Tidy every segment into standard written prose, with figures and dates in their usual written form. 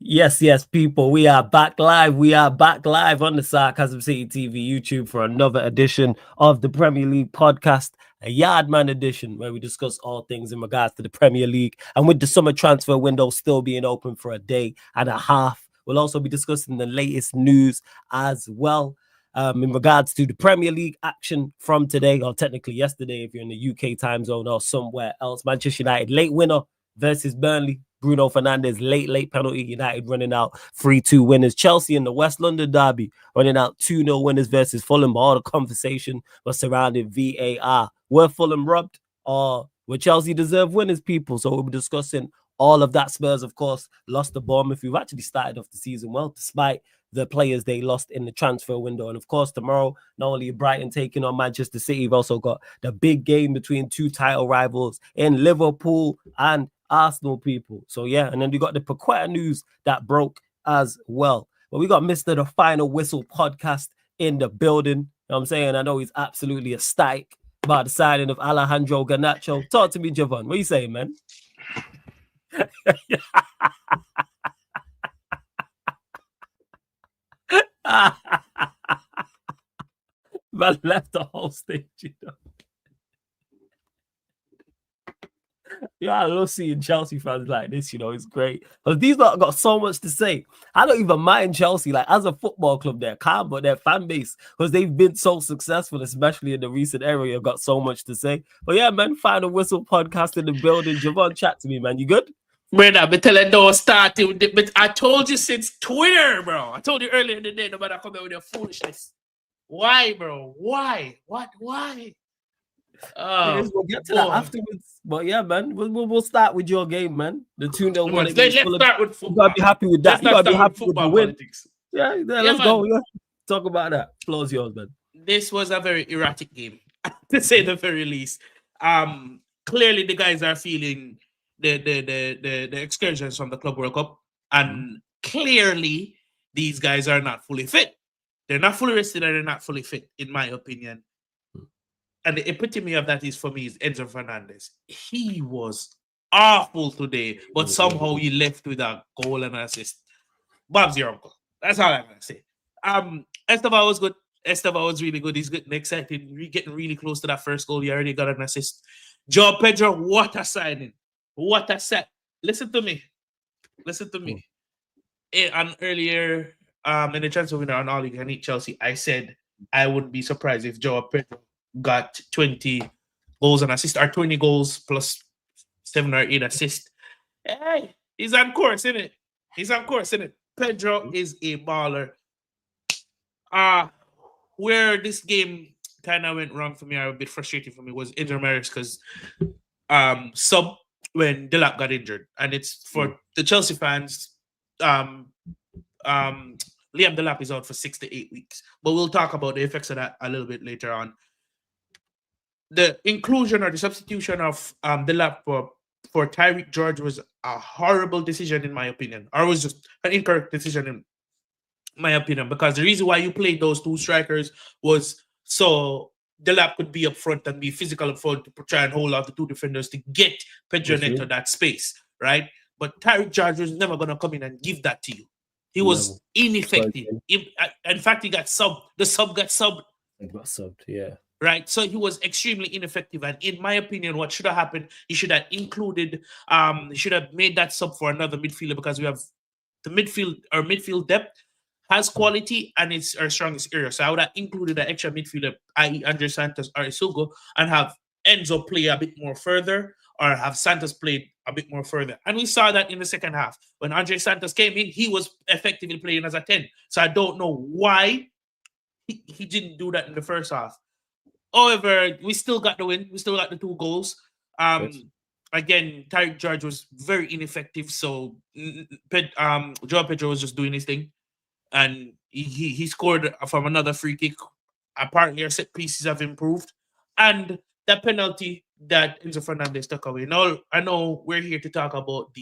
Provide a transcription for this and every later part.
Yes, people. We are back live. We are back live on the Sarcasm City TV YouTube for another edition of the Premier League podcast, a Yardman edition, where we discuss all things in regards to the Premier League. And with the summer transfer window still being open for a day and a half, we'll also be discussing the latest news as well. In regards to the Premier League action from today, or technically yesterday, if you're in the UK time zone or somewhere else. Manchester United late winner versus Burnley. Bruno Fernandes, late penalty. United running out 3-2 winners. Chelsea in the West London derby running out 2-0 winners versus Fulham. All the conversation was surrounding VAR. Were Fulham robbed or were Chelsea deserved winners, people? So we'll be discussing all of that. Spurs, of course, lost to Bournemouth. We've actually started off the season well, despite the players they lost in the transfer window. And of course, tomorrow, not only Brighton taking on Manchester City, we've also got the big game between two title rivals in Liverpool and Arsenal, people. So yeah, and then we got the Paqueta news that broke as well. But we got Mr. The Final Whistle podcast in the building. You know what I'm saying? I know he's absolutely ecstatic about the signing of Alejandro Garnacho. Talk to me, Javon. What are you saying, man? Man left the whole stage, you know. Yeah, I love seeing Chelsea fans like this, you know, it's great. Because these lot got so much to say. I don't even mind Chelsea, like, as a football club, they're calm, but their fan base, because they've been so successful, especially in the recent era, have got so much to say. But yeah, man, Final Whistle podcast in the building. Javon, chat to me, man. You good? Brother, but tell you don't start it. But I told you since Twitter, bro. I told you earlier in the day, nobody come out with your foolishness. Why, bro? Why? What? Why? We'll get to that afterwards. But yeah, man, we'll start with your game, man. The 2-0 win. Let's start with football. You gotta be happy with that. You gotta be happy with the win. Politics. Yeah, let's go. Yeah. Talk about that. Floor's yours, man. This was a very erratic game, to say the very least. Clearly the guys are feeling the excursions from the Club World Cup, and clearly these guys are not fully fit. They're not fully rested and they're not fully fit, in my opinion. And the epitome of that is, for me, is Enzo Fernandez. He was awful today, but somehow he left with a goal and an assist. Bob's your uncle. That's all I'm going to say. Esteban was good. Esteban was really good. He's getting excited. We're getting really close to that first goal. He already got an assist. João Pedro, what a signing. What a set. Listen to me. And earlier in the transfer window on All You Can Eat Chelsea, I said I wouldn't be surprised if João Pedro got 20 goals and assists, or 20 goals plus 7 or 8 assists. Hey, he's on course, isn't it? Pedro is a baller. Where this game kind of went wrong for me, or a bit frustrating for me, was Inter Maris, because sub when Delap got injured. And it's for the Chelsea fans, Liam Delap is out for 6 to 8 weeks. But we'll talk about the effects of that a little bit later on. The inclusion or the substitution of Delap for Tyreek George was a horrible decision, in my opinion. Or was just an incorrect decision, in my opinion. Because the reason why you played those two strikers was so Delap could be up front and be physical up front to try and hold out the two defenders to get Pedro Neto that space, right? But Tyreek George was never going to come in and give that to you. He was ineffective. In fact, he got subbed. The sub got subbed. He got subbed, yeah. Right, so he was extremely ineffective, and in my opinion, what should have happened, he should have included, he should have made that sub for another midfielder, because we have the midfield, our midfield depth has quality and it's our strongest area. So I would have included an extra midfielder, i.e. Andre Santos or Isugo, and have Enzo play a bit more further, or have Santos played a bit more further. And we saw that in the second half. When Andre Santos came in, he was effectively playing as a 10. So I don't know why he didn't do that in the first half. However, we still got the win. We still got the 2 goals. Again, Tyreek George was very ineffective. So João Pedro was just doing his thing. And he scored from another free kick. Apparently, our set pieces have improved. And that penalty that Enzo Fernandez took away. Now, I know we're here to talk about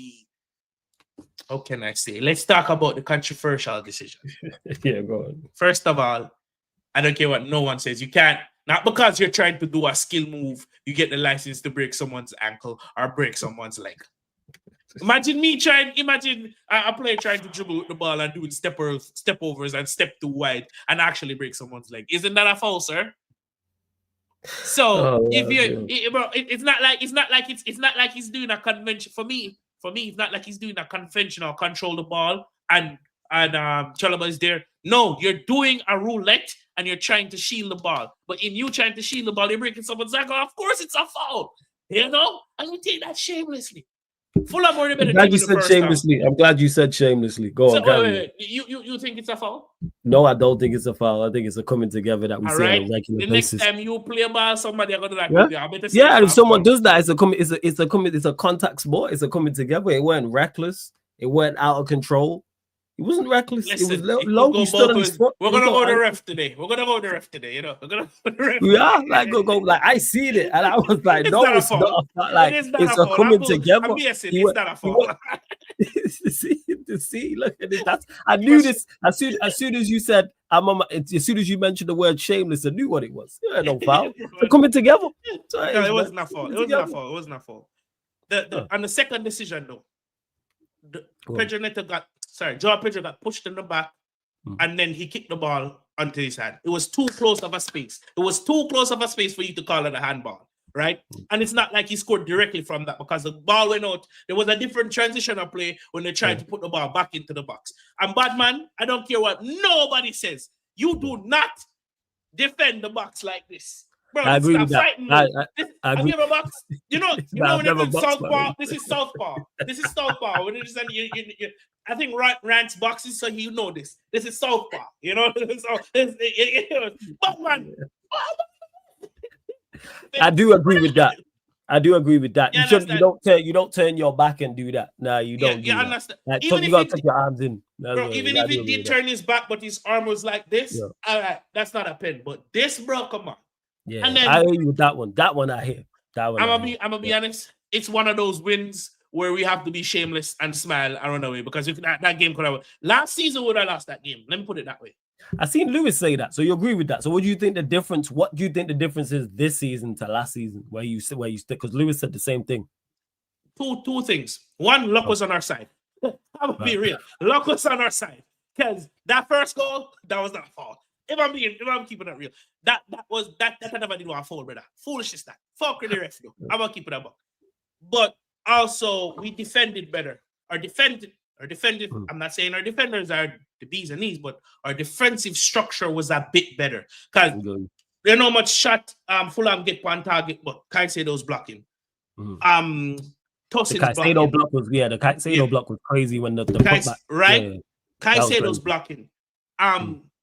how can I say? Let's talk about the controversial decision. Yeah, go on. First of all, I don't care what no one says. You can't. Not because you're trying to do a skill move, you get the license to break someone's ankle or break someone's leg. Imagine a player trying to dribble the ball and doing step overs and step too wide and actually break someone's leg. Isn't that a foul, sir? So it's not like he's doing a convention. For me, it's not like he's doing a conventional control the ball and Chalaba is there. No, you're doing a roulette and you're trying to shield the ball. But in you trying to shield the ball, you're breaking someone's ankle. Of course, it's a foul. You know, and you take that shamelessly. Fulham already better. I'm glad you said shamelessly. I'm glad you said shamelessly. Go on, wait. You think it's a foul? No, I don't think it's a foul. I think it's a coming together that we see on a regular basis. Next time you play a ball, somebody are gonna like yeah. If someone does that, it's a contact sport. It's a coming together. It weren't reckless. It weren't out of control. It wasn't reckless. Listen, it was low. He stood on his foot. We're gonna go to the ref today. You know. We're gonna go to the ref. Yeah, like go. Like I seen it, and I was like, no, it's not. Like it's a coming together. It's not a foul. See, look at it. I knew this as soon as you said. As soon as you mentioned the word shameless, I knew what it was. Yeah, no foul. Coming together. No, it wasn't a foul. It wasn't a foul. And the second decision though, Joao Pedro got pushed in the back, and then he kicked the ball onto his hand. It was too close of a space. It was too close of a space for you to call it a handball, right? And it's not like he scored directly from that because the ball went out. There was a different transitional play when they tried to put the ball back into the box. And Badman, I don't care what nobody says. You do not defend the box like this. Bro, I agree with that. I agree. A box. You know when it's southpaw. This is southpaw. When it is, I think Rant's boxes, so you know this. This is southpaw. You know, but man, I do agree with that. You don't turn your back and do that. No, you don't. Yeah, understand. Like, you gotta take your arms in. Even if he did turn his back, but his arm was like this, all right, that's not a pen. But this, bro, come on. Yeah, and then, I hear you with that one. That one I hear. I'm gonna be honest. It's one of those wins where we have to be shameless and smile and run away because if that game could have last season would have lost that game. Let me put it that way. I seen Lewis say that, so you agree with that. So what do you think the difference? What do you think the difference is this season to last season, where you stick? Because Lewis said the same thing. Two things. One, luck was on our side. I'm gonna be real. Luck was on our side because that first goal that was not a foul. If I'm keeping it real, that I never did one foul, brother. Foolishness that. Fuck the ref, though. I'm gonna keep it up. But also we defended better. Our defended. I'm not saying our defenders are the B's and E's, but our defensive structure was a bit better. Because you know much shot Fulham get one target, but Caicedo's blocking. The Caicedo block was the Caicedo block was crazy when the putback, right? Yeah. Caicedo's blocking.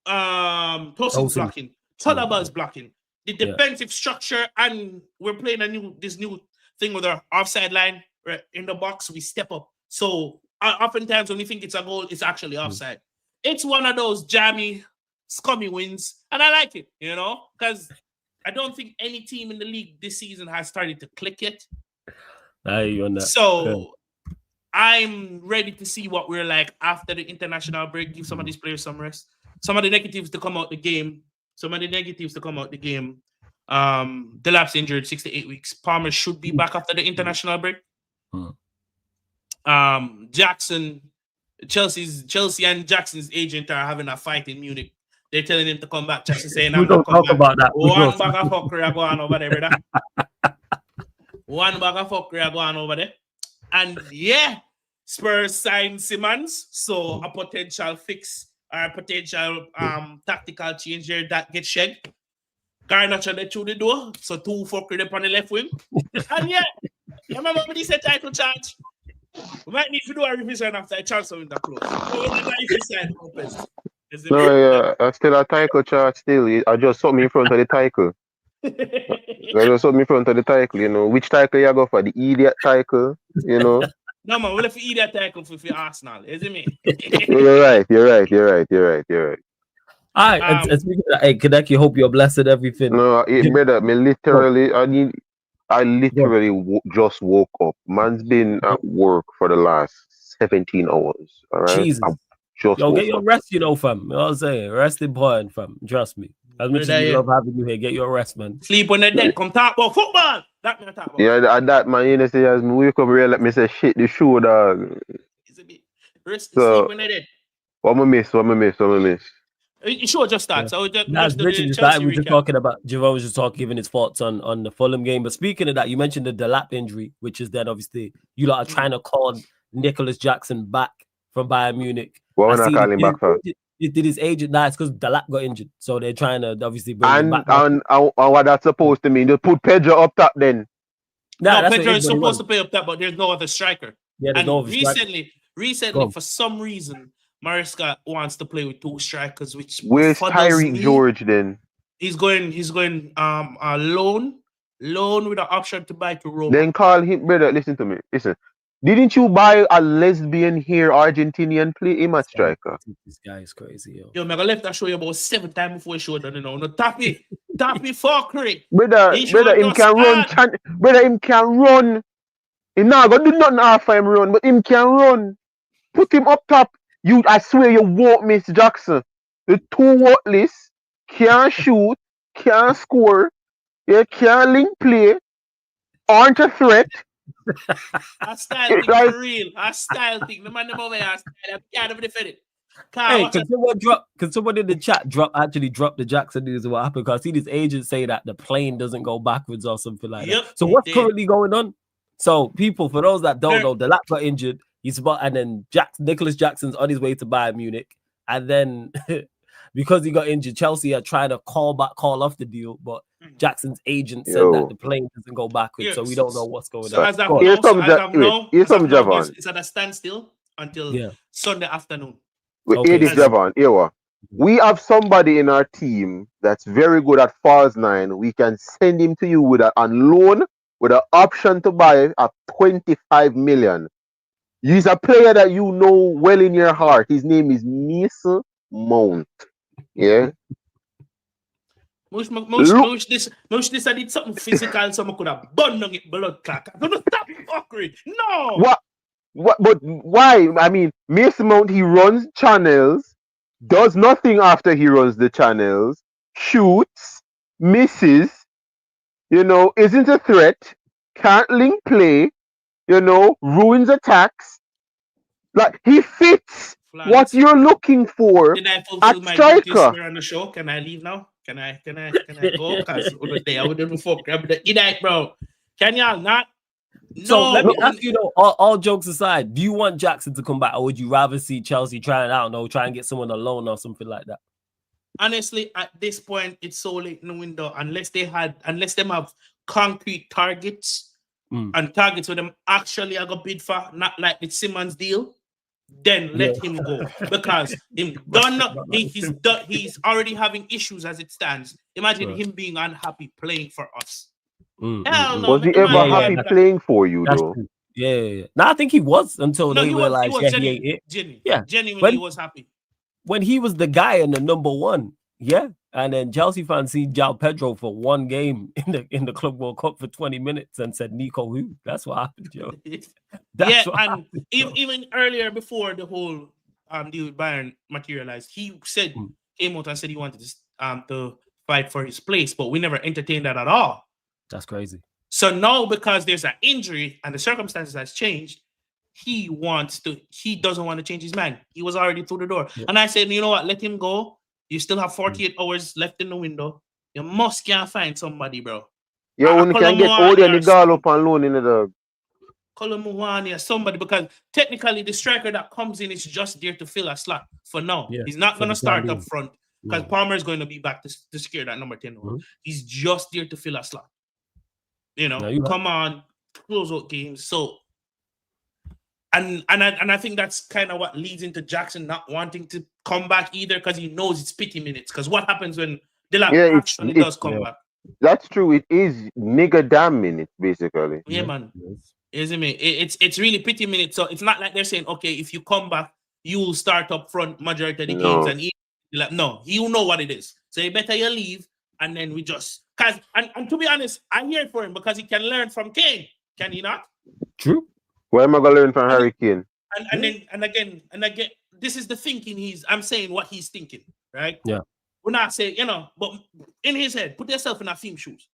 Tosin's blocking. Chalaba blocking. The defensive structure, and we're playing this new thing with our offside line right, in the box. We step up. So oftentimes when we think it's a goal, it's actually offside. It's one of those jammy, scummy wins, and I like it, you know, because I don't think any team in the league this season has started to click yet. So I'm ready to see what we're like after the international break. Give some of these players some rest. Some of the negatives to come out the game. Delap's injured 6 to 8 weeks. Palmer should be back after the international break. Jackson, Chelsea and Jackson's agent are having a fight in Munich. They're telling him to come back. Jackson saying, "We don't talk about that." One bag of fuckery going over there, brother. One bag of fuckery going over there. And yeah, Spurs signed Simmons, so a potential fix or a potential tactical change here that gets shed. Garnacho let through the door, so two fuckery up on the left wing. And yeah, remember when he said title charge? We might need to do a revision after a transfer in the close. I still a title chart still. I just saw me in front of the title. You know. Which title you go for? The idiot title, you know. No man, we'll have idiot title for Arsenal, isn't it? You're right. All right, hey, Kadeki, hope you're blessed and everything. No, brother, I literally just woke up. Man's been at work for the last 17 hours. All right. Jesus. Get your rest, fam. You know what I'm saying? Rest important, fam. Trust me. As much as we love having you here, get your rest, man. Sleep when they're dead. Come talk about football. That me talk about. Yeah, that man, you know, say as me wake up, real let me say shit the show, dog. It's a bit. Rest So, sleep when they're dead. What I miss? You sure just start. So just Richard, the just Chelsea we were just recap. talking about Jerome was just talking, giving his thoughts on the Fulham game. But speaking of that, you mentioned the Delap injury, which is then obviously you lot are trying to call Nicholas Jackson back from Bayern Munich. What when I call him back for? It did his agent now. It's because Delap got injured, so they're trying to obviously bring him back. And what that's supposed to mean? Just put Pedro up top then. No, Pedro is supposed to play up top, but there's no other striker. Yeah, there's no other recently, for some reason, Maresca wants to play with two strikers, which where's Tyreek George then? He's going loan with an option to buy to Roma. Then call him, brother. Listen to me. Listen. Didn't you buy a lesbian hair Argentinian play him at striker? This guy is crazy, yo. Yo, I left that show you about 7 times before you showed that, you know. No tap me fuckery. Brother, him can run. Brother, him can run. He not gonna do nothing after him run, but him can run. Put him up top. I swear you won't miss Jackson. The two worthless, can't shoot, can't score, can't link play, aren't a threat. A style thing for real. A style thing. The man over here, I can't even defend it. Hey, can someone in the chat actually drop the Jackson news? What happened? Because I see this agent say that the plane doesn't go backwards or something like that. So what's currently going on? So people, for those that don't know, the lap got injured. And then Nicholas Jackson's on his way to Bayern Munich, and then because he got injured, Chelsea are trying to call off the deal, but Jackson's agent said that the plane doesn't go backwards, so we don't know what's going on. Here's some Javon. It's at a standstill until Sunday afternoon. Here this Javon. Here we have somebody in our team that's very good at false nine. We can send him to you on loan with an option to buy at 25 million. He's a player that you know well in your heart. His name is Mason Mount. Yeah. Most this I did something physical, so I could have burned on it blood clot. Don't stop fuckery. No. What? But why? I mean, Mason Mount, he runs channels, does nothing after he runs the channels, shoots, misses, isn't a threat, can't link play, ruins attacks. Like, he fits what you're looking for. Did I fulfill my duties here on the show? Can I leave now? Can I go? Because I would have before grab the idiot, bro. Can y'all not? So let me ask you, all jokes aside, do you want Jackson to come back, or would you rather see Chelsea try and get someone alone or something like that? Honestly, at this point, it's so late in the window. Unless they have concrete targets and targets where them actually are gonna bid for, not like the Simmons deal, then let him go, because he's already having issues as it stands. Imagine him being unhappy playing for us. Hell no. Was he ever happy playing for you, though? Yeah. No, I think he was until they realized he ain't it. Genuinely, he was happy. When he was the guy and the number one, and then Chelsea fans see João Pedro for one game in the Club World Cup for 20 minutes and said, Nico who? That's what happened, yo. Even earlier, before the whole deal with Bayern materialized, he came out and said he wanted to fight for his place, but we never entertained that at all. That's crazy. So now, because there's an injury and the circumstances has changed, he doesn't want to change his mind. He was already through the door. And I said, you know what, let him go. You still have 48 hours left in the window. You can't find somebody, bro. You only can get all the girl up on loan in the dog. Colomwani or somebody, because technically the striker that comes in is just there to fill a slot for now. Yeah, he's not going to start up front because Palmer is going to be back to secure that number 10. He's just there to fill a slot. Come on, close out games. So, and I think that's kind of what leads into Jackson not wanting to come back either, because he knows it's pity minutes. Because what happens when Dylan actually does come back? That's true. It is nigga damn minutes, basically. Yeah, man. Isn't it? It's really pity minutes. So it's not like they're saying, okay, if you come back, you will start up front majority of the games, and he'll know what it is. So you better you leave. And then we just and to be honest, I'm here for him because he can learn from Kane. Can he not? True. Why am I gonna learn from Harry Kane? And again, this is the thinking I'm saying what he's thinking, right? Yeah. we're not saying, you know, but in his head, put yourself in a team shoes.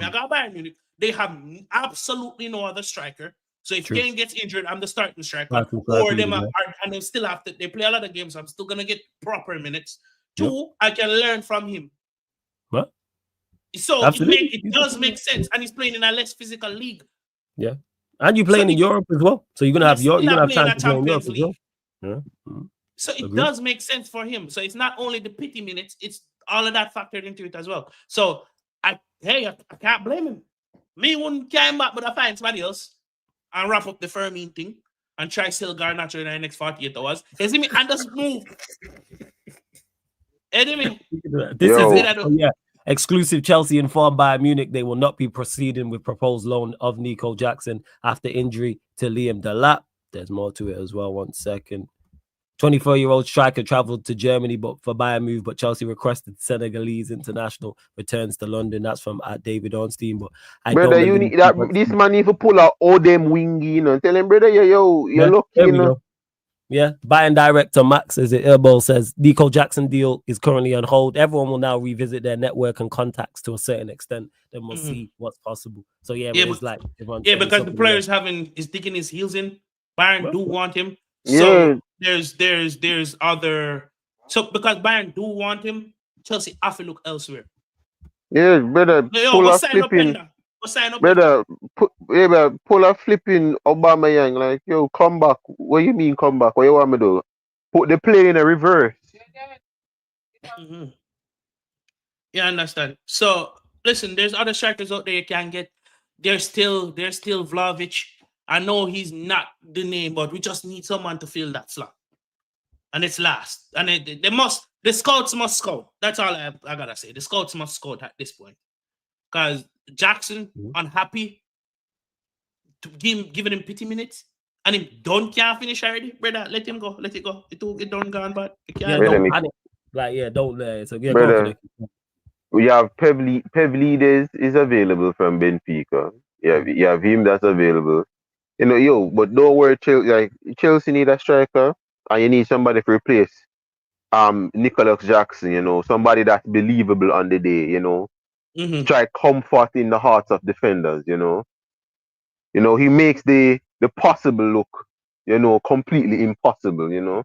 I got Bayern Munich. They have absolutely no other striker. So if Kane gets injured, I'm the starting striker. Or them and they still have to. They play a lot of games. I'm still gonna get proper minutes. Two, I can learn from him. What? So it does make sense, and he's playing in a less physical league. Yeah, and you're playing in Europe as well. So you're gonna have you're gonna have time to play in Europe as well. Yeah. So it does make sense for him. So it's not only the pity minutes; it's all of that factored into it as well. So I can't blame him. Me wouldn't came back, but I find somebody else and wrap up the Firmine thing and try sell Garnacho in the next 48 hours. You see me? And just move. This is it. Oh, yeah. Exclusive Chelsea informed Bayern Munich they will not be proceeding with proposed loan of Nico Jackson after injury to Liam Delap. There's more to it as well. 1 second. 24-year-old striker traveled to Germany but for Bayern move, but Chelsea requested Senegalese international returns to London. That's from David Ornstein. But brother, you need that. This man need to pull out all them wingy, you know. Tell him, brother, you're lucky, you know. Yeah, Bayern director Max, as it Erbol says, Nico Jackson deal is currently on hold. Everyone will now revisit their network and contacts to a certain extent. Then we'll see what's possible. So because the players is digging his heels in. Bayern do want him. So there's other. So because Bayern do want him, Chelsea have to look elsewhere. Yeah, brother. Pull a flipping. Brother, pull a flipping Aubameyang. Like, yo, come back. What you mean come back? What you want me to do? Put the play in a reverse. Yeah, I understand. So listen, there's other strikers out there you can get. There's still Vlahovic. I know he's not the name, but we just need someone to fill that slot. And it's last. And the scouts must scout. That's all I gotta say. The scouts must scout at this point. Because Jackson unhappy to giving him pity minutes. And him can't finish already. Brother, let him go. Let it go. It don't go on, but don't panic. Don't so brother, we have Pevlides is available from Benfica. You have him that's available. You know, but don't worry, Chelsea need a striker, and you need somebody to replace Nicholas Jackson, you know, somebody that's believable on the day, you know. Strike comfort in the hearts of defenders, you know. You know, he makes the possible look, you know, completely impossible, you know.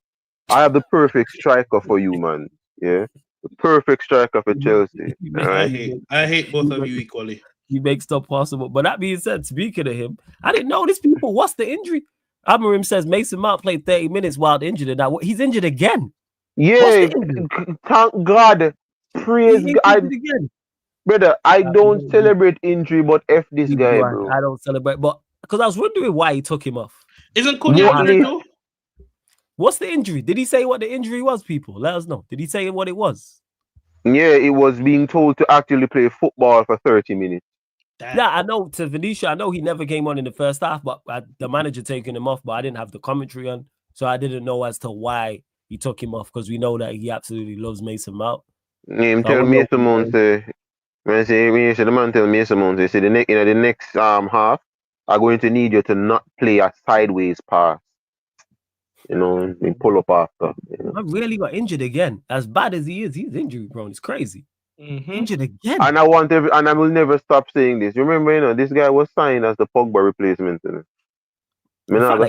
I have the perfect striker for you, man. Yeah. The perfect striker for Chelsea. Right? I hate both of you equally. He makes stuff possible. But that being said, speaking of him, I didn't know these people. What's the injury? Amorim says Mason Mount played 30 minutes while injured, and now he's injured again. Yeah, thank God. Praise God. Again. Brother, I don't celebrate injury, but F this guy, bro. I don't celebrate, but because I was wondering why he took him off. Isn't Cunha injured too? What's the injury? Did he say what the injury was, people? Let us know. Did he say what it was? Yeah, it was being told to actually play football for 30 minutes. Yeah, I know. To Venetia, I know he never came on in the first half, but the manager taking him off, but I didn't have the commentary on, so I didn't know as to why he took him off, because we know that he absolutely loves Mason Mount. Tell Mason Mount, when the man tell Mason Mount, they say the next half, I'm going to need you to not play a sideways pass. You know, and pull up after. You know? I really got injured again. As bad as he is, he's injury prone. It's crazy. Injured again. And I will never stop saying this. Remember, you know, this guy was signed as the Pogba replacement. You know?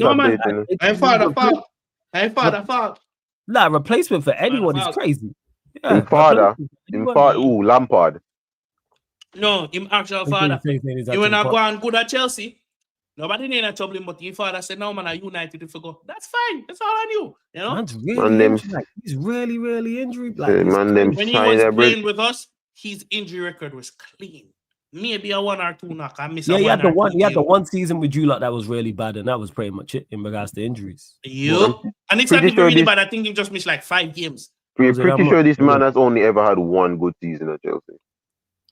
I thought. Nah, replacement for anyone is crazy. Yeah, Lampard. No, him actual father. He when I go and good at Chelsea. Nobody need a trouble, but your father said, "No, man, I United if you go." That's fine. That's all I knew. You know, man's really injured. Like, he's really, really injured. Like, when he was playing with us, his injury record was clean. Maybe a 1 or 2 knock. I miss. He had the one season with you lot that was really bad, and that was pretty much it in regards to injuries. Yep, and it's not even really bad. I think he just missed like 5 games. We're pretty sure this man has only ever had one good season at Chelsea.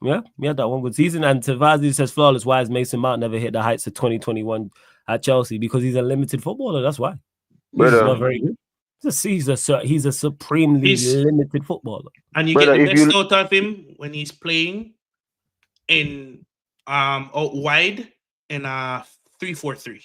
Yeah, he had that one good season. And Tavazi says, flawless, why has Mason Mount never hit the heights of 2021 at Chelsea? Because he's a limited footballer. That's why. He's not very good. He's a supremely limited footballer. And you get the best out of him when he's playing in out wide in a 3-4-3.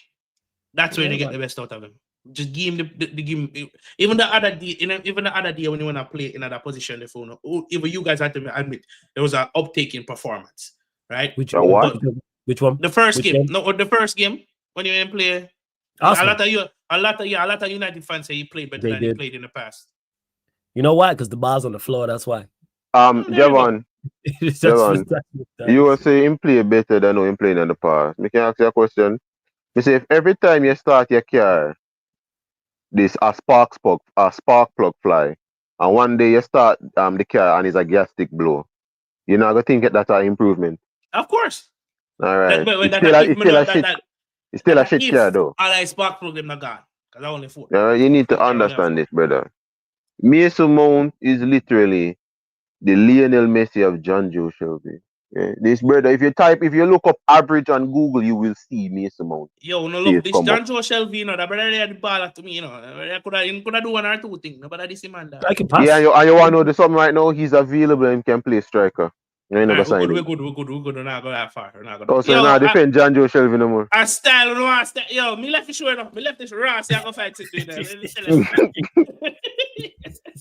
That's where you get the best out of him. Just give him the game. Even the other day, even the other day when you wanna play in another position, the phone. Even you guys had to admit there was an uptake in performance, right? Which A what? which one? The first Which game, one? no, the first game when you didn't play. Arsenal. A lot of United fans say he played better than he played in the past. You know why? Because the bar's on the floor. That's why. There you Javon, It's Javon, you were saying him play better than how him playing in the past. Me can ask you a question. Me say if every time you start your car, this a spark plug fly, and one day you start the car and it's a gas stick blow, you're not gonna think that's an improvement. Of course. All right. But It's that still a shit. It's still a shit if car though. all I spark plug them not gone. Because I only 4. All right. You need to understand this, brother. Mason Mount is literally the Lionel Messi of John Joe Shelby. Yeah. This brother, if you look up average on Google, you will see Mason Mount. Yo, no See love it this come John up. Joe Shelby, you know, that brother had the ball to me, you know. I could do 1 or 2 things. Nobody this man that. I can pass. Yeah, and you want to know the something right now? He's available and can play striker. You ain't never Alright, signed we're him. good. We're not go that far. We're not gonna. Oh, so now defend John Joe Shelby no more. I style no I style. Yo, me left it short enough. Me left this raw. See, I go fight it with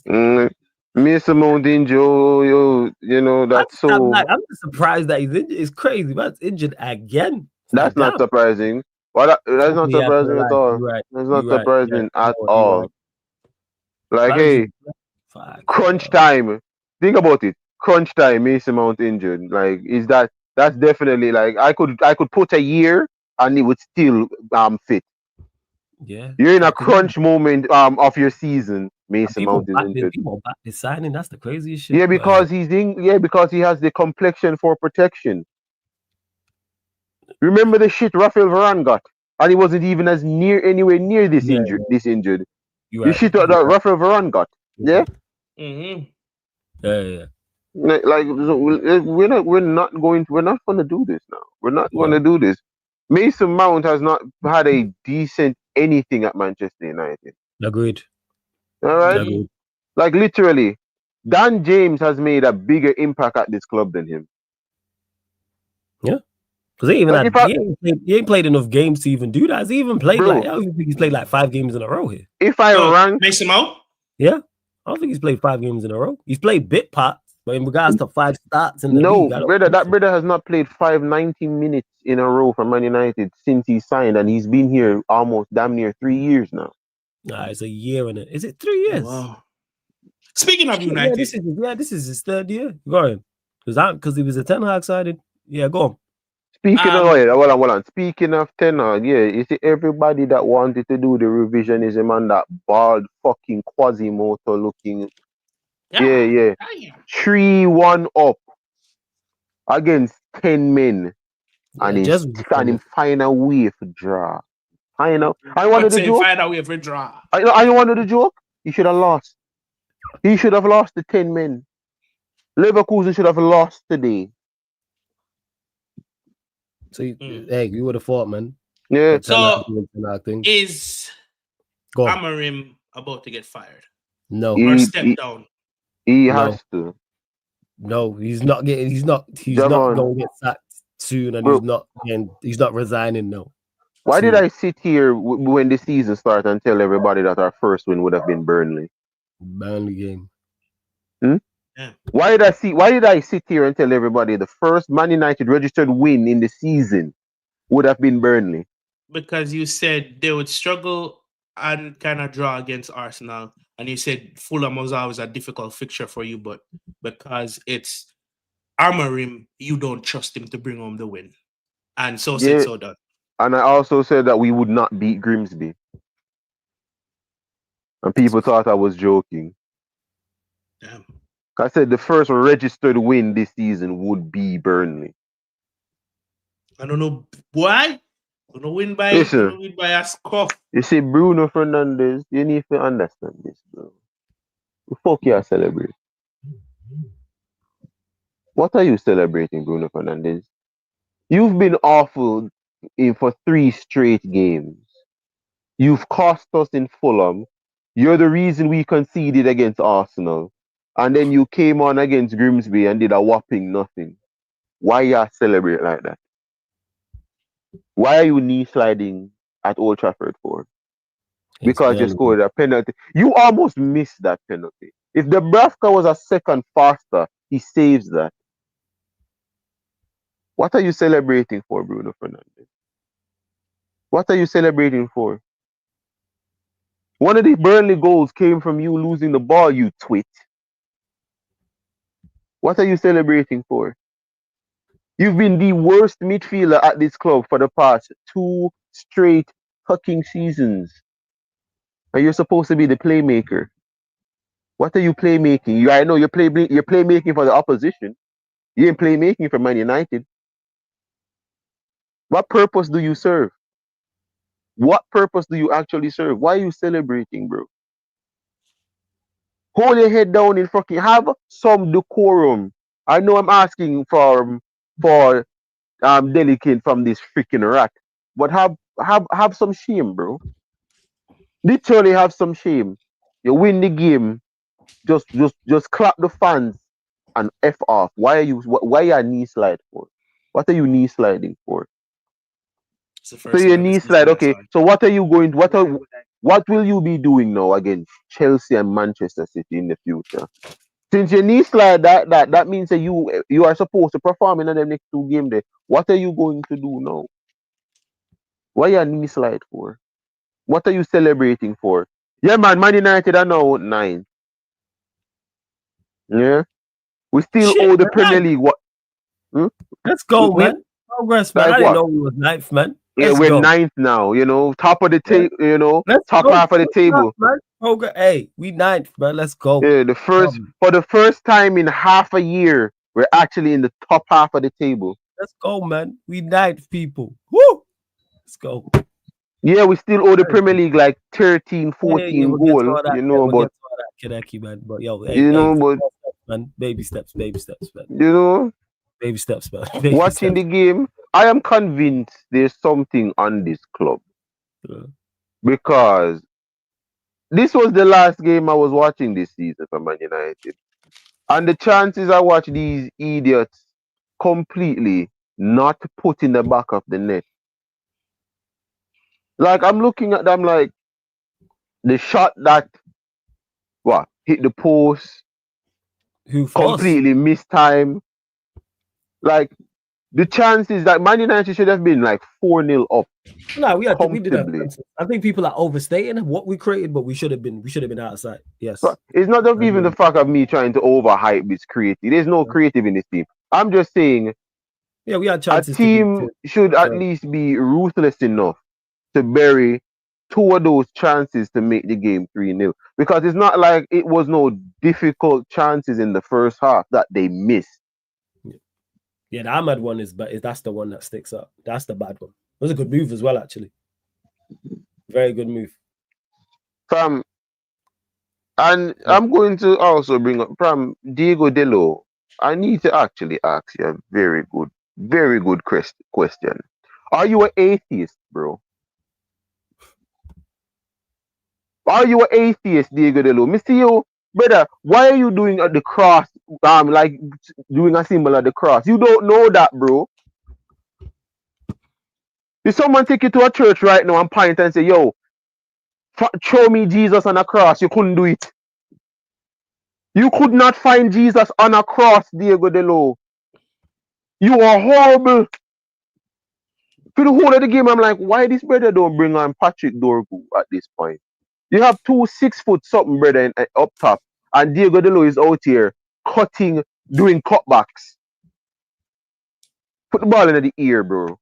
them. Mason Mount injured, you know, that's so. I'm just surprised that he's injured. It's crazy. Man's injured again. That's not surprising. Well, that's not surprising at all. Right. That's not surprising at all. Right. Like, hey, crunch time. Think about it. Crunch time, Mason Mount injured. Like, that's definitely like I could put a year and it would still fit. Yeah. You're in a crunch moment of your season. Mason Mount is injured. People back this signing. That's the craziest shit. Yeah, because because he has the complexion for protection. Remember the shit Rafael Varane got, and he wasn't even anywhere near this injured. The shit that Rafael Varane got. Yeah. Mm-hmm. Yeah. Like we're not going to do this now. We're not going to do this. Mason Mount has not had a decent anything at Manchester United. Agreed. All right. Agreed. Like literally, Dan James has made a bigger impact at this club than him. Yeah. Because he ain't played enough games to even do that. He even played I don't think he's played like 5 games in a row here. If I rank Mason Mount? Yeah. I don't think he's played 5 games in a row. He's played bit parts, but in regards to 5 starts in the league, that brother has not played 90 minutes in a row for Man United since he signed, and he's been here almost damn near 3 years now. Nah, it's a year in it. Is it 3 years? Wow. Speaking of United, this is his 3rd year. Go on, because he was a Ten Hag sided. Yeah, go on. Speaking hold on. Speaking of Ten Hag, yeah, you see everybody that wanted to do the revisionism and that bald fucking Quasimodo looking. Yeah. 3-1 up against 10 men, and he's standing final way for draw. I know. I wanted to joke. Find a way for draw. I wanted to joke. He should have lost. He should have lost the 10 men. Leverkusen should have lost today. So, hey, you would have fought, man. Yeah. So, is Amorim about to get fired? No. Or step down? He has to. No, he's not going to get sacked soon, and he's not resigning. No. Why did I sit here when the season started and tell everybody that our first win would have been Burnley? Burnley game. Yeah. Why did I sit here and tell everybody the first Man United registered win in the season would have been Burnley? Because you said they would struggle and kind of draw against Arsenal, and you said Fulham was always a difficult fixture for you, but because it's Amorim, you don't trust him to bring home the win. And so said, so done. And I also said that we would not beat Grimsby. And people thought I was joking. Damn. I said the first registered win this season would be Burnley. I don't know why. I don't win by a scuff. You see, Bruno Fernandes, you need to understand this, bro. The fuck you are celebrating? What are you celebrating, Bruno Fernandes? You've been awful for 3 straight games. You've cost us in Fulham. You're the reason we conceded against Arsenal. And then you came on against Grimsby and did a whopping nothing. Why you celebrate like that? Why are you knee sliding at Old Trafford for? because you scored a penalty. You almost missed that penalty. If Dubravka was a second faster, he saves that. What are you celebrating for, Bruno Fernandes? What are you celebrating for? One of the Burnley goals came from you losing the ball, you twit. What are you celebrating for? You've been the worst midfielder at this club for the past 2 straight fucking seasons. And you're supposed to be the playmaker. What are you playmaking? I know you're playmaking for the opposition. You ain't playmaking for Man United. What purpose do you serve? What purpose do you actually serve? Why are you celebrating, bro? Hold your head down and fucking have some decorum. I know I'm asking for delicate from this freaking rat, but have some shame, bro. Literally have some shame. You win the game, just clap the fans and f off. Why are you knee slide for? What are you knee sliding for? It's the So first your time knee this slide, season, okay. sorry. So what will you be doing now against Chelsea and Manchester City in the future? Since your knee slide, that means that you are supposed to perform in the next 2 games there. What are you going to do now? Why your knee slide for? What are you celebrating for? Yeah, Man United are now 9. Yeah, we still Shit, owe the man. Premier League what? Hmm? Let's go, We man. Progress, man. like I didn't what? know we was ninth, man. Yeah, Let's we're go. 9th now. Top of the Yeah. table. Let's Top go. half of the table. Man. Progress. Hey, we ninth, man. Let's go. Yeah, for the first time in half a year, we're actually in the top half of the table. Let's go, man. We ninth, people. Woo! Let's go. Yeah, we still owe the Premier League like 13, 14 we'll get to goal, all that. but We'll get to all that, Kidaki, man. But yo, hey, but small steps, man. Baby steps, man. Baby steps, man. Baby watching steps. the game, I am convinced there's something on this club because this was the last game I was watching this season for Man United, and the chances I watch these idiots completely not put in the back of the net. Like I'm looking at them like the shot that hit the post, Who for us? completely missed time. Like the chances that Man United should have been like 4-0 up. No, we did that. Comfortably. I think people are overstating what we created, but we should have been outside. Yes. But it's not even the fact of me trying to overhype this creative. There's no creative in this team. I'm just saying we had a chances. team should at least be ruthless enough to bury 2 of those chances to make the game 3-0. Because it's not like it was no difficult chances in the first half that they missed. Yeah, the Ahmad one that's the one that sticks up. That's the bad one. It was a good move as well, actually. Very good move. And I'm going to also bring up from Diego Delo. I need to actually ask you a very good question. Are you an atheist, bro? Are you an atheist, Diego Delo? Me see you, brother. Why are you doing the cross? Like doing a symbol of the cross. You don't know that, bro. If someone take you to a church right now and point and say, "Yo, show me Jesus on a cross," you couldn't do it. You could not find Jesus on a cross, Diego Delo. You are horrible. For the whole of the game, I'm like, why this brother don't bring on Patrick Dorgu at this point? You have 2 6-foot something brother up top, and Diego Delo is out here doing cutbacks. Put the ball in the ear, bro.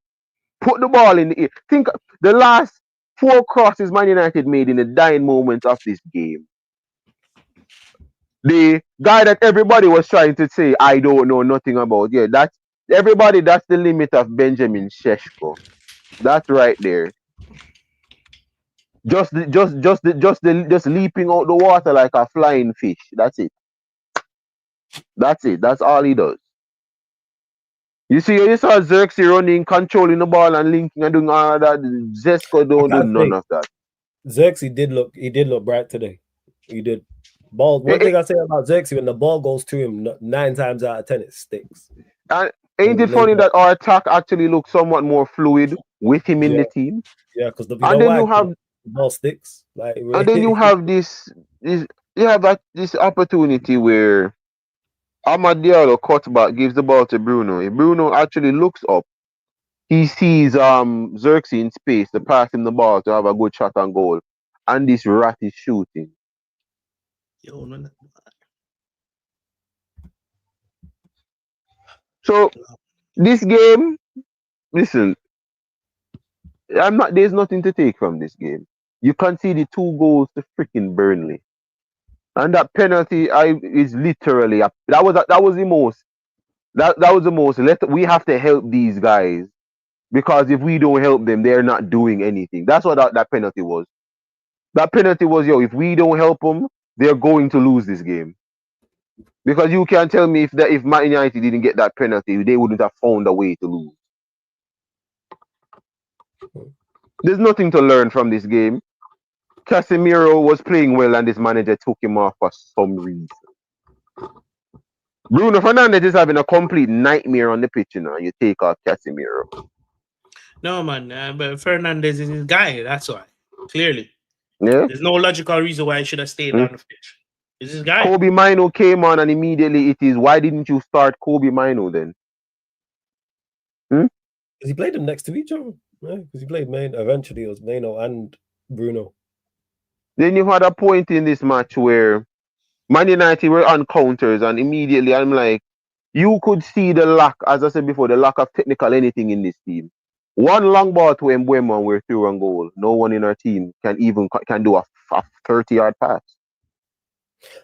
Put the ball in the ear. Think the last 4 crosses Man United made in the dying moments of this game. The guy that everybody was trying to say, I don't know nothing about. Yeah, that's the limit of Benjamin Sheshko. That's right there. Just leaping out the water like a flying fish. That's it. That's all he does. You saw Xerxes running, controlling the ball and linking and doing all of that. Zesco don't do none of that. Xerxes did look bright today. He did. Ball. One thing I say about Xerxes, when the ball goes to him, 9 times out of 10 it sticks. And ain't it funny that our attack actually looks somewhat more fluid with him in the team? Yeah, because and then you have ball sticks. Like, And then you have this opportunity where Amad Diallo cuts back, gives the ball to Bruno. If Bruno actually looks up, he sees Xerxes in space to pass him the ball to have a good shot on goal. And this rat is shooting. Yo, no, no. So this game, listen, there's nothing to take from this game. You conceded 2 goals to freaking Burnley. And that penalty is literally that was the most we have to help these guys, because if we don't help them, they're not doing anything. That's what that penalty was. That penalty was, if we don't help them, they're going to lose this game. Because you can't tell me if Man United didn't get that penalty, they wouldn't have found a way to lose. There's nothing to learn from this game. Casemiro was playing well and this manager took him off for some reason. Bruno Fernandes is having a complete nightmare on the pitch, you take off Casemiro. No, man, but Fernandez is his guy. That's why. Clearly. Yeah. There's no logical reason why he should have stayed on the pitch. It's his guy. Kobe Mino came on and immediately it is, why didn't you start Kobe Mino then? Because he played them next to each other. Yeah, because he played eventually it was Mino and Bruno. Then you had a point in this match where Man United were on counters and immediately I'm like, you could see the lack, as I said before, the lack of technical anything in this team. One long ball to Mbeumo and we're through on goal. No one in our team can do a 30-yard pass.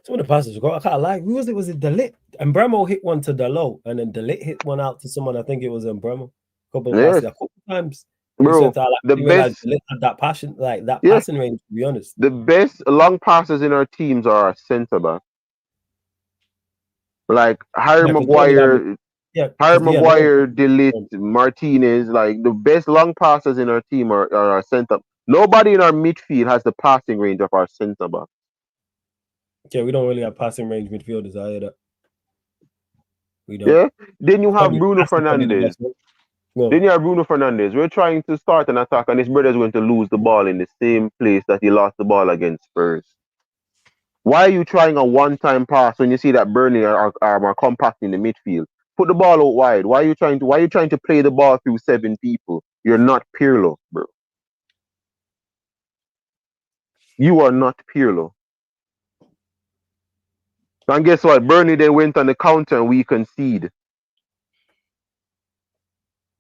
Some of the passes I can't lie. Who was it? Was it Delit? And Bremo hit one to Dalot, and then Delit hit one out to someone. I think it was Bremo. A couple of times. Bro, the best Delit had that passion, like that passing range. To be honest, the best long passes in our teams are our centre back. Like Harry Maguire, Delit, Martinez. Like the best long passes in our team are our centre. Nobody in our midfield has the passing range of our centre back. Yeah, we don't really have passing range midfielders. I hear that. We don't. Yeah. Then you have Bruno Fernandes. We're trying to start an attack, and his brother's going to lose the ball in the same place that he lost the ball against Spurs. Why are you trying a one-time pass when you see that Burnley are compact in the midfield? Put the ball out wide. Why are you trying to play the ball through 7 people? You're not Pirlo, bro. You are not Pirlo. And guess what? Burnley, they went on the counter and we concede.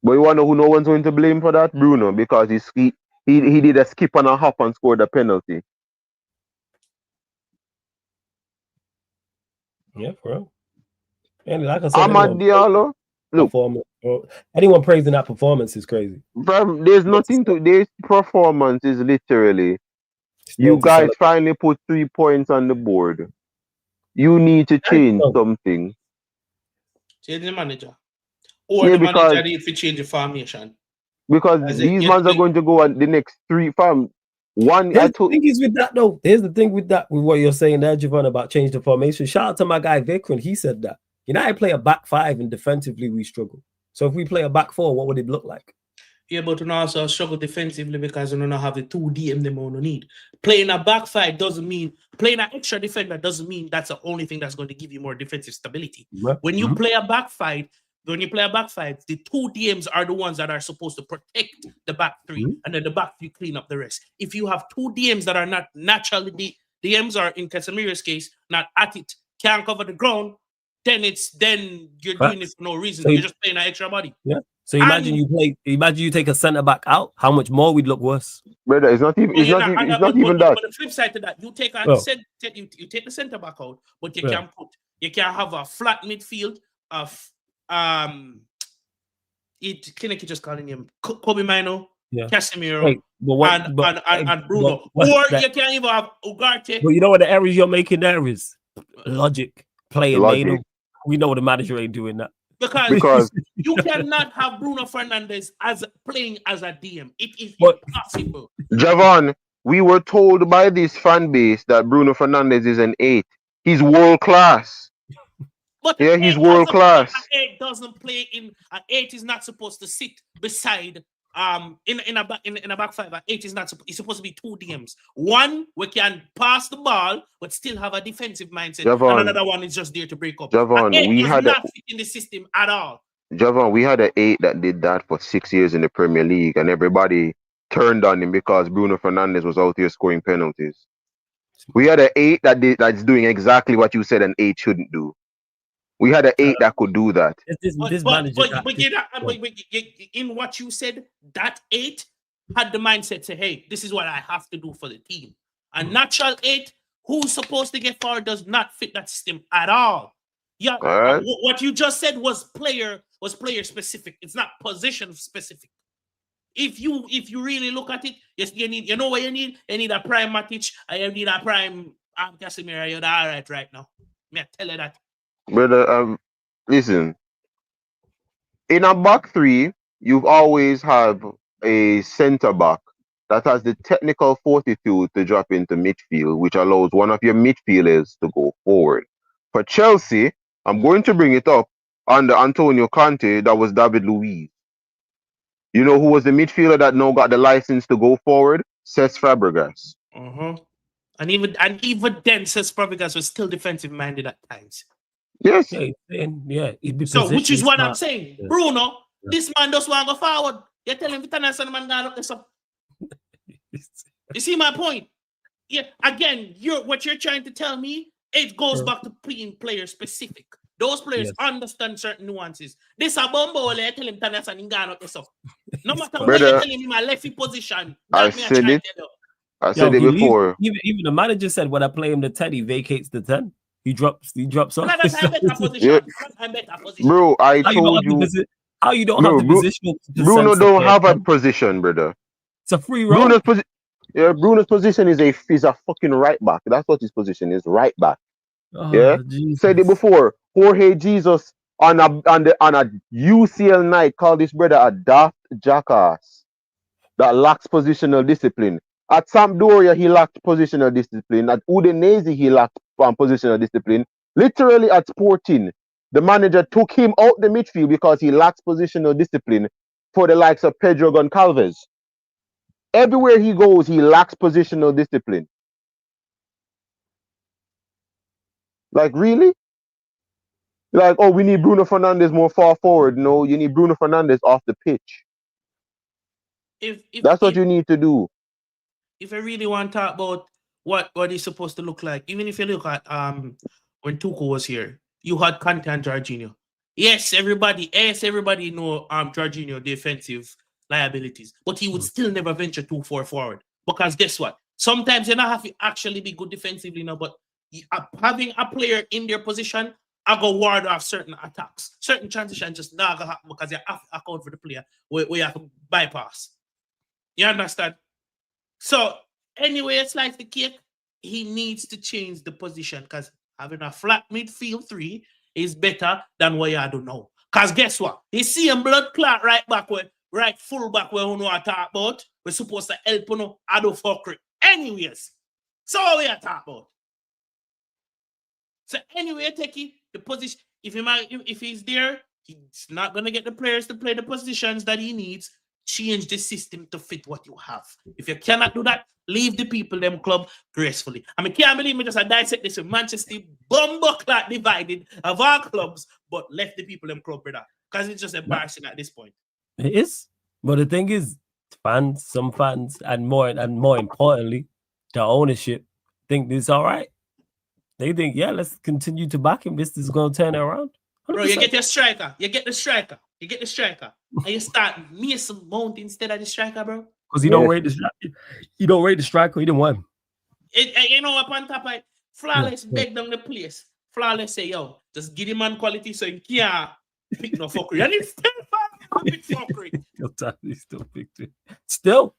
But you want to know who no one's going to blame for that? Bruno, because he did a skip and a hop and scored a penalty. Yeah, bro. And like I said, Amad Diallo, look, anyone praising that performance is crazy. Bro, there's nothing to this performance is literally you guys finally put 3 points on the board. You need to change something. Change the manager. Or the manager need to change the formation. Because these ones are going to go on the next 3 fam. The thing is with that though. Here's the thing with that, with what you're saying there, Javon, about change the formation. Shout out to my guy Vikram. He said that. I play a back 5 and defensively we struggle. So if we play a back 4, what would it look like? Yeah, but we also struggle defensively because we don't have the 2 DM them we need. Playing a back 5 doesn't mean playing an extra defender doesn't mean that's the only thing that's going to give you more defensive stability. When you play a back 5, the 2 DMs are the ones that are supposed to protect the back 3, and then the back 3 clean up the rest. If you have 2 DMs that are not naturally DMs are in Casemiro's case not at it, can't cover the ground, then you're doing it for no reason. So you're just playing an extra body. Yeah. So imagine you take a centre back out, how much more we'd look worse. Brother, it's not even that. But the flip side to that, you take the centre back out, but you can have a flat midfield of Clinic just calling him Kobe Mino, Casemiro, and Bruno. You can't even have Ugarte. But you know what the errors you're making there is? Logic. Playing Mino. We know the manager ain't doing that. Because you cannot have Bruno Fernandes as playing as a DM. It is impossible. Javon, we were told by this fan base that Bruno Fernandes is an 8. He's world class. But he's world class. An 8 doesn't play in. An 8 is not supposed to sit beside in a back five at 8 is not it's supposed to be 2 DMs. One we can pass the ball but still have a defensive mindset, Javon, and another one is just there to break up. Javon, And 8 we does had not fit in the system at all. Javon, we had an 8 that did that for 6 years in the Premier League, and everybody turned on him because Bruno Fernandes was out here scoring penalties. We had an 8 that's doing exactly what you said an 8 shouldn't do. We had an 8 that could do that. In what you said, that 8 had the mindset to, hey, this is what I have to do for the team. A natural 8 who's supposed to get forward does not fit that system at all. Yeah, right. What you just said was player specific. It's not position specific. If you really look at it, yes, you know what you need? You need a prime Matic, and you need a prime Casemiro. You're all right now. Me I tell you that. Brother, listen. In a back three, you've always have a centre back that has the technical fortitude to drop into midfield, which allows one of your midfielders to go forward. For Chelsea, I'm going to bring it up under Antonio Conte. That was David Luiz. You know who was the midfielder that now got the license to go forward? Cesc Fabregas. And even then, Cesc Fabregas was still defensive minded at times. Yes. Yeah. So, which is what I'm saying, yeah. Bruno. Yeah. This man does want to go forward. You tell him to man down up this up. You see my point? Yeah. Again, what you're trying to tell me, it goes back to being player specific. Those players understand certain nuances. This a bumbo, I tell him to and go up this up. No matter what you're telling me, my left position. I said it. I said it before. Even the manager said when I play him the 10, he vacates the 10. He drops off. Bro, I told you. How you don't have the position? Bruno don't have a position, brother. It's a free role. Bruno's position is a fucking right back. That's what his position is, right back. Jesus. Said it before. Jorge Jesus on a UCL night called this brother a daft jackass that lacks positional discipline. At Sampdoria, he lacked positional discipline. At Udinese, he lacked positional discipline. Literally at Sporting, the manager took him out the midfield because he lacks positional discipline for the likes of Pedro Goncalves. Everywhere he goes, he lacks positional discipline. Like, really? Like, oh, we need Bruno Fernandes more far forward. No, you need Bruno Fernandes off the pitch. That's what you need to do. If I really want to talk about what he's supposed to look like, even if you look at when Tuchel was here, you had Kante and Jorginho. Yes, everybody know Jorginho defensive liabilities, but he would still never venture too far forward. Because guess what? Sometimes you don't have to actually be good defensively now, but having a player in their position, I go ward off certain attacks. Certain transitions just not gonna happen because you have to account for the player where you have to bypass. You understand? So anyway, it's like the cake. He needs to change the position because having a flat midfield 3 is better than what you do now. Because guess what? You see a blood clot right back where full back where you know what I talk about. We're supposed to help you know I do fuckery. Anyways. So what we are talking about. So anyway, Techie, the position, if he's there, he's not gonna get the players to play the positions that he needs. Change the system to fit what you have. If you cannot do that, leave the people them club gracefully. I mean, can't believe me just dissect this with Manchester bumbuckler divided of our clubs, but left the people them club, brother. Because it's just embarrassing at this point. It is. But the thing is, some fans, and more importantly, the ownership think this is all right. They think, yeah, let's continue to back him. This is going to turn it around. 100%. Bro, you get your striker. You get the striker. And you start Mason Mount instead of the striker, bro. Because you don't rate the striker. You don't rate the striker. You didn't want him. You know what, on top of it, Flawless beg down the place. Flawless say, yo, just give him man quality so he can't pick no fuckery. And he's still pick fuckery. He's still picked it. Still.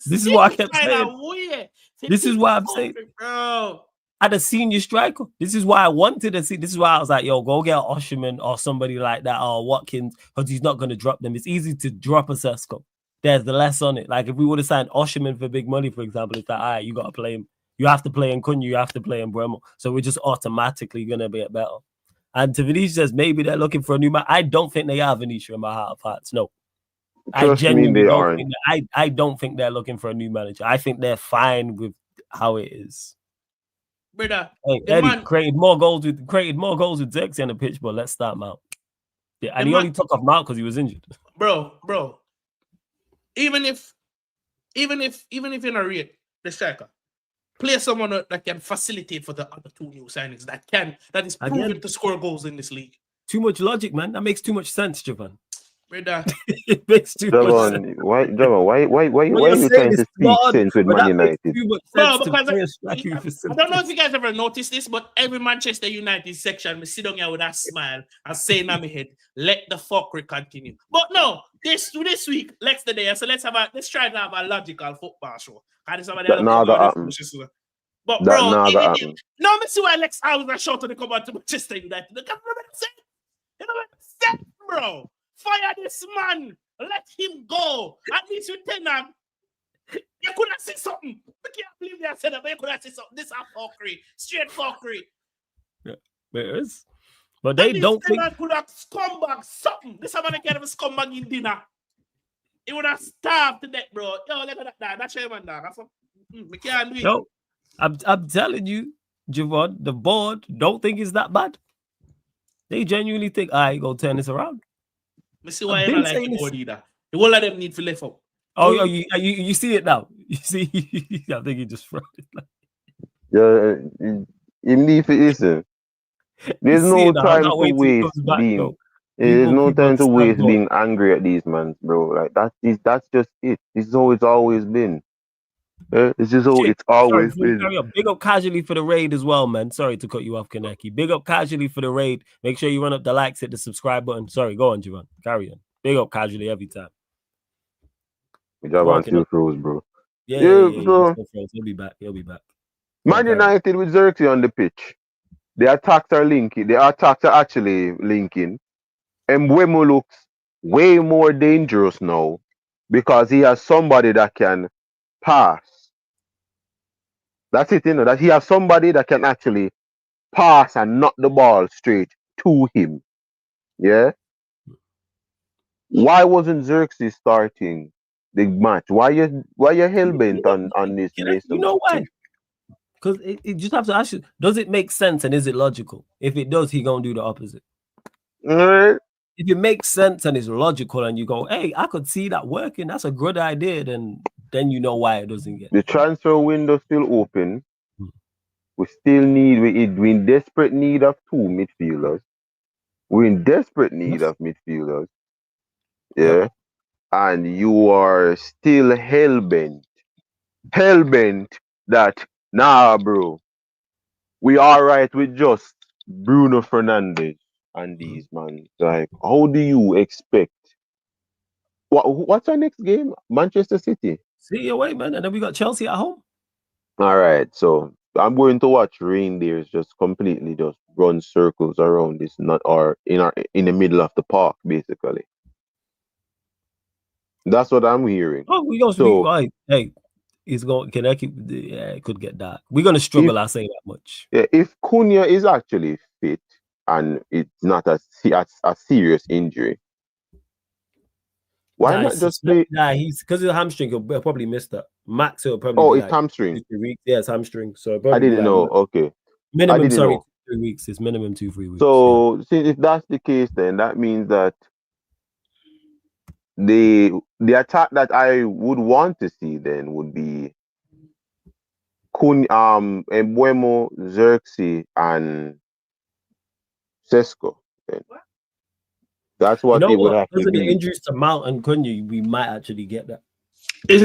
This is why I kept saying. This is why I'm saying. Bro. At a senior striker. This is why I wanted to see. This is why I was like, yo, go get Osherman or somebody like that or Watkins because he's not going to drop them. It's easy to drop a Sesko. There's the less on it. Like if we would have signed Osherman for big money, for example, it's like, all right, you got to play him. You have to play in Cunha, you have to play in Bremo. So we're just automatically going to get better. And to Vinicius says maybe they're looking for a new man. I don't think they are Vinicius in my heart of hearts. No. I Trust me, genuinely they don't aren't. think that, I don't think they're looking for a new manager. I think they're fine with how it is. Brother, Hey, the Eddie man, created more goals with Xerxes on the pitch, but let's start Mount. Yeah, and the he man, only took off Mount because he was injured. bro. Even if you're not rate the striker, play someone that can facilitate for the other two new signings that is proven Again. to score goals in this league. Too much logic, man. That makes too much sense, Javan. Brother, It makes too much sense. Javon, why What are you're you saying trying is to spot speak on, sense with but Man that makes United? too much bro, sense to because play a striker who I don't know facilitates. if you guys ever noticed this, but every Manchester United section, me sit down here with a smile and saying in my head, let the fuckery continue. But no, this week, let's try to have a logical football show. That naga happen. But That bro, naga happen. no, me see why Lex always shout to the come out to Manchester United. You know what I'm saying, bro? Fire this man. Let him go. At least you tell them. You could have seen something. I can't believe they said that, but you could have seen something. This is fuckery. Straight fuckery. Yeah, it is. But they don't think. Could have scumbag something. This man can't have a scumbag in dinner. He would have starved to death, bro. Yo, look at that. That's your man, dog. We can't do it. No, I'm telling you, Javon, the board don't think it's that bad. They genuinely think, I go turn this around. Me see why I don't like the board either. The whole of them need to lift up. Oh, you see it now. You see, I think you just froze. Yeah, in leaf it isn't. There's no time to waste being. There's no time to waste being angry at these man, bro. Like that's just it. This is how it's always been. This is how it's always been. Big up Casually for the raid as well, man. Sorry to cut you off, Kaneki. Big up Casually for the raid. Make sure you run up the likes, hit the subscribe button. Sorry, go on, Javon. Carry on. Big up Casually every time. Javon still froze, bro. Yeah. So he'll be back. Man United with Xerxes on the pitch. The attacks are linking. The attacks are actually linking. Mbeumo looks way more dangerous now because he has somebody that can pass. That's it, you know, that he has somebody that can actually pass and knock the ball straight to him. Yeah? Why wasn't Xerxes starting the match? Why you hell-bent on this Mason? You know why? Because it just have to ask you, does it make sense and is it logical? If it does, he gonna do the opposite. If it makes sense and it's logical and you go, hey, I could see that working, that's a good idea, then you know why it doesn't get. The transfer window still open. We're in desperate need of two midfielders. We're in desperate need of midfielders. Yeah. Yep. And you are still hell-bent that, nah, bro, we all right with just Bruno Fernandes and these man. Like, how do you expect? What's our next game? Manchester City. See your way, man. And then we got Chelsea at home. All right, so I'm going to watch reindeers just completely just run circles around this nut or in the middle of the park, basically. That's what I'm hearing. Oh, we gonna speak. Hey, it's going. It could get dark. We're gonna struggle. I say that much. Yeah, if Cunha is actually fit and it's not a serious injury, why not just play? Nah, he's because of the hamstring. He'll probably miss that. Max will probably. It's hamstring. 2-3 weeks. Yeah, it's hamstring. So I didn't know. Okay. Minimum. 3 weeks. It's minimum 2-3 weeks. So if that's the case, then that means that the attack that I would want to see then would be Mbeumo, Xerxes, and Sesko. Then. That's what it would have to be. The injuries to Mount and Cunha, we might actually get that. Who's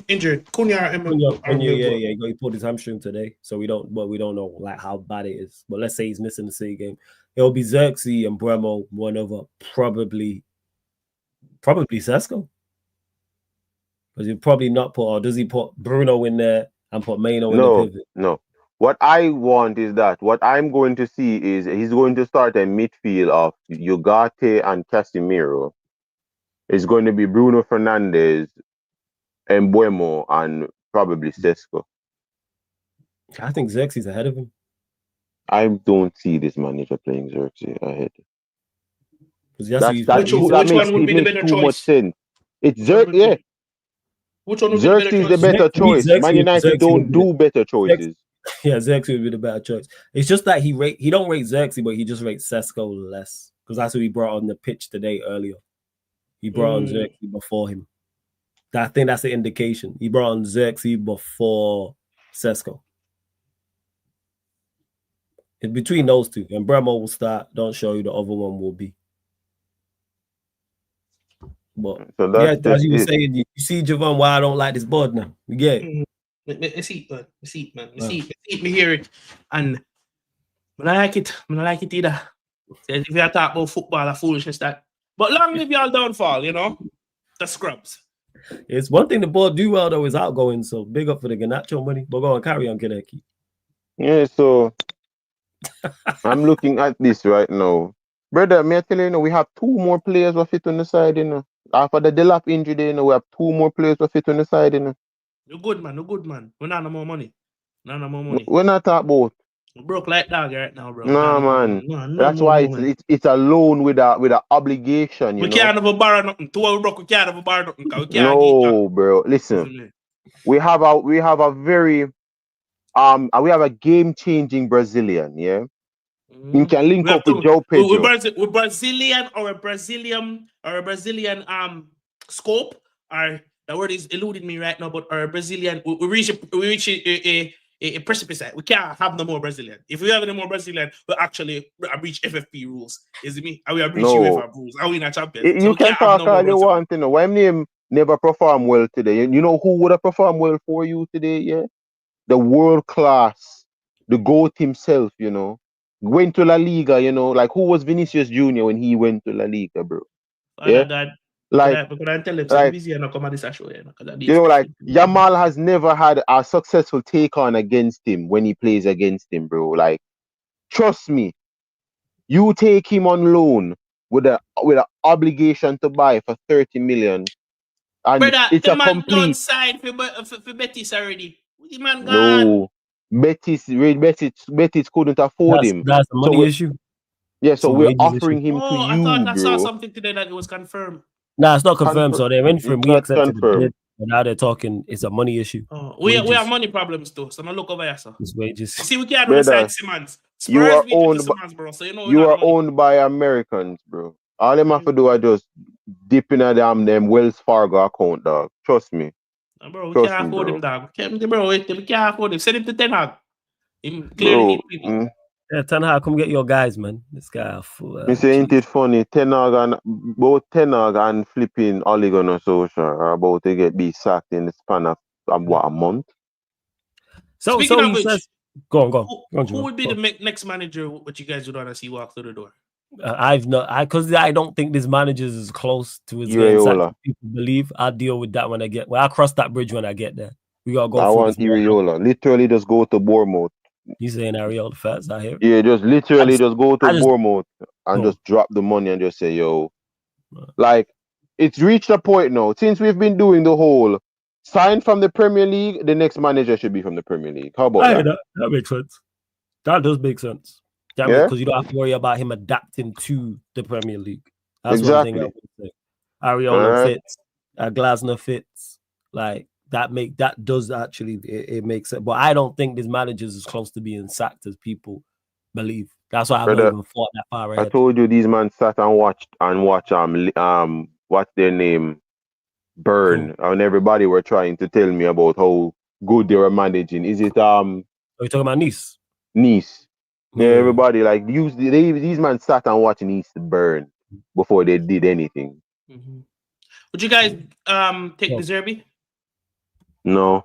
injured? Cunha. Yeah. He pulled his hamstring today, so we don't know like how bad it is. But let's say he's missing the City game. It'll be Xerxes and Mbeumo, one over probably Sesko. Because he'll probably not put, or does he put Bruno in there and put Maino in the pivot? No. What I want is that what I'm going to see is he's going to start a midfield of Ugarte and Casemiro. It's going to be Bruno Fernandes, Mbeumo, and probably Sesko. I think Xerxes ahead of him. I don't see this manager playing Xerxes ahead. Because that's what That he's Which makes one would it be the makes better too much choice? sense. It's Which one would yeah. be- Which one would be the better Xerxes is the choice? better choice. Man United Xerxes would don't be do better choices. Yeah, Xerxes would be the better choice. It's just that he don't rate Xerxes, but he just rates Sesko less because that's who he brought on the pitch today earlier. He brought on Xerxes before him. I think that's the indication. He brought on Xerxes before Sesko. It's between those two, and Bremo will start. Don't show you the other one will be. But So yeah, that's as just you were it. saying, you see, Javon, why I don't like this board now. You get it? I see it, man. I see it, me hear it. And I like it. I like it either. If you talk about football, a foolishness that. But long live y'all downfall, you know? The scrubs. It's one thing the board do well, though, is outgoing. So big up for the Ganacho money. But go on, carry on, Kaneki. Yeah, so I'm looking at this right now. Brother, may I tell you, we have 2 more players who fit on the side, After the Delap injury, we have 2 more players who fit on the side, You're good, man. We not no more money. Not no more money. We're not talking about. We broke like dog right now, bro. Nah, man. That's why it's a loan with a obligation, We can't have a borrow nothing. To we broke, we can't have a borrow nothing. We can't No, bro. Listen, we have a very we have a game-changing Brazilian, yeah. He can link up with Joe Pedro. We're Brazilian or a Brazilian scope. Or the word is eluding me right now, but our Brazilian we reach a precipice. We can't have no more Brazilian. If we have any more Brazilian, we actually breach FFP rules. Is it me? And we are breach UEFA rules. Are we not champions? You can talk all you want, Why name never perform well today? You know who would have performed well for you today? Yeah, the world class, the GOAT himself. Went to La Liga. Like who was Vinicius Junior when he went to La Liga, bro? Yeah, God. Like, because I tell him so busy and I come at this show. Like Yamal has never had a successful take on against him when he plays against him, bro. Like, trust me, you take him on loan with an obligation to buy for 30 million, and brother, it's the a man complete. done side for Betis already. The man gone. No, Betis couldn't afford him. That's the money issue. Yeah, so we're offering him to you, I saw something today that it was confirmed. Nah, it's not confirmed. So they're in for him. We accepted confirmed. it. But now they're talking. It's a money issue. We have money problems too. So now look over here, sir. It's wages. See, we can't decide Simmons. You are bro. So you are owned by Americans, bro. All them have to do are just dip in a them Wells Fargo account, dog. Trust me. Bro, we can't afford him, dog. We can't afford him. Send him to Ten Hag. Him clearly need people. Yeah, Ten Hag, come get your guys, man. This guy full. Me say, ain't it funny? Both Ten Hag and flipping Ole Gunnar Solskjaer are about to be sacked in the span of a month. So he says, go on. Who would be the next manager? What you guys would want to see walk through the door? Because I don't think this manager is close to his getting sacked. People believe I'll deal with that when I get. Well, I'll cross that bridge when I get there. We gotta go. I want Iriola. Literally, just go to Bournemouth. You saying Ariola fast? I hear. Yeah, just literally just go to Bournemouth and just drop the money and just say, yo, like it's reached a point now. Since we've been doing the whole sign from the Premier League, the next manager should be from the Premier League. How about that? That makes sense. That does make sense. Because you don't have to worry about him adapting to the Premier League. That's one thing I would say. Ariola fits. Glasner fits. Like that does actually it makes it. But I don't think this manager is as close to being sacked as people believe. That's why I haven't even thought that far ahead. I told you these man sat and watched what's their name? Burn. And everybody were trying to tell me about how good they were managing. Is it Are you talking about Nice? Nice. Yeah, everybody like these men sat and watching Nice burn before they did anything. Mm-hmm. Would you guys take the Zerbi? No.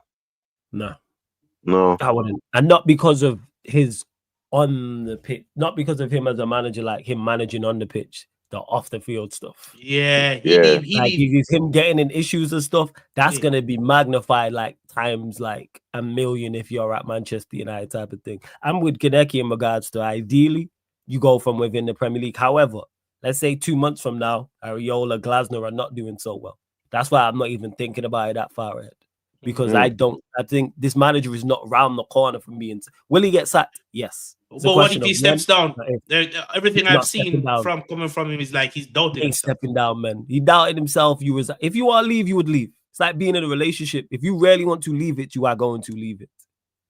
I wouldn't. And not because of his on the pitch, not because of him as a manager, like him managing on the pitch, the off the field stuff. Yeah. He's him getting in issues and stuff. That's gonna be magnified like times like a million if you're at Manchester United type of thing. I'm with Kaneki in regards to ideally you go from within the Premier League. However, let's say 2 months from now, Ariola, Glasner are not doing so well. That's why I'm not even thinking about it that far ahead. Because I think this manager is not around the corner from me. Will he get sacked? Yes. It's a But what question if he of steps when, down? but if Everything he's I've not stepping seen down. from coming from him is like he's doubting He ain't himself. stepping down, man. He doubted himself. If you want to leave, you would leave. It's like being in a relationship. If you really want to leave it, you are going to leave it.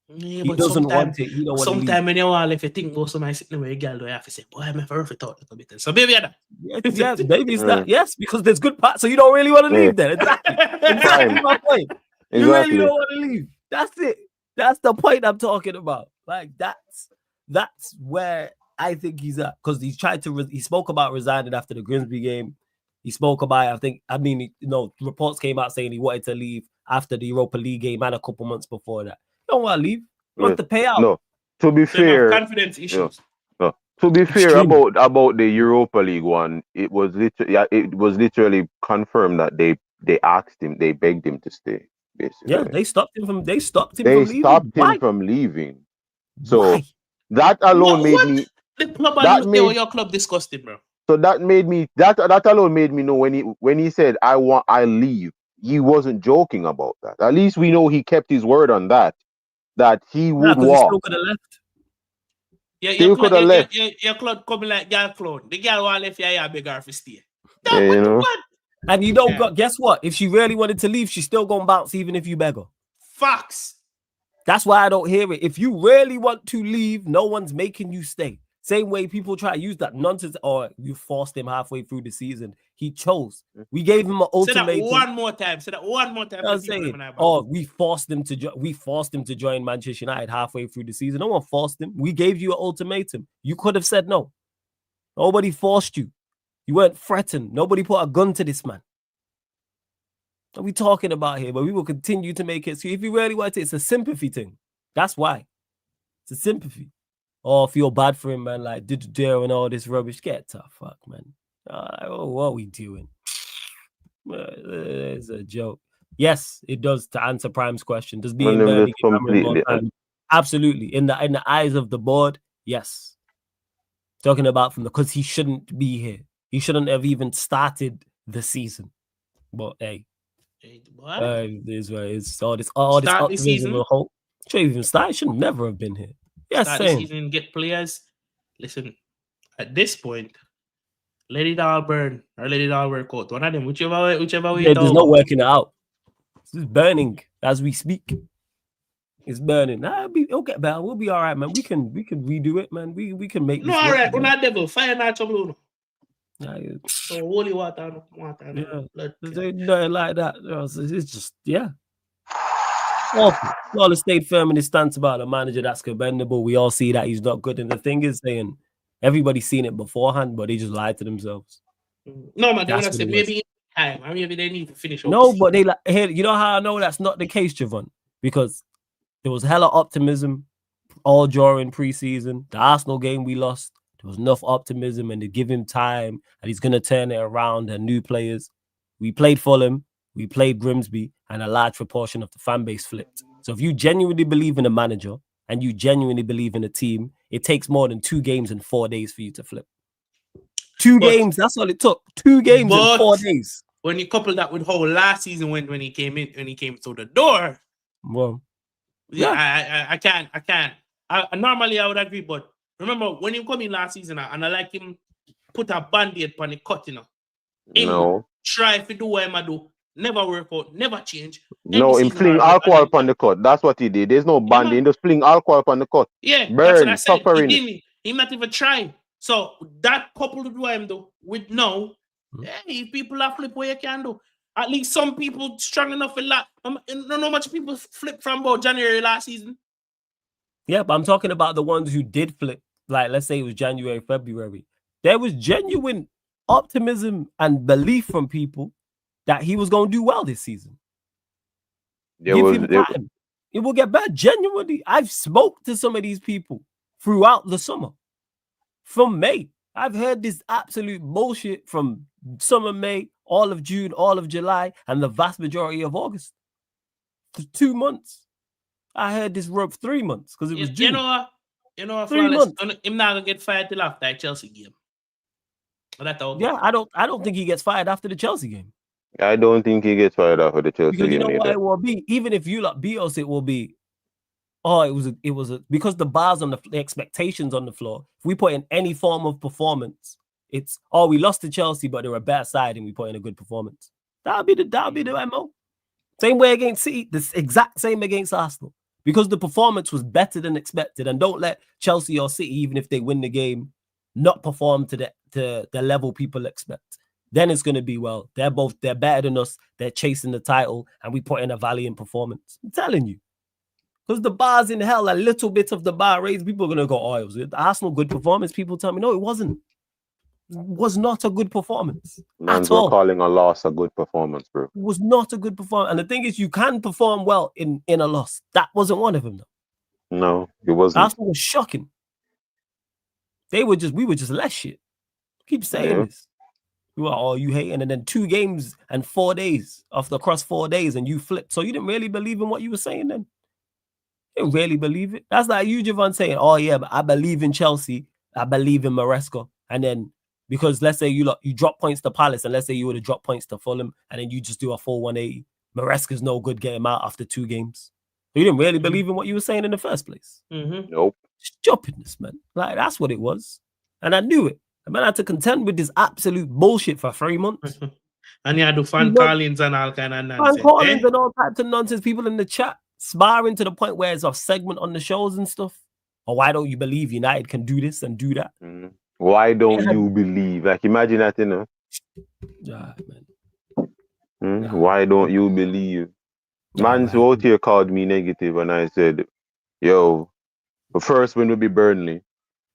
Yeah, He but doesn't want it. He don't want to leave. sometimes when you want, if you think about somebody sitting with a girl, you have to say, boy, I'm never thought a little bit. So maybe that. Yes, maybe it's that. Yes, because there's good parts. So you don't really want to leave then. Exactly my point. You really don't want to leave. That's it. That's the point I'm talking about. Like that's where I think he's at, because he spoke about resigning after the Grimsby game. He spoke about, reports came out saying he wanted to leave after the Europa League game and a couple months before that. You don't want to leave. You want to pay out. No, to be fair, confidence issues. No. To be fair, Extreme. about the Europa League one, it was literally confirmed that they asked him, they begged him to stay. Basically, Yeah, they stopped him from leaving. So why? that alone made me. The club and your club discussed it, bro. So that made me that alone made me know when he said I leave, he wasn't joking about that. At least we know he kept his word on that he would walk. He still could have left. Yeah, your club coming like girl clone. The girl want left here, beg her to stay. And guess what? If she really wanted to leave, she's still gonna bounce even if you beg her. Facts. That's why I don't hear it. If you really want to leave, no one's making you stay. Same way people try to use that nonsense, or you forced him halfway through the season. He chose. We gave him an ultimatum. Say that one more time. We forced him to join Manchester United halfway through the season. No one forced him. We gave you an ultimatum. You could have said no. Nobody forced you. You weren't threatened. Nobody put a gun to this man. What are we talking about here? But we will continue to make it. So if you really want it, it's a sympathy thing. That's why. It's a sympathy. Oh, feel bad for him, man. Like, did you dare and all this rubbish? Get tough, fuck, man. What are we doing? It's a joke. Yes, it does. To answer Prime's question, does being Burnley completely absolutely in the eyes of the board? Yes. Talking about because he shouldn't be here. He shouldn't have even started the season. But hey, it's all this optimism and hope. Should even start. Should never have been here. Yes, start the season, get players. Listen, at this point, let it all burn or let it all work out. One of them, whichever way. Yeah, there's no working it out. It's burning as we speak. It's burning. It'll get better. We'll be all right, man. We can redo it, man. We can make. No, all right. We're not devil. Fire not trouble. So holy water. Yeah, nothing like that. It's just awful. All stayed firm in his stance about a manager that's commendable. We all see that he's not good. And the thing is, saying everybody's seen it beforehand, but they just lied to themselves. No, man, they want to say maybe time. I mean, maybe they need to finish. No, but they you know how I know that's not the case, Javon? Because there was hella optimism all during preseason. The Arsenal game we lost, there was enough optimism, and to give him time, and he's gonna turn it around. And new players. We played Fulham. We played Grimsby, and a large proportion of the fan base flipped. So if you genuinely believe in a manager and you genuinely believe in a team, it takes more than 2 games and 4 days for you to flip. 2 games, that's all it took. 2 games and 4 days. When you couple that with how last season went when he came through the door. Well, I can't. Normally I would agree, but remember when he come in last season, and I like him put a band-aid on the cut, No. Try to do what I do. Never work out, never change. No, him fling alcohol upon the cut. That's what he did. There's no banding. He just fling alcohol upon the cut. Yeah, burn, that's what I said. suffering. He not even try. So that coupled with what I'm doing with no, hey, people are flip what you can do. At least some people strong enough for that. I don't know how much people flip from about January last season. Yeah, but I'm talking about the ones who did flip. Like, let's say it was January, February. There was genuine optimism and belief from people that he was going to do well this season. Give him time. It will get better. Genuinely, I've spoke to some of these people throughout the summer. From May, I've heard this absolute bullshit from summer, May, all of June, all of July, and the vast majority of August. For 2 months. I heard this for 3 months because it was June. You know, 3 months. I'm not gonna get fired till after the Chelsea game. Yeah, I don't think he gets fired after the Chelsea game. I don't think he gets fired after the Chelsea game. You know what it will be? Even if you beat us, it will be Oh, it was because the bars on the expectations on the floor. If we put in any form of performance, it's we lost to Chelsea, but they're a better side, and we put in a good performance. That'll be the MO. Same way against City, the exact same against Arsenal, because the performance was better than expected. And don't let Chelsea or City, even if they win the game, not perform to the level people expect. Then it's going to be, well, they're better than us. They're chasing the title, and we put in a valiant performance. I'm telling you. Because the bar's in hell, a little bit of the bar raised, people are going to go, oh, it was the Arsenal good performance. People tell me, no, it wasn't. It was not a good performance. Man's were calling a loss a good performance, bro. It was not a good performance. And the thing is, you can perform well in a loss. That wasn't one of them, though. No, it wasn't. Arsenal was shocking. We were just less shit. Keep saying this. You are, oh, you hating, and then 2 games and 4 days across 4 days, and you flipped. So you didn't really believe in what you were saying then. You didn't really believe it. That's like you, Javon, saying, oh yeah, but I believe in Chelsea. I believe in Maresca. And then because let's say you drop points to Palace, and let's say you would have dropped points to Fulham, and then you just do a full 180. Maresca's no good getting out after 2 games. So you didn't really believe in what you were saying in the first place. Nope. Stupidness, man. Like that's what it was. And I knew it. And man, I had to contend with this absolute bullshit for 3 months. And you had to fan callings and all kind of nonsense. Fan callings and all types of nonsense. People in the chat sparring to the point where it's a segment on the shows and stuff. Or why don't you believe United can do this and do that? Why don't you believe? Like imagine that, you know. Yeah, man. Why don't you believe? Man's out here called me negative, and I said, yo, the first win will be Burnley.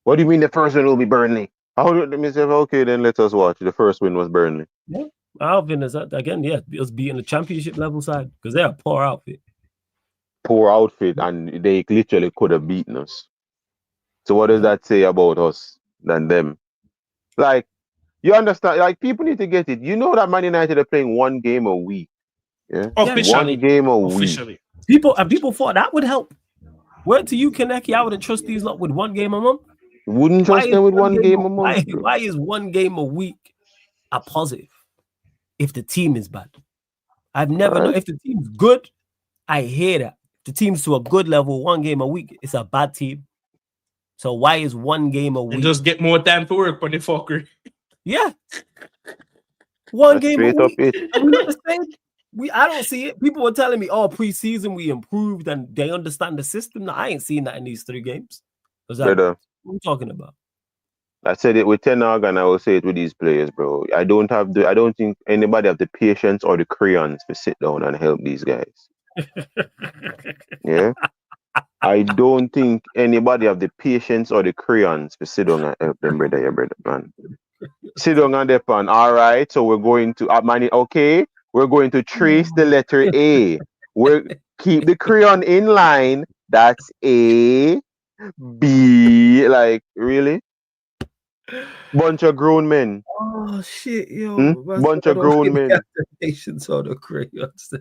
What do you mean the first win will be Burnley? How do you say, okay, then let us watch. The first win was Burnley. Yeah. Alvin is that again, yeah, it was beating the championship level side because they're a poor outfit. Poor outfit, and they literally could have beaten us. So what does that say about us than them? Like, you understand, like people need to get it. You know that Man United are playing 1 game a week. Yeah. Officially. 1 game a week. People thought that would help. Word to you, Kaneki, I wouldn't trust these lot with 1 game a month. Wouldn't trust them with 1 game a month. Why is 1 game a week a positive if the team is bad? I've never known. If the team's good, I hear that. If the team's to a good level, 1 game a week, it's a bad team. So why is 1 game a week? And just get more time to work on the fucker. Yeah. 1 game a week. Are we not the same? I don't see it. People were telling me, oh, preseason we improved and they understand the system. No, I ain't seen that in these 3 games. What are you talking about? I said it with Ten Hag, and I will say it with these players, bro. I don't think anybody have the patience or the crayons to sit down and help these guys. Yeah. I don't think anybody have the patience or the crayons to sit down and help them, brother, man. Sit down and depend. All right, so we're going to we're going to trace the letter A. We're keep the crayon in line. That's A, B. Like, really? Bunch of grown men. Oh shit, yo! Bunch of grown men. Patience on the crayons.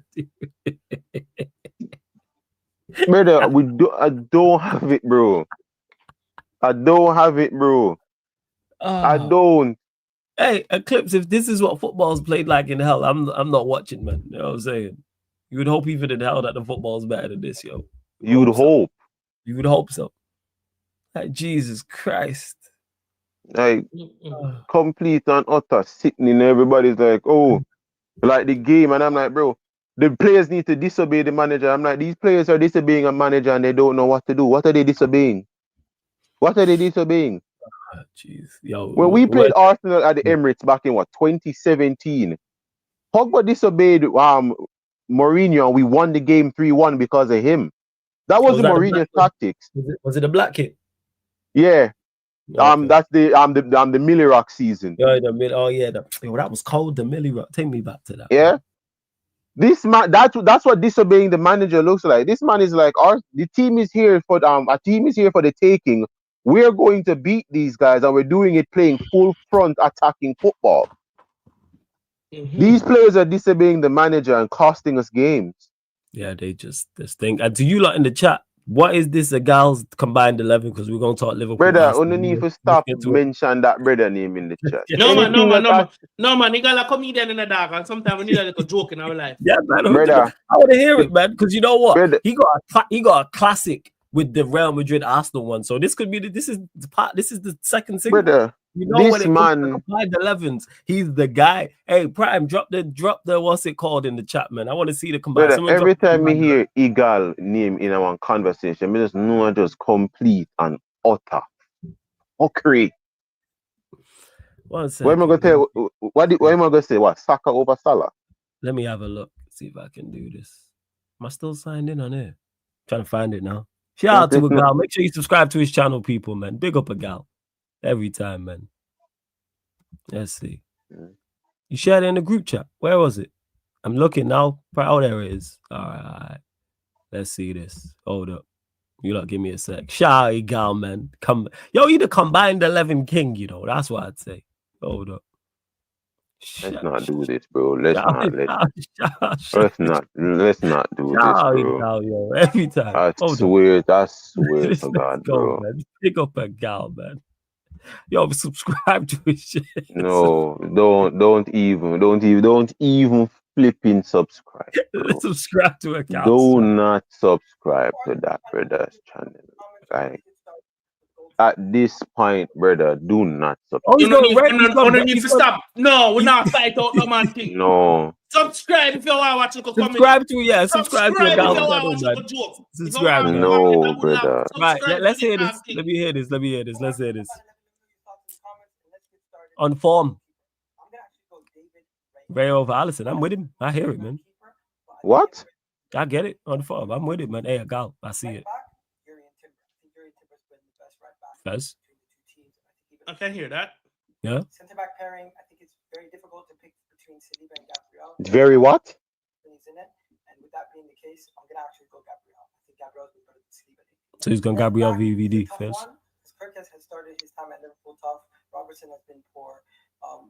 Brother, I don't have it, bro. I don't. Hey, Eclipse, if this is what football's played like in hell, I'm not watching, man. You know what I'm saying? You would hope even in hell that the football's better than this, yo. You would hope. You would hope so. Like, Jesus Christ. Like, complete and utter sitting in everybody's like, oh, like the game. And I'm like, bro, the players need to disobey the manager. I'm like, these players are disobeying a manager and they don't know what to do. What are they disobeying? Jeez, yo. When we played Arsenal at the Emirates back in 2017, Pogba disobeyed Mourinho and we won the game 3-1 because of him. That was the Mourinho's tactics. Was it a black kid? Yeah. Okay. That's the Millie Rock season. Yeah, that was cold. The Millie Rock. Take me back to that. Yeah. This man, that's what disobeying the manager looks like. This man is like, the team is here for a team is here for the taking. We're going to beat these guys, and we're doing it playing full front attacking football. These players are disobeying the manager and costing us games. Yeah, they just this thing. And to you lot in the chat, what is this a girls combined 11? Because we're gonna talk Liverpool. Brother, underneath to stop mention that brother name in the chat. No man, you got a comedian in the dark, and sometimes we need a little joke in our life. Yeah, man. Brother, I want to hear it, man. Because you know what? Brother. He got a classic with the Real Madrid Arsenal one. So this could be this is the second single. Brother, You know, when this it comes to man, combined 11s, he's the guy. Hey, Prime, drop the what's it called in the chat, man. I want to see the combined. brother, Someone drop every the time me combined hear Eagle name in our conversation, me just know just complete and utter fuckery. 1 What am I gonna second. tell you? What am I gonna say? What, Saka over Salah? Let me have a look. See if I can do this. Am I still signed in on here? Trying to find it now. Shout out to a gal. Make sure you subscribe to his channel, people, man. Big up a gal. Every time, man. Let's see. You shared it in the group chat. Where was it? I'm looking now. Oh, there it is. All right. Let's see this. Hold up. You lot give me a sec. Shout out, gal, man. Come, yo, you the combined 11 king, you know. That's what I'd say. Hold up. Let's not do this, bro. Let's not do this, bro. Yo, every time. I swear to God, go, bro. Man. Pick up a gal, man. Yo, subscribe to his shit. No, don't even flipping subscribe. Bro. Subscribe to a gal. Do not subscribe to that brother's channel. Like, at this point, brother, do not subscribe. You don't need to stop. No, we're not fight out no man thing. No. Subscribe if you want to watch the comedy. Subscribe to a gal. Subscribe. No, brother. Right, let's hear this. Let me hear this. On form. Ray over Allison. I'm with him. I hear it, man. What? I get it. On form. I'm with it, man. Hey, a gal. I see it. Yes. I can hear that. Yeah. Centre back pairing, I think it's very difficult to pick between Saliba and Gabriel. It's very what? When he's in it. And with that being the case, I'm going to actually go Gabriel. I think Gabriel's been better than Saliba. So he's going Gabriel VVD first. Kirk has started his time at Liverpool tough. Robertson has been poor.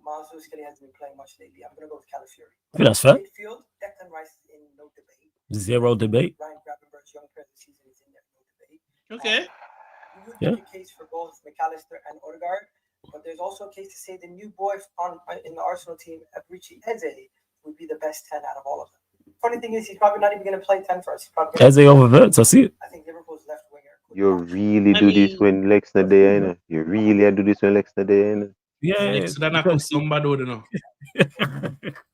Miles Lewis-Kelly hasn't been playing much lately. I'm going to go with Calafiori. I think that's fair. Midfield, Declan Rice is in no debate. Zero debate. Ryan Gravenberch's young player this season is in there, no debate. Okay. You would make a case for both McAllister and Odegaard, but there's also a case to say the new boy in the Arsenal team, Abrici Eze, would be the best 10 out of all of them. Funny thing is, he's probably not even going to play 10 for us. Eze over Verts, I see it. I think Liverpool's left winger. You really do this when Lex not there, you know? You really do this when Lex not there, you know? Yeah. So then I put somebody, you know.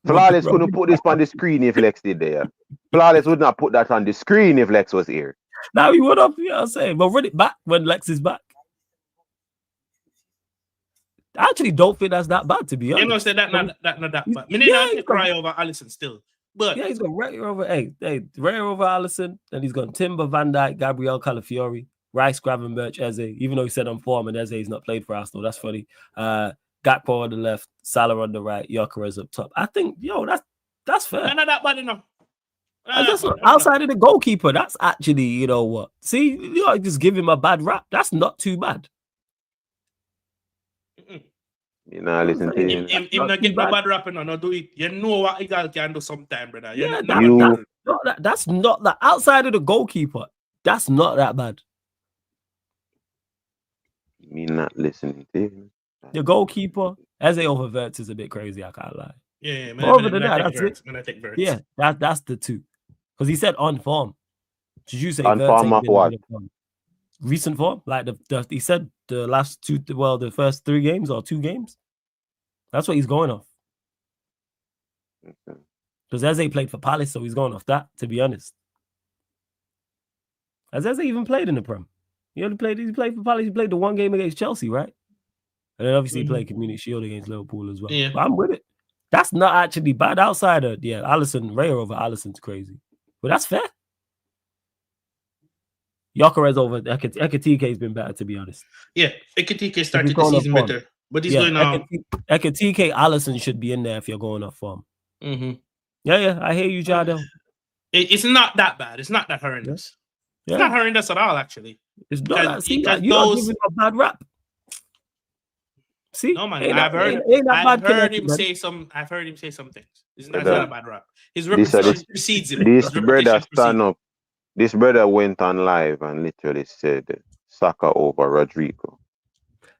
Flawless couldn't put this on the screen if Lex did there. Flawless would not put that on the screen if Lex was here. Now he would have, you know what I'm saying? But run it back when Lex is back. I actually don't think that's that bad, to be honest. You know, say that not that bad. I mean, they cry over Allison still. But yeah, he's got Ray over Ray over Allison, and he's got Timber, Van Dijk, Gabriel Calafiori, Rice, Gravenberch, Eze. Even though he said on form and Eze he's not played for Arsenal, that's funny. Gakpo on the left, Salah on the right, Gyökeres up top. I think, that's fair. Not that bad enough. Outside of the goalkeeper, that's actually, you know what? See, just give him a bad rap. That's not too bad. You know, listen to him. Him not get no bad rapping or not do it. You know what Eagle can do sometime, brother. That's not that. Outside of the goalkeeper, that's not that bad. Me not listening to him. The goalkeeper, Eze over Verts is a bit crazy, I can't lie. Yeah, man. Other than that, that's it. Yeah, that's the two. Because he said on form. Did you say on form of what? Recent form? Like he said the last two, the first 3 games or 2 games. That's what he's going off. Because Eze played for Palace, so he's going off that, to be honest. Has Eze even played in the Prem? He played for Palace. He played the 1 game against Chelsea, right? And then obviously he played Community Shield against Liverpool as well. Yeah. But I'm with it. That's not actually bad. Outside of, Allison, Ray over Allison's crazy. But that's fair. Gyökeres over Ekatike has been better, to be honest. Yeah, Ekatike started the season better. But he's going on. Ekatike, Allison should be in there if you're going off form. Mm-hmm. Yeah, I hear you, Jardel. It's not that bad. It's not that horrendous. Yeah. It's not horrendous at all, actually. It's not that. See, you're giving a bad rap. See, no man, I've heard him say some things. It's not a bad rap. His reputation precedes him. This brother stand up. This brother went on live and literally said Saka over Rodrigo.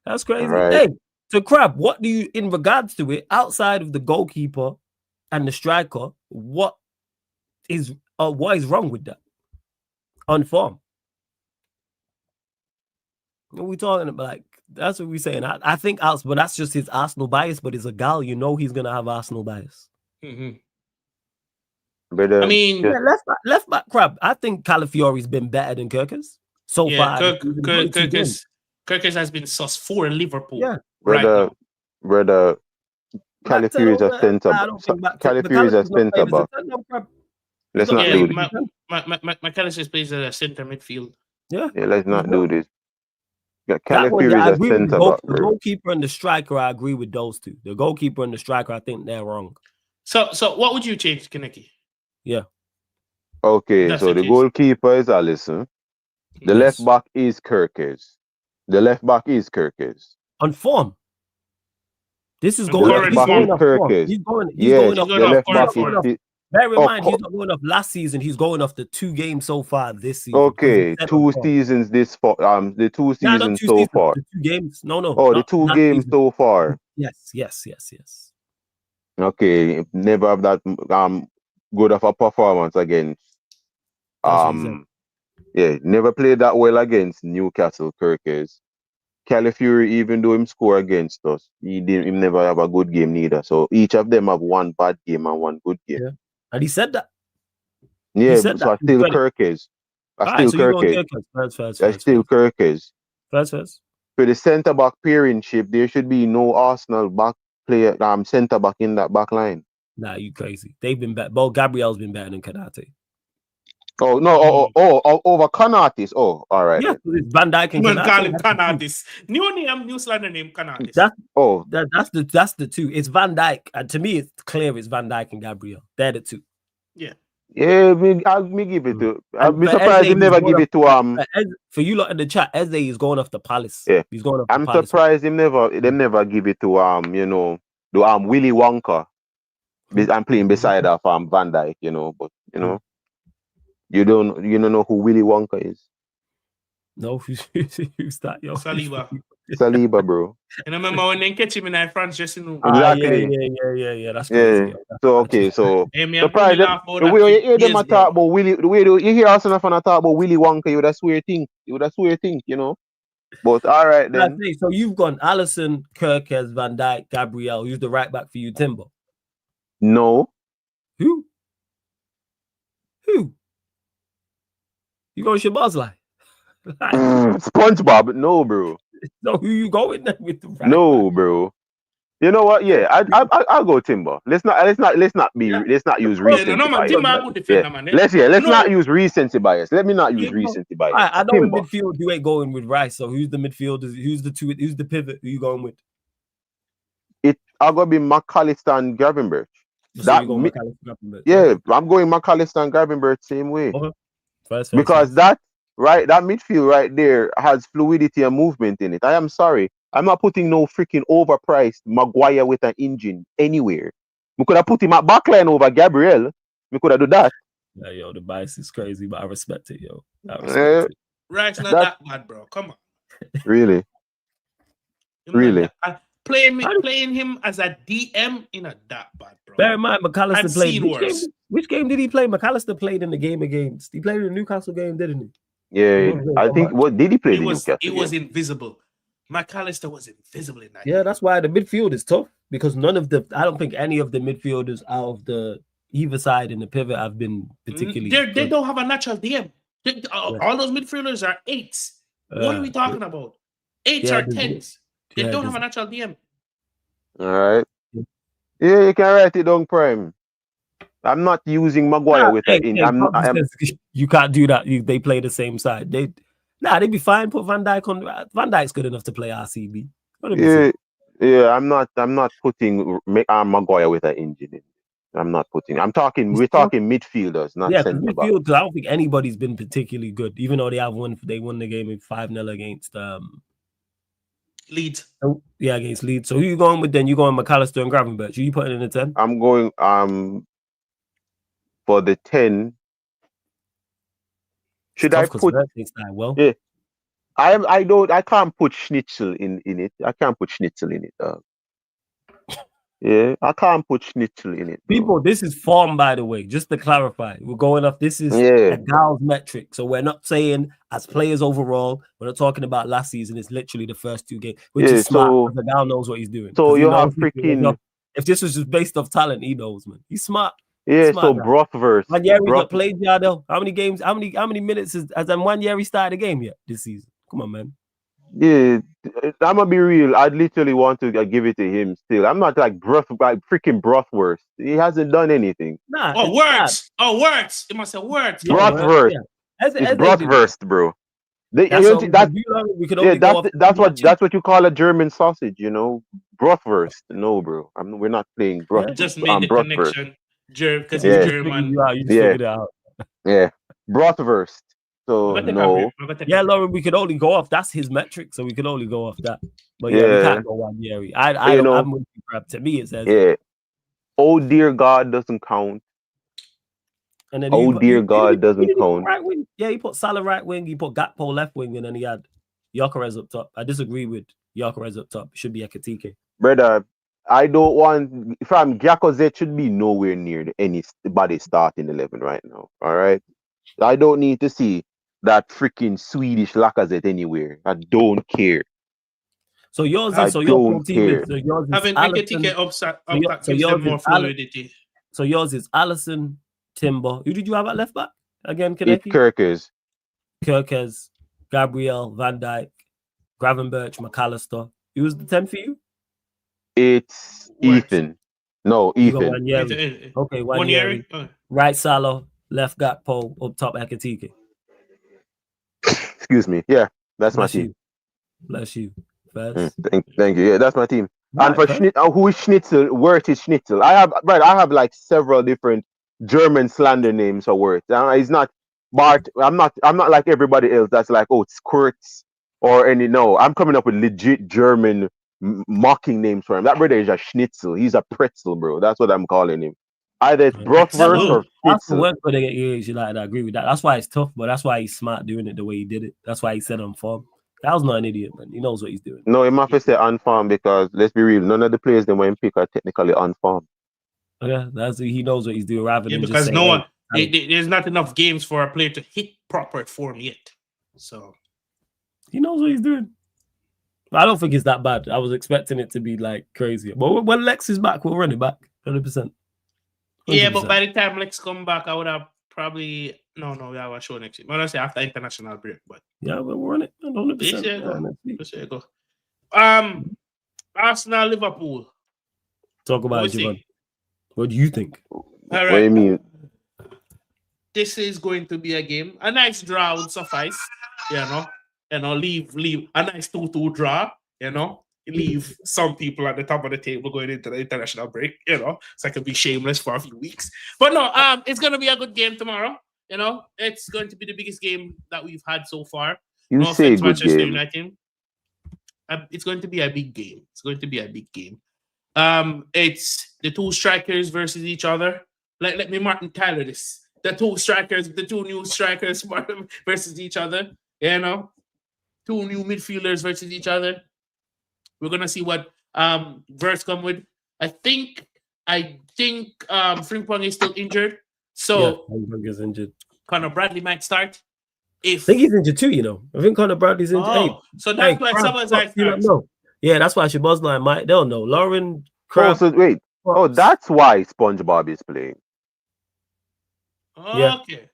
That's crazy. Right. Hey, so Crab, what do you, in regards to it, outside of the goalkeeper and the striker, what is wrong with that on form? What we talking about? Like, that's what we saying. I think but that's just his Arsenal bias. But he's a gal, you know, he's gonna have Arsenal bias. Mhm. But I mean, Yeah, left back crap. I think Calafiori's been better than Kirkers so yeah, far. He's only 2 games. Kirkers has been sus for Liverpool Yeah. right now. brother, Back Calafiori is a 10 centre I back. don't think back 10. Calafiori is a centre back. Let's not Yeah, do this. McAllister plays as a centre midfield. Yeah, let's not do this. that one, Calafiori yeah, I is a agree with centre both. back, The bro. goalkeeper and the striker, I agree with those two. The goalkeeper and the striker, I think they're wrong. So what would you change, Kaneki? Yeah. Okay, That's so the the case. goalkeeper is Alisson. The Yes. left back is Kirkes. On form. This is On going current off. He's form. going off form. Kirkes. He's going Yes, off. the going off left current back form. is. Bear in Oh, mind, he's not going off last season. He's going off the 2 games so far this season. Okay, Because 2 seasons the 2 Nah, not seasons 2 so seasons. far. The 2 games. No. Oh, the not 2 last games season. so far. Yes. Okay, never have that good of a performance against That's what he said. yeah, never played that well against Newcastle Kirkes. Calafiori, even though him score against us, he never have a good game neither. So each of them have one bad game and one good game. Yeah. And he said that. Yeah, said so that. I still Credit. Kirkes. All right, so you're going Kirkes. First. Kirkes. First. For the centre back pairingship, there should be no Arsenal back player centre back in that back line. Nah, you crazy. They've been better. Bo Gabriel's been better than Kanate. Oh no! Over Kanatis. Oh, all right. Yeah, Then. it's Van Dijk and Man, call Kanate. him Kanatis. New name, New slander name, Kanatis. That's the two. It's Van Dijk, and to me, it's clear it's Van Dijk and Gabriel. They're the two. Yeah. Yeah, me give it to. I'll be But surprised Eze, he never give it to For you lot in the chat, Eze is going off the Palace. Yeah, he's going off. I'm the Palace. surprised them never give it to the Willy Wonka. I'm playing beside of Van Dijk, but you don't know who Willy Wonka is. No, who's that? Yo, Saliba, bro. And I remember when they catch him in France, just Exactly. Yeah. That's crazy. Yeah. So okay, so surprised the way you hear them talk about Willy, the way you hear Arsenal fan talk about Willy Wonka, you would have swear think, But all right then. So you've gone Alisson, Kirkes, Van Dijk, Gabriel. Who's the right back for you, Timber? No. Who? You going Shabazz SpongeBob? No, bro. No, who you going there with? The right back? Bro. You know what? Yeah, I'll go Timber. Let's not use recency bias. Let's not use recency bias. Let me not use recency bias. I know in midfield you ain't going with Rice. So who's the midfielders? Who's the pivot? Who you going with? I'll go be McAllister and Gravenberch. So I'm going McAllister and Gravenberch same way. Okay. First. Because that midfield right there has fluidity and movement in it. I am sorry. I'm not putting no freaking overpriced Maguire with an engine anywhere. We could have put him at backline over Gabriel. We could have done that. Yeah, yo, the bias is crazy, but I respect it, yo. It. Right, not that bad, bro. Come on. Really? Really? Playing him as a DM in a that bad, bro. Bear in mind, McAllister played. Which game did he play? McAllister played in the game against. He played in the Newcastle game, didn't he? Yeah, I think. What did he play? It was invisible. McAllister was invisible in that. Yeah, that's why the midfield is tough because I don't think any of the midfielders out of the either side in the pivot have been particularly. They don't have a natural DM. All those midfielders are 8s. What are we talking about? 8s or 10s. They don't have a natural DM. All right. Yeah, you can write it down, Prime. I'm not using Maguire with that. You can't do that. They play the same side. They'd be fine. Put Van Dijk on. Van Dijk's good enough to play RCB. Yeah. I'm not putting Maguire with an engine in. I'm not putting. We're talking midfielders, not center back. Midfield. I don't think anybody's been particularly good, even though they won the game in 5-0 against Leeds. Oh, yeah, against Leeds. So who you going with then? You going McAllister and Gravenberch? Who you putting in the 10? I'm going for the 10. Should I put? Yeah. I can't put Schnitzel in it. I can't put Schnitzel in it. Yeah, I can't put Schnitzel in it. Bro. People, this is form, by the way. Just to clarify, we're going off. This is Yeah. a Gal's metric, so we're not saying as players overall. We're not talking about last season. It's literally the first 2 games, which Yeah, is smart. so- Because the Gal knows what he's doing. So 'Cause he you knows have freaking if this was just based off talent, he knows, man. He's smart. yeah. Smart So guy. Brothverse. Wanyeri's not played yet, though. How many games? How many minutes has Wanyeri started a game yet this season? Come on, man. Yeah, I'm gonna be real. I'd literally want to give it to him still. I'm not like freaking Brothverse. He hasn't done anything. Nah. Oh, words. Oh, words. It must have words. Yeah, Brothverse. yeah. It's Brothverse, bro. That's what we could only go off. That's what you call a German sausage, you know. Brothverse. No, bro. We're not playing broth. I just made the Brothverse. connection. Because Yeah. he's German. You just figured it out. Yeah, Brothverse. So I'm gonna take no. a break. Yeah, Lauren, we could only go off. That's his metric, so we could only go off that. But yeah, we Yeah. can't go Wanyeri. I don't. know. I'm with you, Crab. To me, it says. Yeah. Oh dear God doesn't count. And then Oh dear God doesn't he put count. right wing. Yeah, he put Salah right wing. He put Gakpo left wing, and then he had Gyökeres up top. I disagree with Gyökeres up top. It should be Ekitike. Brother, I don't want from Gyökeres should be nowhere near anybody starting 11 right now. All right, I don't need to see that freaking Swedish Lacazette anywhere. I don't care. So yours I is so your don't team care. is so yours is Having Alisson. Ekitike upside so gives yours them more is Alisson. fluidity. So yours is Alisson, Timber. Who did you have at left back again? It's Kaneki? Kirkers. Kirkes, Gabriel, Van Dijk, Gravenberch, McAllister. Who was the 10 for you? It's Words. Ethan. No, You got Ethan. Wanyeri. Okay, One Wanyeri. year. Right Salah, left Gakpo, up top Ekitike. Excuse me. Yeah, that's my Bless team. you. Bless you. First. Thank you. Yeah, that's my team. Right, And for first. who is Schnitzel? Word is Schnitzel. I have like several different German slander names for Word. He's not Bart. I'm not like everybody else. That's like Squirts or any. No, I'm coming up with legit German mocking names for him. That brother is a Schnitzel. He's a pretzel, bro. That's what I'm calling him. Either it's Brothverse or That's the Schnitzel. word for the you like. I agree with that. That's why it's tough, but that's why he's smart doing it the way he did it. That's why he said on form. Gal's not an idiot, man. He knows what he's doing. No, he must say on farm because let's be real, none of the players they went pick are technically on farm. Yeah, he knows what he's doing rather than Because just no one, saying, there's not enough games for a player to hit proper form yet. So he knows what he's doing. I don't think it's that bad. I was expecting it to be like crazy. But when Lex is back, we'll run it back 100%. yeah, but by the time Lex come back, I would have probably no, we have a show next week. But I say after international break, but yeah, we'll run it 100%. This year go. Arsenal, Liverpool. Talk about it, Javon. What do you think? All What do right. you mean? This is going to be a game. A nice draw would suffice. Leave a nice 2-2 draw. Leave some people at the top of the table going into the international break. So I can be shameless for a few weeks. But no, it's going to be a good game tomorrow. It's going to be the biggest game that we've had so far. You say good Manchester game. United. It's going to be a big game. It's the two strikers versus each other. Let me Martin Tyler this. The two new strikers versus each other. Two new midfielders versus each other. We're gonna see what Verts come with. I think Frimpong is still injured. So Frimpong is injured. Conor Bradley might start. I think he's injured too, I think Conor Bradley's injured. Oh, so that's why someone's like yeah, that's why Shabazz might. They'll know. Lauren Oh, so wait. Oh, that's why SpongeBob is playing. Yeah. Okay.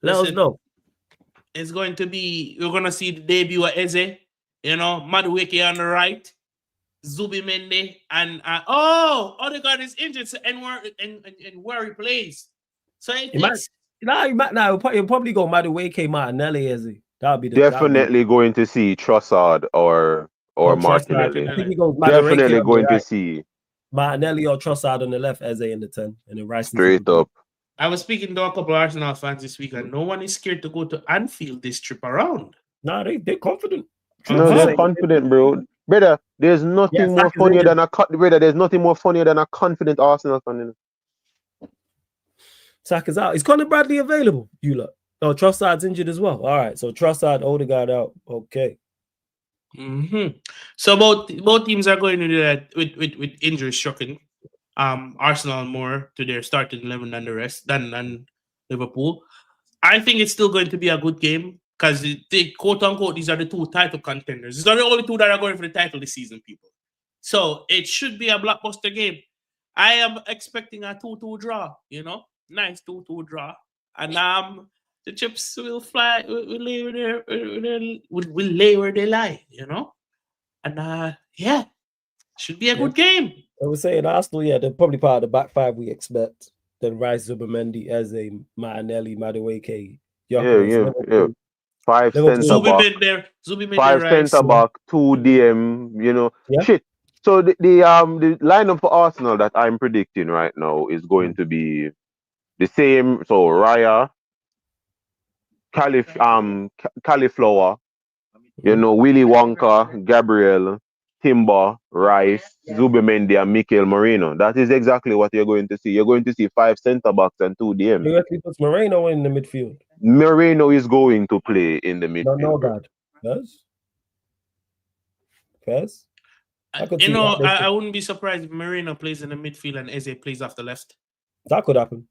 Let us know. It's going to be, we're going to see the debut of Eze, Madueke on the right, Zubimendi, and Odegaard is injured, so and where he plays. So he'll probably go Madueke, Martinelli, Eze. That'll be definitely going to see Trossard or Martinelli. I think he goes definitely going to see Martinelli or Trossard on the left, Eze in the 10, and then Rice straight up. I was speaking to a couple of Arsenal fans this week, and no one is scared to go to Anfield this trip around. Nah, they're confident. No, they're confident, bro. Brother, there's nothing more funnier than there's nothing more funnier than a confident Arsenal fan. Saka's out. Is Conor Bradley available? You look. Oh, Trossard's injured as well. All right, so Trossard, Odegaard out. Okay. So both teams are going to do that with injury stricken. Arsenal more to their starting 11 than the rest than Liverpool. I think it's still going to be a good game because the quote unquote these are the two title contenders. These are the only two that are going for the title this season, people. So it should be a blockbuster game. I am expecting a 2-2 draw. Nice 2-2 draw, and the chips will fly. Will lay where they lie. And yeah, should be a good game. I was saying Arsenal, yeah, they're probably part of the back five we expect. Then Rice, Zubimendi, Eze, Martinelli, Madueke, Yeah. Five Liverpool. centre back. Zubi made Five Rice. centre back, 2 DM. Yeah. Shit. So the lineup for Arsenal that I'm predicting right now is going to be the same. So Raya, Cauliflower, Willy Wonka, Gabriel, Timber, Rice, Zubimendi, and Mikel Moreno. That is exactly what you're going to see. You're going to see 5 centre backs and 2 DMs. You actually puts Moreno in the midfield. Moreno is going to play in the midfield. No, God. Yes? I wouldn't be surprised if Moreno plays in the midfield and Eze plays off the left. That could happen.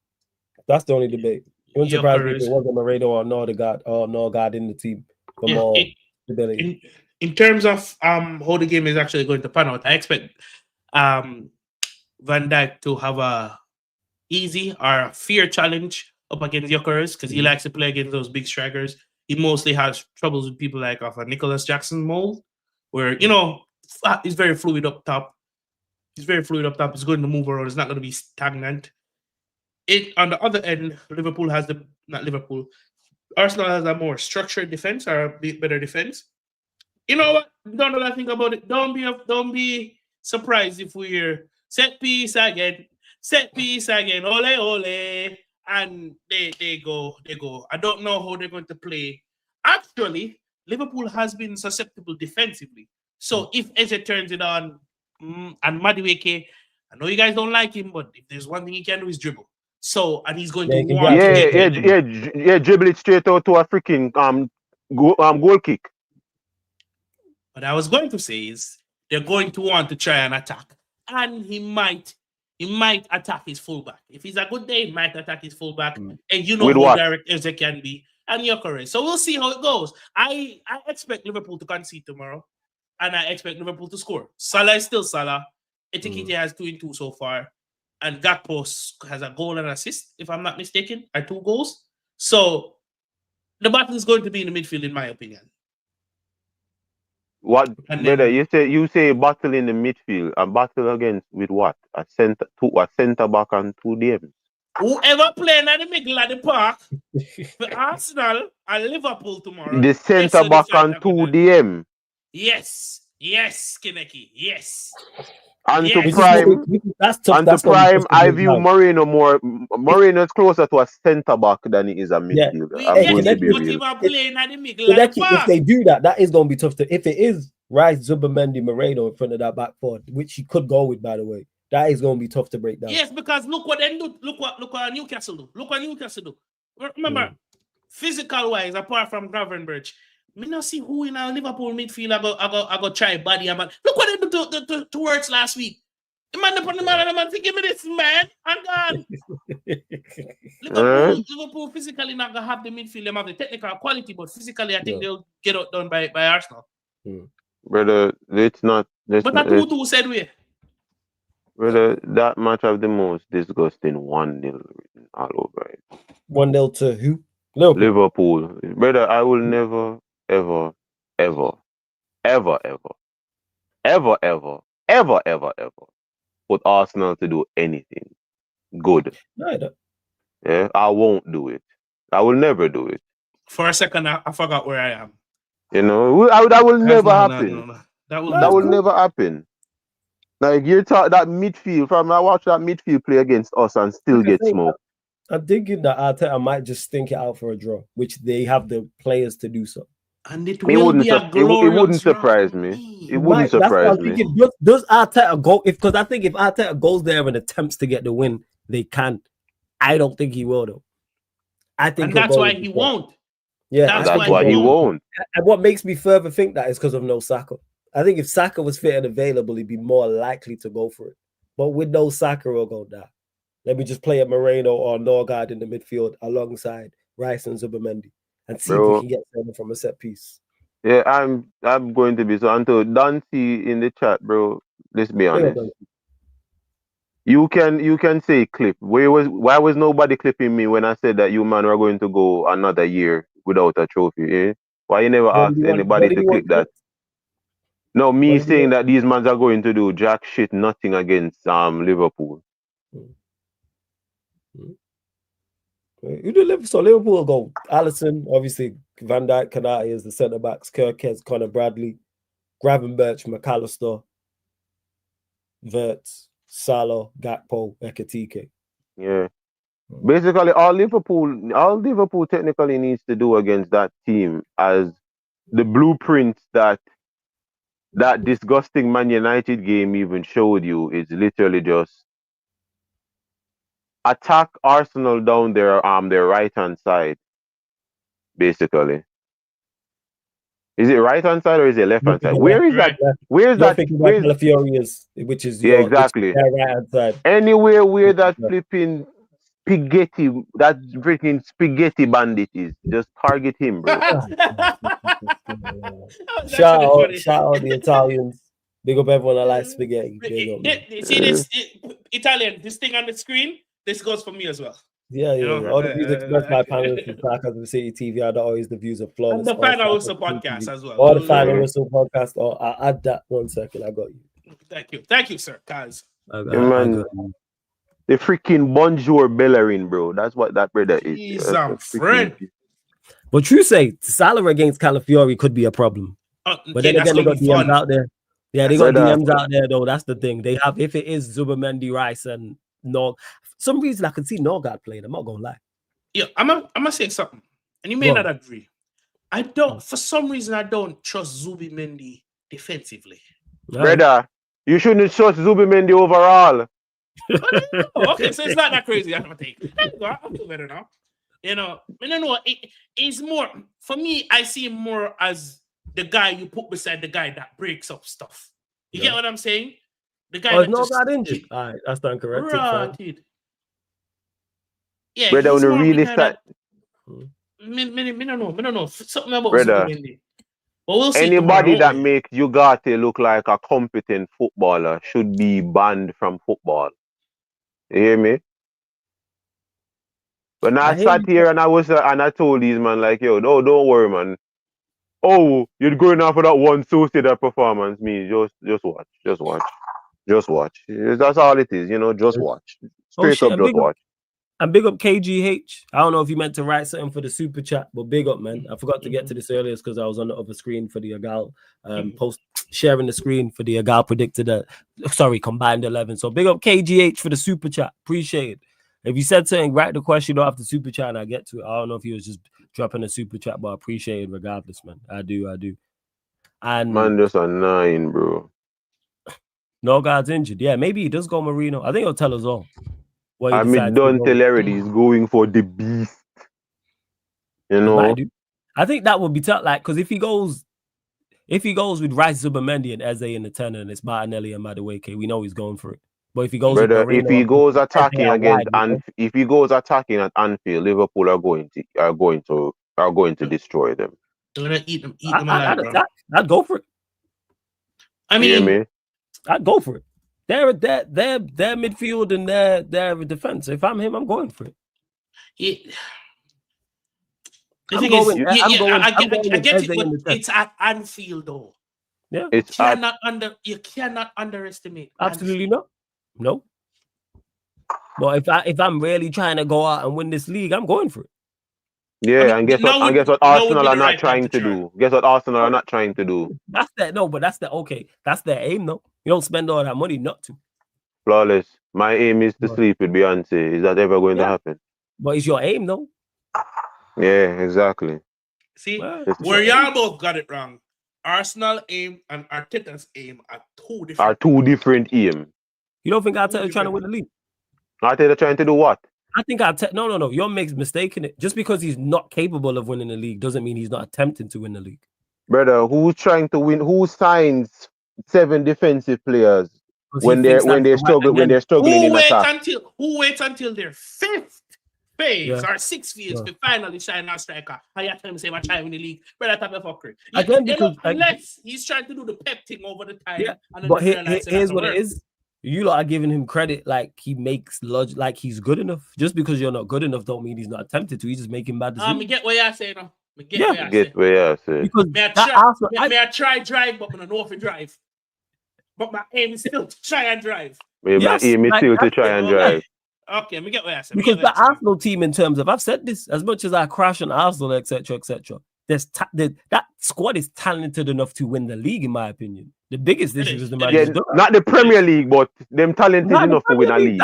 That's the only debate. It wouldn't surprise me if it wasn't Moreno or Norgard in the team for more stability. In terms of how the game is actually going to pan out, I expect Van Dijk to have a easy or fair challenge up against Gyökeres because he likes to play against those big strikers. He mostly has troubles with people like of a Nicholas Jackson mold, where he's very fluid up top. He's He's going to move around. It's not going to be stagnant. On the other end, Arsenal has a more structured defense or a better defense. You know what? Don't know what I think about it. Don't be surprised if we hear set piece again, ole ole, and they go. I don't know how they're going to play. Actually, Liverpool has been susceptible defensively. So if Eze turns it on, and Madueke, I know you guys don't like him, but if there's one thing he can do is dribble. So, and he's going to want to dribble it straight out to a freaking goal kick. What I was going to say is they're going to want to try and attack, and he might attack his fullback. If he's a good day, he might attack his fullback, and how direct Eze can be, and Gyökeres. So we'll see how it goes. I expect Liverpool to concede tomorrow, and I expect Liverpool to score. Salah is still Salah. Etikite has 2 in 2 so far. And Gakpo has a goal and assist, if I'm not mistaken, or 2 goals. So the battle is going to be in the midfield, in my opinion. What, brother? You say battle in the midfield. A battle against with what? A centre back and 2 DMs. Whoever playing at the middle of the park for Arsenal and Liverpool tomorrow. The centre back and 2 DM. Yes, Kineki. Yes. And to prime, I view Moreno more. Moreno is closer to a centre back than he is a midfielder. If they do that, that is going to be tough. If it is Rice, Zubimendi, Moreno in front of that back four, which he could go with, by the way, that is going to be tough to break down. Yes, because look what they do. Look what Newcastle do. Remember, physical wise, apart from Gravenberch, me not see who in our Liverpool midfield I go try body. Look what they do towards last week. The man upon the man, give me this, man. I'm gone. Liverpool physically not gonna have the midfield. They have the technical quality, but physically, I think they'll get it done by Arsenal. Brother, it's not. But that 2-2 said we. Brother, that match have the most disgusting 1-0 all over it. 1-0 to who? Liverpool. Brother, I will never, ever put Arsenal to do anything good. Yeah, I won't do it. I will never do it. For a second, I forgot where I am. That will never happen. No. That will never happen. Like you talk that midfield, I watch that midfield play against us and still get smoked. I'm thinking that Arteta might just think it out for a draw, which they have the players to do so. And it wouldn't surprise me. It wouldn't surprise me. Does Arteta go? Because I think if Arteta goes there and attempts to get the win, they can. I don't think he will though. I think that's why he won't. Yeah, That's That's why why he won't. And what makes me further think that is because of no Saka. I think if Saka was fit and available, he'd be more likely to go for it. But with no Saka, he'll go down. Let me just play a Moreno or Norgard in the midfield alongside Rice and Zubimendi and see if we Bro. can get something from a set piece. Yeah, I'm going to be so until Dante in the chat, bro. Let's be honest. You can say clip. Why was nobody clipping me when I said that you man were going to go another year without a trophy? Eh? Why you never What asked did you want- anybody what did to you clip want that? clipped? No, What me did you saying want? that these mans are going to do jack shit, nothing against Liverpool. You do Liverpool, so Liverpool will go Alisson, obviously Van Dijk, Kanate is the centre backs, Kirkes, Connor Bradley, Gravenberch, McAllister, Wirtz, Salah, Gakpo, Ekatike. Yeah. Basically, all Liverpool technically needs to do against that team as the blueprint that disgusting Man United game even showed you is literally just attack Arsenal down their right hand side. Basically, is it right hand side or is it left hand side? Where is that? Where's You're that? thinking about Where's Calafiori's, which is yeah, your exactly. right hand side. Anywhere where that flipping spaghetti, that freaking spaghetti bandit is, just target him, bro. Shout out the Italians. Big up everyone that likes spaghetti. Big up, man. See this Italian, this thing on the screen? This goes for me as well. Yeah. All the views expressed by panelists and Sarcasm of City TV are not always the views of Flawless. And the Final Whistle podcast as well. Or the Final Whistle podcast. Or I'll add that 1 second. I got you. Thank you, sir. Guys. I got you. The freaking Bonjour Bellerin, bro. That's what that brother is. He's friend. But true say, Salah against Calafiori could be a problem. But then again, they got DMs out there. Yeah, they got DMs out there, though. That's the thing. They have, if it is Zubimendi, Rice, and Nog, some reason I can see Norgard playing. I'm not going to lie. Yeah, I'm gonna say something. And you may not agree. For some reason, I don't trust Zubimendi defensively. Brother, you shouldn't trust Zubimendi overall. Okay, so it's not that crazy. I feel better now. It's more, for me, I see him more as the guy you put beside the guy that breaks up stuff. You get what I'm saying? The guy that just got injured. All right, that's not correct. Right. Yeah, brother, he's on the really start. I don't know. Something about brother. Zubimendi. But we'll see. Anybody that makes Ugarte look like a competent footballer should be banned from football. You hear me? When I sat here and I told these man like, yo, no, don't worry, man. Oh, you're going off of that one Sociedad performance. Me, just watch. That's all it is, just watch. Straight up, just watch. And big up KGH. I don't know if you meant to write something for the super chat, but big up, man. I forgot to get to this earlier because I was on the other screen for the Agal post, sharing the screen for the Agal combined 11. So big up KGH for the super chat. Appreciate it. If you said something, write the question off the super chat and I get to it. I don't know if he was just dropping a super chat, but I appreciate it regardless, man. I do. And man, just a 9, bro. Norgard's injured. Yeah, maybe he does go Marino. I think he'll tell us all. I mean, don't tell already. He's going for the beast. I think that would be tough. Like, because if he goes with Rice, Zubimendi, and Eze in the 10, and it's Martinelli and Madueke, we know he's going for it. But if he goes, if he goes attacking against, if he goes attacking at Anfield, Liverpool are going to destroy them. They're gonna eat them alive, bro. I'd go for it. I mean, I'd go for it. They're midfield and their defense. If I'm him, I'm going for it. I get it, but it's at Anfield, though. Yeah, you cannot underestimate. Absolutely not. No. But if I'm really trying to go out and win this league, I'm going for it. Yeah, and guess what Arsenal are not trying to do? Guess what Arsenal are not trying to do? That's their aim, though. You don't spend all that money not to. Flawless. My aim is to sleep with Beyonce. Is that ever going to happen? But it's your aim, though. Yeah, exactly. See, where y'all both got it wrong. Arsenal aim and Arteta's aim are two different aims. You don't think Arteta trying to win the league? Arteta trying to do what? No. You're mistaking it. Just because he's not capable of winning the league doesn't mean he's not attempting to win the league. Brother, who's trying to win? Who signs 7 defensive players when they're struggling in attack? Who waits until their 5th phase or 6th phase to finally sign a striker? I have time to say my time in the league. Brother, type of fuckery. Again, because unless he's trying to do the pep thing over the time. Yeah, and but here's what it is. You lot are giving him credit like he makes like he's good enough. Just because you're not good enough don't mean he's not attempted to. He's just making bad decisions. Me get what you're saying now. Get where you're saying. Because I try drive, but I don't know if I drive. But my aim is still to try and drive. My aim is still to try and drive. Okay, me get what you're saying. Because the Arsenal team, in terms of, I've said this, as much as I crash on Arsenal, etc., that squad is talented enough to win the league, in my opinion. The biggest issue is the manager. Not the Premier League, but them talented enough to win a league.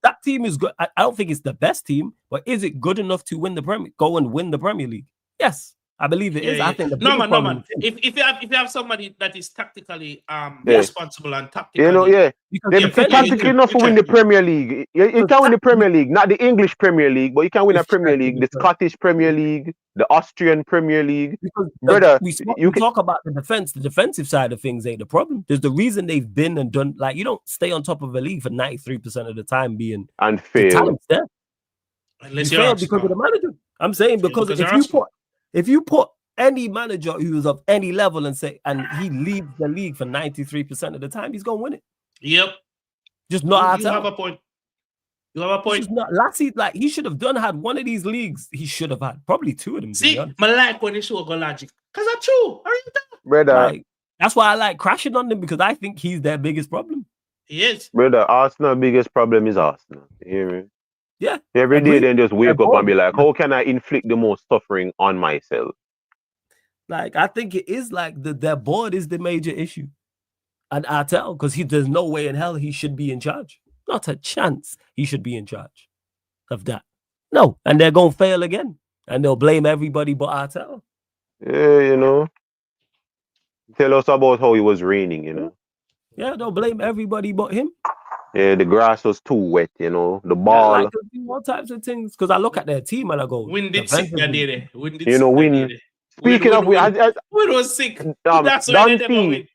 That team is good. I don't think it's the best team, but is it good enough to win go and win the Premier League? Yes, I believe it is. I think no man. If you have somebody that is tactically responsible and tactically, they're tactically enough to win the Premier League. You can win the Premier League, not the English Premier League, but you can win a Premier League, the Scottish Premier League, the Austrian Premier League. Because brother, you talk about the defense. The defensive side of things ain't the problem. There's the reason they've been and done. Like, you don't stay on top of a league for 93% of the time being and fail. Unless you fail because of the manager. I'm saying because if you put any manager who's of any level and he leads the league for 93% of the time, he's gonna win it. Yep. Just not you have a point. You have a point. Like he should have had one of these leagues. He should have had probably 2 of them. See, I like when they show go logic. Because that's true. Are you done? Brother. Like, that's why I like crashing on them, because I think he's their biggest problem. He is. Brother, Arsenal's biggest problem is Arsenal. You hear me? Yeah. Every day then just wake up and be like, how can I inflict the most suffering on myself? Like, I think it is like their board is the major issue. And I tell, because there's no way in hell he should be in charge. Not a chance he should be in charge of that. No. And they're going to fail again. And they'll blame everybody but Arteta. Yeah, Tell us about how it was raining, Yeah, they'll blame everybody but him. Yeah, the grass was too wet, the ball. I like to do all types of things, because I look at their team and I go, Wind did sick that day. Speaking of wind, Wind was sick. That's why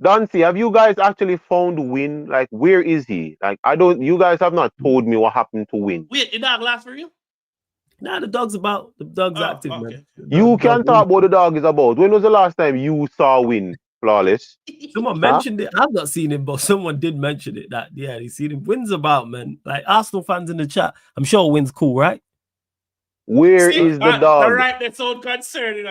Dancy, have you guys actually found Win? Like, where is he? Like, you guys have not told me what happened to Win. Wait, the dog last for you? Nah, the dog's active, okay. Man. You can talk about the dog is about. When was the last time you saw Win flawless? Someone mentioned it. I've not seen him, but someone did mention it. That he's seen him. Win's about, man. Like, Arsenal fans in the chat, I'm sure Win's cool, right? Where is the dog? Right, that's so concerning.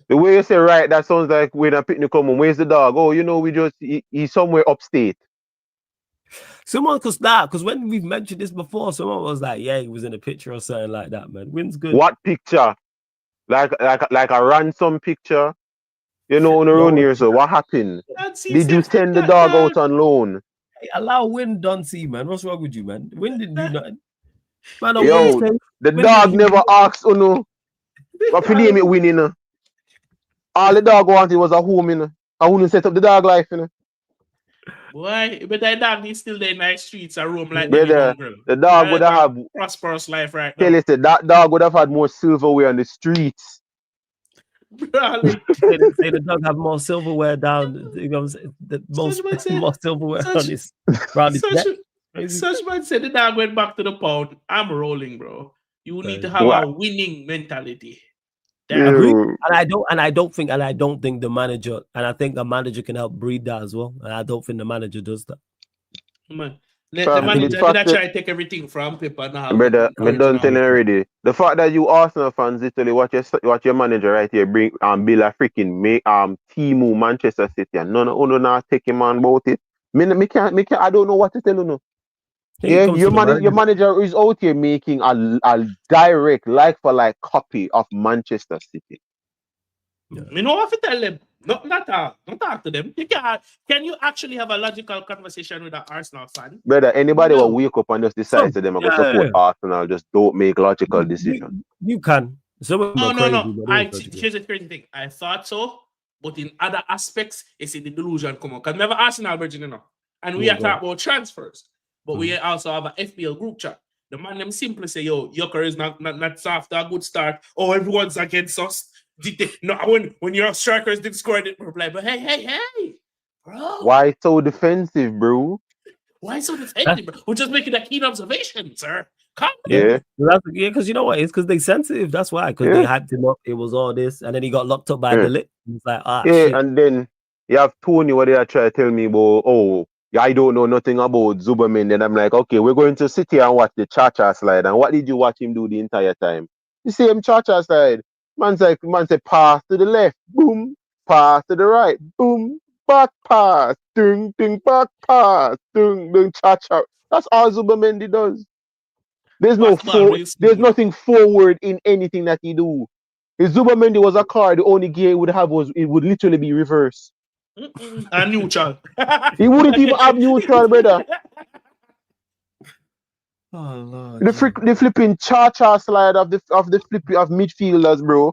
The way you say right, that sounds like when a picnic come on. Where's the dog? Oh, he's somewhere upstate. Someone, because when we've mentioned this before, someone was like, yeah, he was in a picture or something like that, man. Win's good. What picture? Like a ransom picture? On the road here, so what happened? Did you send the dog out on loan? Hey, allow Win, don't see, man. What's wrong with you, man? Win didn't do nothing. Man, the dog never asked, what for name it winning? All the dog wanted was a home, I wouldn't set up the dog life, Boy, but that dog is still there in the streets and roam like the dog would have prosperous life right now. Kelly said that dog would have had more silverware on the streets. Say the dog have more silverware down. More silverware on his neck. Such man said the dog went back to the pound. I'm rolling, bro. You need to have a winning mentality. And I don't think the manager, and I think the manager can help breed that as well. And I don't think the manager does that. Man, the manager did try to take everything from people now. Brother, I don't tell you already. The fact that you Arsenal fans literally watch your manager right here bring build a freaking Timu Manchester City and none of not take him on about it. Me can't I don't know what to tell you. Yeah, your manager is out here making a direct like-for-like copy of Manchester City. Yeah. You know what to tell them? Not talk to them. Can you actually have a logical conversation with an Arsenal fan? Brother, anybody will wake up and just decide to them and support Arsenal, just don't make logical decisions. You can. No. Here's the crazy thing. I thought so, but in other aspects, it's in the delusion come on. Because never Arsenal virgin enough. And we are talking about transfers. but we also have a FPL group chat. The man them simply say, yo, Yucker is not soft, a good start. Oh, everyone's against us. No, when your strikers didn't score, I didn't reply. But hey, bro. Why so defensive, bro? Why so defensive, bro? We're just making a keen observation, sir. Calm Yeah. Because you know what? It's because they sensitive. That's why. Because they hyped him up. It was all this, and then he got locked up by the lit. It's like, shit. And then you have Tony what they are trying to tell me about, I don't know nothing about Zuberman. And I'm like, okay, we're going to sit here and watch the cha-cha slide. And what did you watch him do the entire time? The same cha-cha slide. Man said, pass to the left, boom, pass to the right, boom, back pass, ding, ding, back pass, ding, ding, cha-cha. That's all Zuberman does. There's nothing forward in anything that he do. If Zuberman was a car, the only gear it would have it would literally be reverse. And neutral. He wouldn't even have neutral, brother. Oh Lord. The flipping cha-cha slide of midfielders, bro.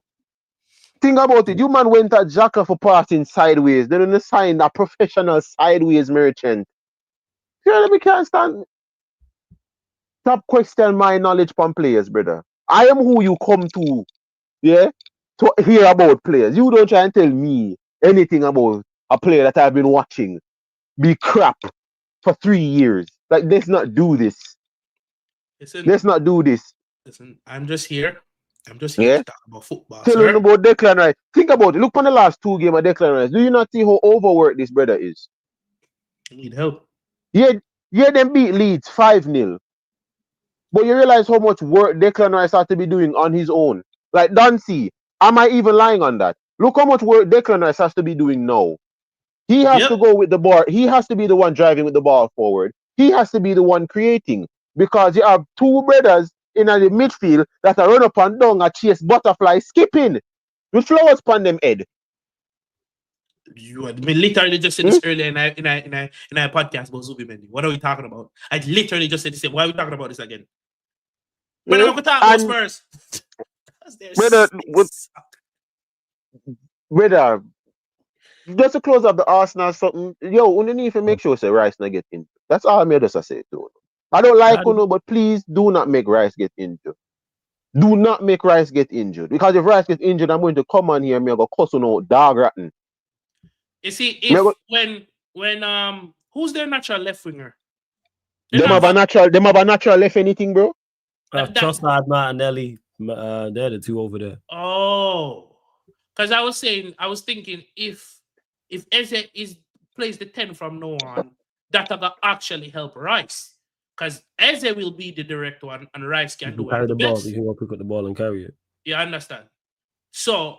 Think about it. You man went at Xhaka for passing sideways. They don't sign a professional sideways merchant. We can't stand. Stop question my knowledge from players, brother. I am who you come to, to hear about players. You don't try and tell me anything about a player that I've been watching be crap for 3 years. Like, let's not do this. Let's not do this. Listen, I'm just here to talk about football. Tell them about Declan Rice. Think about it. Look on the last 2 games of Declan Rice. Do you not see how overworked this brother is? You need help. Yeah, them beat Leeds 5-0. But you realize how much work Declan Rice has to be doing on his own. Like, Dancy, am I even lying on that? Look how much work Declan Rice has to be doing now. He has to go with the ball. He has to be the one driving with the ball forward. He has to be the one creating. Because you have 2 brothers in the midfield that are run up and down and chase butterfly skipping with flowers upon them head. You literally just said this earlier in our podcast about Zubi Mendy. What are we talking about? I literally just said this. Why are we talking about this again? But I'm going to talk about Spurs. Brother, just to close up the Arsenal something, underneath and make sure say Rice not get injured. That's all I just say to. I don't like Uno, but please do not make Rice get injured. Do not make Rice get injured. Because if Rice gets injured, I'm going to come on here and I'm going to cuss on dog rotten. You see, when who's their natural left winger? Them have a natural left anything, bro. Trossard, Martinelli, they're the 2 over there. Oh, because I was thinking if Eze plays the 10 from now on, that will actually help Rice. Because Eze will be the direct one and Rice can do carry the ball. best. You can go pick up the ball and carry it. You understand? So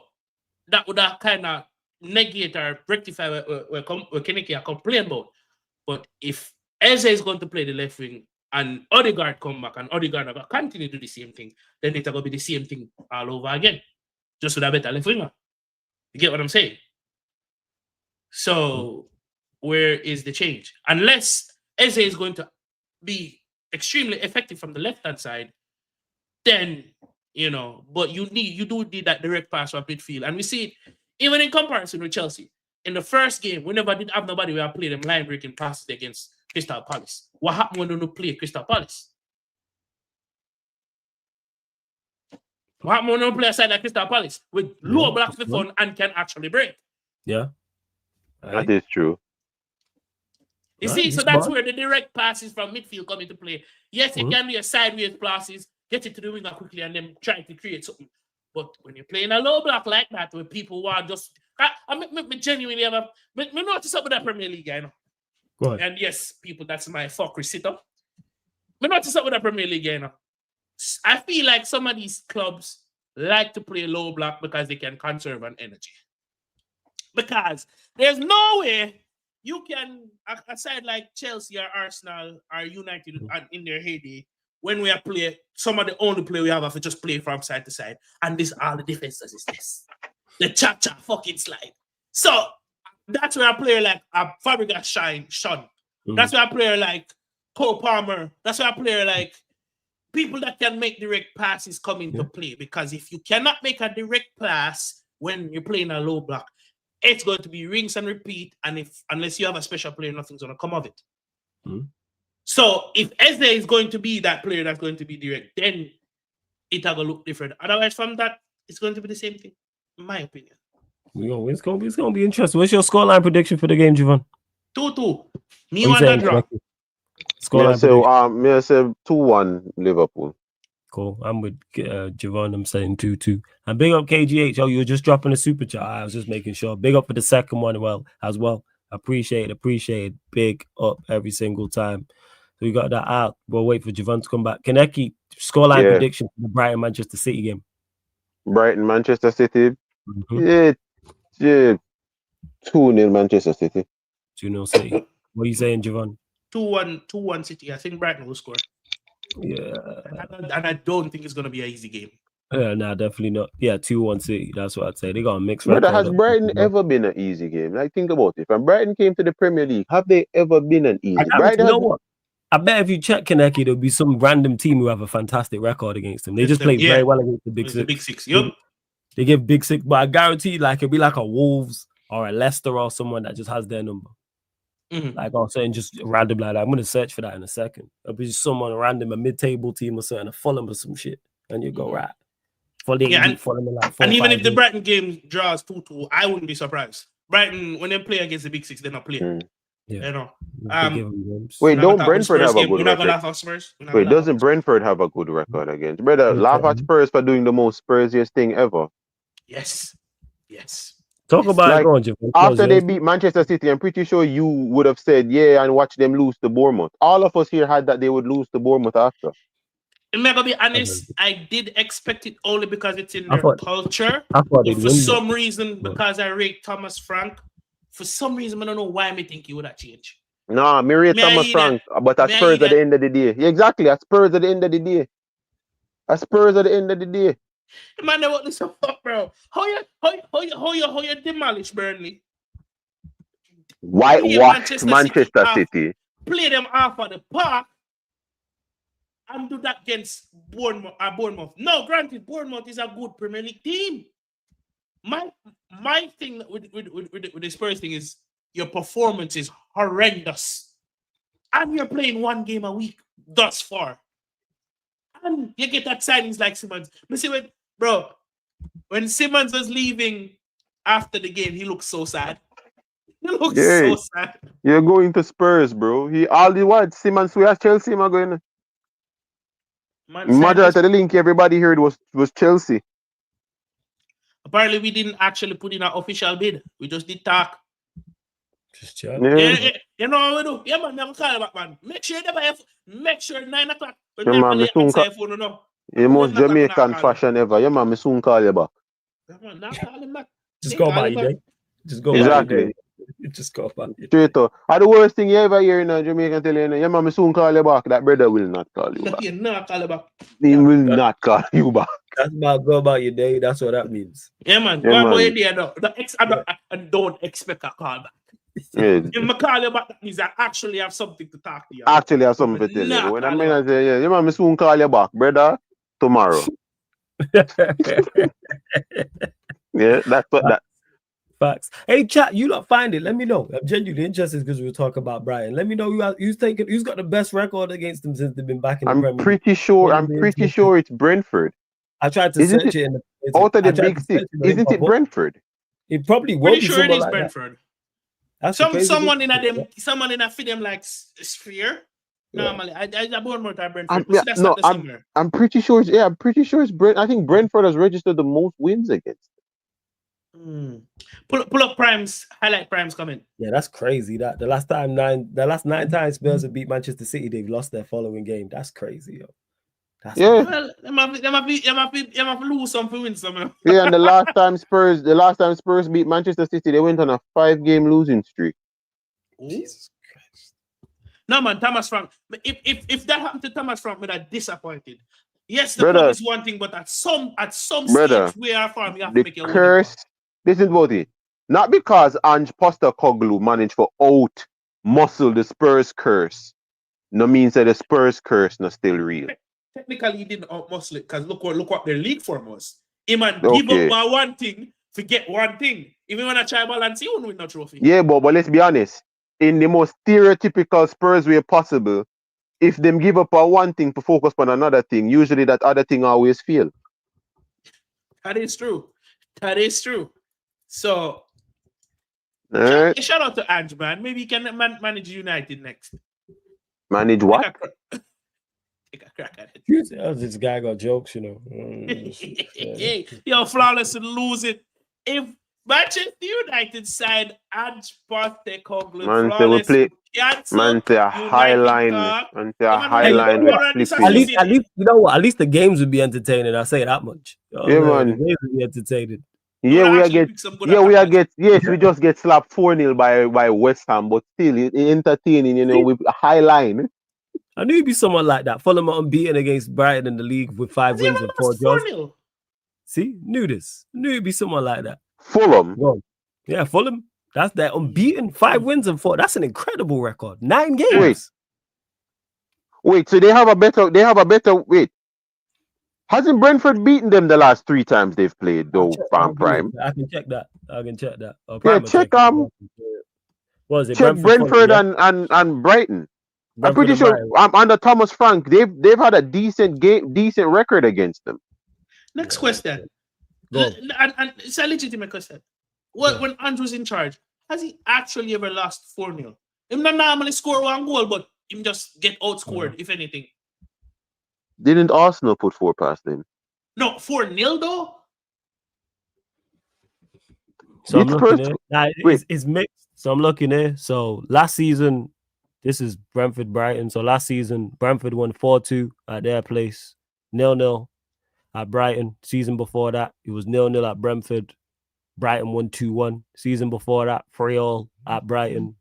that would have kind of negate or rectify what Keneke complain about. But if Eze is going to play the left wing and Odegaard come back and Odegaard are going to continue to do the same thing, then it's going to be the same thing all over again. Just with a better left winger. You get what I'm saying? So where is the change? Unless Eze is going to be extremely effective from the left-hand side, then, but you do need that direct pass from midfield. And we see it even in comparison with Chelsea. In the first game, we never did have nobody who played them line-breaking passes against Crystal Palace. What happened when we play Crystal Palace? What happened when we play a side like Crystal Palace with low blocks for fun and can actually break? Yeah. That is true. You see, so that's where the direct passes from midfield come into play. Yes, it can be a sideways passes, get it to the winger quickly and then try to create something. But when you're playing a low block like that, where people are just... I genuinely have me notice up with that Premier League, Go ahead. And yes, people, that's my fuckery sit-up. Me notice up with that Premier League, I feel like some of these clubs like to play low block because they can conserve on energy. Because there's no way you can, a side like Chelsea or Arsenal or United in their heyday, when we are playing, some of the only play we have to just play from side to side. And this all the defenses is this. The cha-cha fucking slide. So that's where a player like Fabregas shone. That's where a player like Cole Palmer, that's where a player like people that can make direct passes come into play. Because if you cannot make a direct pass when you're playing a low block, it's going to be rinse and repeat. And unless you have a special player, nothing's going to come of it. So So if Eze is going to be that player that's going to be direct, then it'll go look different. Otherwise, from that, it's going to be the same thing, in my opinion. It's gonna be interesting. What's your scoreline prediction for the game, Javon? 2-2. Me What you want that saying, draw. Becky? Scoreline prediction. Me I say 2-1 Liverpool. Cool. I'm with Javon. I'm saying 2-2. And big up KGH. Oh, you were just dropping a super chat. I was just making sure. Big up for the second one as well. Appreciate it. Big up every single time. So we got that out. We'll wait for Javon to come back. Kaneki, scoreline prediction for the Brighton Manchester City game. Brighton Manchester City. Mm-hmm. Yeah. 2-0 Manchester City. 2-0 City. What are you saying, Javon? 2-1 City. I think Brighton will score. Yeah. And I don't think it's going to be an easy game. No, definitely not. Yeah, 2-1 City. That's what I'd say. They got a mixed Brother, record. has Brighton ever been an easy game? Like, think about it. When Brighton came to the Premier League, have they ever been an easy? You know what? I bet if you check Kaneki, there'll be some random team who have a fantastic record against them. They just play very well against the Big Six. The Big Six, yep. They give Big Six, but I guarantee like it'll be like a Wolves or a Leicester or someone that just has their number. Mm-hmm. Like I'm saying, just random like that. I'm gonna search for that in a second. It'll be just someone random, a mid-table team or something, a Fulham or some shit, and you go right. Fulham in like 4 and even if the games. Brighton game draws 2-2, I wouldn't be surprised. Brighton, when they play against the Big Six, they're not playing. Yeah. You know. Wait, don't Brentford have a good record? Wait, doesn't Brentford have a good record against? Brother, laugh at Spurs for doing the most Spursiest thing ever. Yes. Talk about like, it, go on, Jim. After they beat Manchester City, I'm pretty sure you would have said, yeah, and watch them lose to Bournemouth. All of us here had that they would lose to Bournemouth after. I'm going to be honest, I did expect it only because it's in their culture. But for some reason, because I rate Thomas Frank, for some reason, I don't know why I think he would have changed. No, me rate Thomas Frank, but at Spurs at the end of the day. Yeah, exactly, at Spurs at the end of the day. At Spurs at the end of the day. Man, what this fuck, bro? How you demolish Burnley? Whitewashed Manchester City. Play them off of the park and do that against Bournemouth. No, granted, Bournemouth is a good Premier League team. My thing with the Spurs thing is your performance is horrendous. And you're playing one game a week thus far. And you get that signings like Simmons. When Simmons was leaving after the game, he looked so sad. He looked so sad. You're going to Spurs, bro. Simmons, we are Chelsea, am I going? Majority of the link everybody heard was Chelsea. Apparently, we didn't actually put in an official bid. We just did talk. Just chat. Yeah. You know what we do? Yeah, man, never call back, man. Make sure 9 o'clock. Yeah, man, the most Jamaican fashion ever. Yeah, man, me soon call you back. Yeah, man, now call him back. Just go by your day. Just go exactly. Just go by your day. Straight up. The worst thing you ever hear in a Jamaican tell you, yeah, man, me soon call you back. That brother will not call you back. He not call you back. He will not call you back. That's about go about your day. That's what that means. Yeah, man. Go about your day. And don't expect a call back. Yeah. If I call you back, that means I actually have something to talk to you. Actually have something to tell you. When I say, yeah, man, me soon call you back, brother. Tomorrow. Yeah, that's what that. Facts. Hey, chat, you lot find it. Let me know. I'm genuinely interested because we were talking about Brighton. Let me know who's got the best record against them since they've been back in the Premier League. I'm pretty sure it's Brentford. I tried to search it. Out of the Big Six, isn't it Brentford? It probably will pretty be sure it is like Brentford. Someone in a fit them like sphere. Normally, I Bournemouth or Brentford. I'm pretty sure it's Brent. I think Brentford has registered the most wins against. Pull up Prime's highlight. Prime's coming. Yeah, that's crazy. That the last 9 times Spurs have beat Manchester City, they've lost their following game. That's crazy, yo. Well, they might lose some for win some. Yeah, and the last time Spurs beat Manchester City, they went on a 5-game losing streak. Jesus Christ. No, man, Thomas Frank. If that happened to Thomas Frank, we'd have disappointed. Yes, the club is one thing, but at some stage we are from, you have to make your curse. This is about it. Not because Ange Postecoglou managed to out-muscle the Spurs curse. No means that the Spurs curse not still real. Technically, he didn't out-muscle it because look what their league form was. He man give up one thing, forget one thing. Even when I try balance, he won't win no trophy. Yeah, but let's be honest. In the most stereotypical Spurs way possible, if them give up on one thing to focus on another thing, usually that other thing always fail. That is true. That is true. So, All right. shout out to Ange, man. Maybe he can manage United next. Manage Take what? take a crack at it. This guy got jokes, you know. Hey, yo, Flawless would lose it. If Manchester United side Ange Postecoglou, Man say we Flawless play. cancel Man say a high United line. talk. Man say a Come on, high hey, line what with are this flipping. associate? At least, you know what? At least the games would be entertaining. I say that much. Yeah, The man. games would be entertaining. Yeah, We'll we are actually get. pick some good Yeah, we are attackers. get. Yes, we just get slapped 4-0 by West Ham, but still entertaining. You know, with a high line. I knew it'd be someone like that. Fulham are unbeaten against Brighton in the league with 5 Has he wins ever and 4 lost draws. 4-0? See, knew this. Knew it'd be someone like that. Fulham. Go. Yeah, Fulham. That's their unbeaten 5 wins and 4. That's an incredible record. 9 games. Wait. So they have a better. Wait. Hasn't Brentford beaten them the last 3 times they've played though? Prime. I can check that. Oh, Yeah, Prime will check what is it? check Brentford Fulham, yeah? and Brighton. I'm Brentford pretty and sure Brighton. under Thomas Frank, they've had a decent record against them. Next question. Go. And it's a legitimate question. When Andrew's in charge, has he actually ever lost 4-0? Him not normally score 1 goal, but him just get outscored, if anything. Didn't Arsenal put 4 past them? No, 4-0 though? So I'm It's looking first- at now, wait. it's mixed. So I'm looking at so last season, this is Brentford Brighton. So last season, Brentford won 4-2 at their place, 0-0 at Brighton. Season before that, it was 0-0 at Brentford. Brighton won 2-1. Season before that, 3-all at Brighton.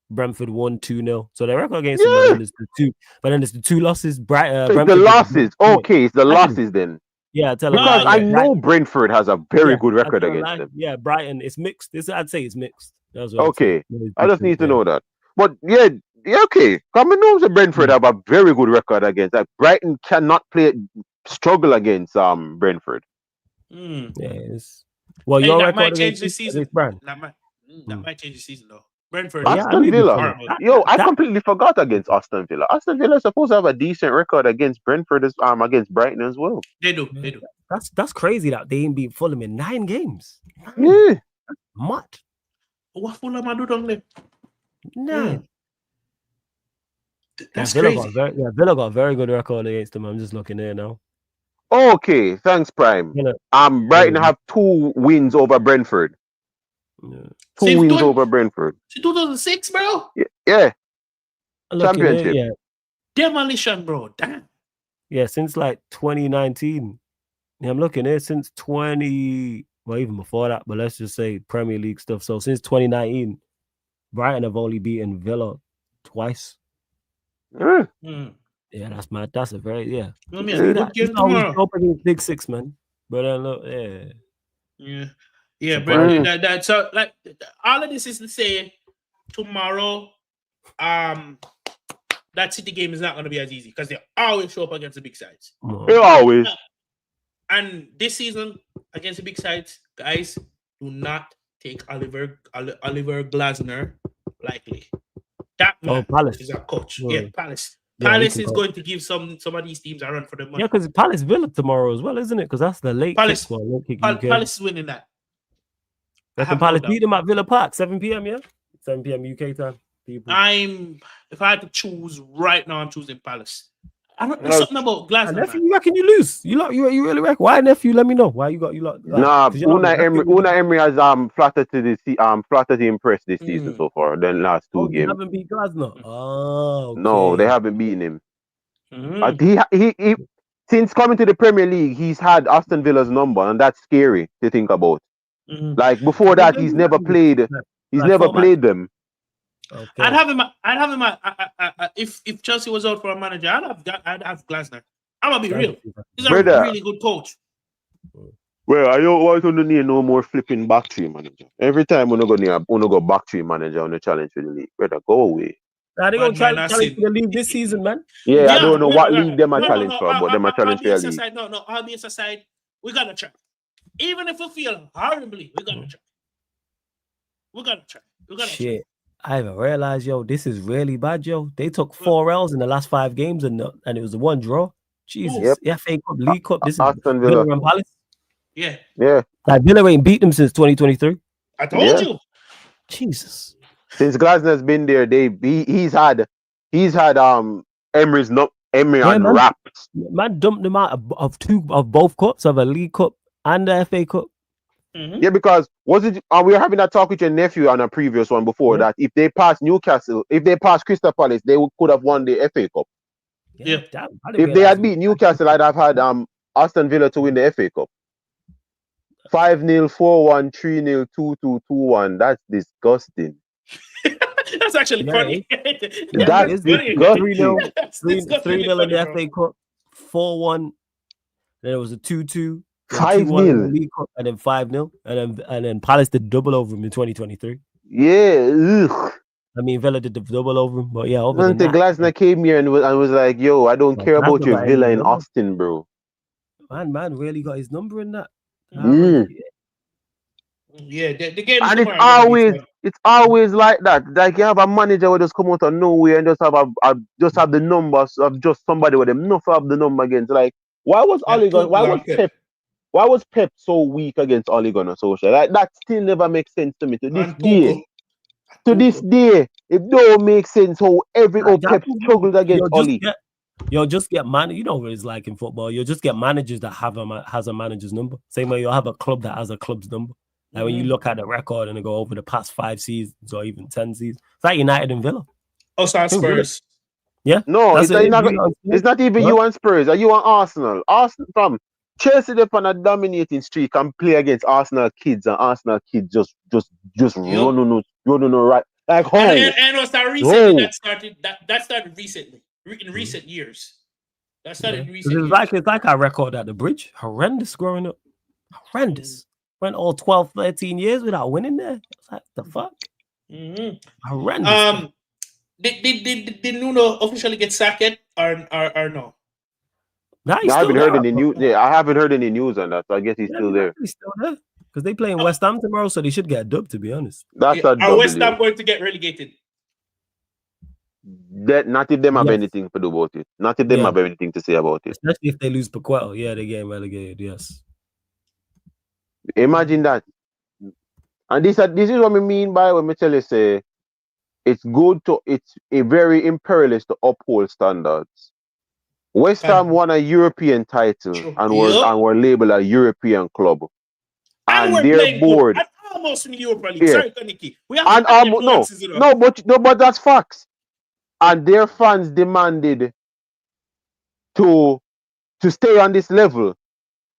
Brentford won 2-0. So their record against them, but then it's the 2. But then it's the 2 losses. So it's Brentford the losses. Okay, it's the losses then. Yeah, tell Because I Brighton. know Brentford has a very good record that's against them. Yeah, Brighton. It's mixed. I'd say it's mixed. That's what Okay, I'd say. I just need to know that. But yeah, okay. Common knows that Brentford have a very good record against that. Brighton cannot struggle against Brentford. Yes. Well, Hey, your that record might change against this season. Brighton. That might change the season though. Brentford. Yeah, Aston Villa. horrible. Yo, I completely forgot against Aston Villa. Aston Villa is supposed to have a decent record against Brentford against Brighton as well. They do. That's crazy that they ain't beat Fulham in 9 games. Yeah. Mad. What Fulham do down there? 9. That's Villa crazy. Villa got a very good record against them. I'm just looking there now. Okay, thanks, Prime. Brighton have 2 wins over Brentford. Yeah. 2 wins over Brentford. 2006, bro. Yeah. Championship. Championship. Demolition, bro. Damn. Yeah, since like 2019. Yeah, I'm looking here since even before that, but let's just say Premier League stuff. So since 2019, Brighton have only beaten Villa twice. Yeah. Yeah, that's mad. That's a very Good game tomorrow. Opening Big 6, man. But look, Yeah, Brentford. That so like all of this is to say tomorrow, that City game is not going to be as easy because they always show up against the big sides. They always. And this season against the big sides, guys, do not take Oliver Glasner lightly. That man Palace is a coach. Yeah. Yeah, Palace. Yeah, Palace is going to give some of these teams a run for the money. Yeah, because Palace Villa tomorrow as well, isn't it? Because that's the late Palace. kick. Late kick UK. Palace is winning that. Reckon Palace beat them at Villa Park, 7 p.m. Yeah, 7 p.m. UK time. People. If I had to choose right now, I'm choosing Palace. I don't know something about Glasgow. Nephew, you reckon you lose? You really reckon? Why, nephew? Let me know. Why you got you lot? Unai Emery has flattered to impress this season so far. The last 2 games. They haven't beat Glasgow. Oh, okay. No, they haven't beaten him. He since coming to the Premier League, he's had Aston Villa's number, and that's scary to think about. Like before that, he's never played. He's never played them. Okay. I'd have him. If Chelsea was out for a manager, I'd have Glasner. I'm gonna be real. He's a really good coach. Well, I don't want to need no more flipping back three manager. Every time we go back three manager on the challenge for the league, better go away. Are they gonna challenge for the league this season, man? Yeah, I don't know what league them are challenge for, but them are challenge for the league. All this aside, we gotta try. Even if we feel horribly, we gotta try. We gotta try. Shit. I even realized, yo, this is really bad, yo. They took 4 L's in the last 5 games, and it was the one draw. Jesus, Yep. FA Cup, League Cup. This is Aston Villa Villa. and Palace. Yeah, Yeah. Like Villa ain't beat them since 2023. I told Yeah. you. Jesus, Since Glasner's been there, he's had Emery yeah, on man. wraps. Man dumped them out of both cups, of a League Cup and the FA Cup. Mhm. Yeah, because we were having that talk with your nephew on a previous one before Yeah. that if they passed Newcastle, if they passed Crystal Palace, they could have won the FA Cup. Yeah. Damn, I didn't If they realize had beat Newcastle, I'd have had Aston Villa to win the FA Cup. 5-0, 4-1, 3-0, 2-2, 2-1. That's disgusting. That's actually Yeah, funny. That's It's funny. 3-0, That's 3 disgustingly 0 in funny, the bro. FA Cup, 4-1. Then it was a 2-2, then 2-1 in the 5-0. League Cup, and then 5-0, and then Palace did double over him in 2023. Yeah. Ugh. I mean, Villa did the double over him, but yeah, other than Until that, Glasner came here and was like, "Yo, I don't care about Glasner your got Villa his in number. Austin, bro." Man really got his number in that. Mm. Yeah, the game And tomorrow gonna be fun. it's always like that. Like you have a manager who just come out of nowhere and just have the numbers of just somebody with them enough of the number against. Like why was And Ole Gunnar, Tuchel and Pep. why was Pep so weak against Ole Gunnar Solskjaer? Like that still never makes sense to me to this And day. Tuchel. To this day, it don't make sense how Pep struggled against Ole. You'll just get you know what it's like in football. You'll just get managers that has a manager's number. Same way you'll have a club that has a club's number. Like when you look at the record and go over the past 5 seasons or even 10 seasons, it's like United and Villa. Also Spurs. Yeah. No, That's it's not even you and Spurs. Are you and Arsenal? Arsenal from Chelsea they're on a dominating streak and play against Arsenal kids and Arsenal kids just running right. Like how? And was that recently that started that started recently. In recent years. That started in recent years. It's like our record at the Bridge. Horrendous growing up. Horrendous. Went all 12, 13 years without winning there. It's like the fuck? Horrendous. Did Nuno officially get sacked or no? I haven't heard any news. Yeah, I haven't heard any news on that. So I guess he's still there. He's still there because they play in West Ham tomorrow, so they should get a dub. To be honest, that's Are West Ham going to get relegated? Not if them have anything to do about it. Not if them have anything to say about it. Especially if they lose Paquetá. Yeah, they get relegated. Yes. Imagine that. And this is what I mean by when I tell you say it's very imperious to uphold standards. West Ham won a European title and were labeled a European club. And their board and almost in Europa League. Yeah. Sorry, Kaniki. We have but that's facts. And their fans demanded to stay on this level.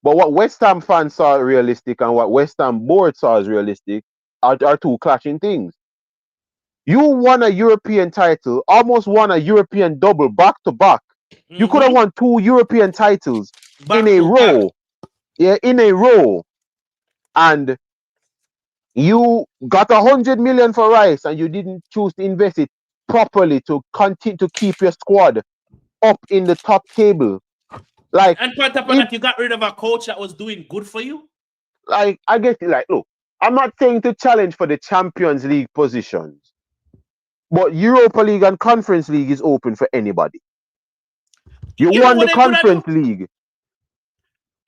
But what West Ham fans saw realistic and what West Ham board saw as realistic are two clashing things. You won a European title, almost won a European double back to back. You could have won 2 European titles in a row. Yeah, in a row. And you got 100 million for Rice and you didn't choose to invest it properly to continue to keep your squad up in the top table. Like, and on top of that, you got rid of a coach that was doing good for you. Like, I get it. Like, look, I'm not saying to challenge for the Champions League positions, but Europa League and Conference League is open for anybody. You won the Conference League.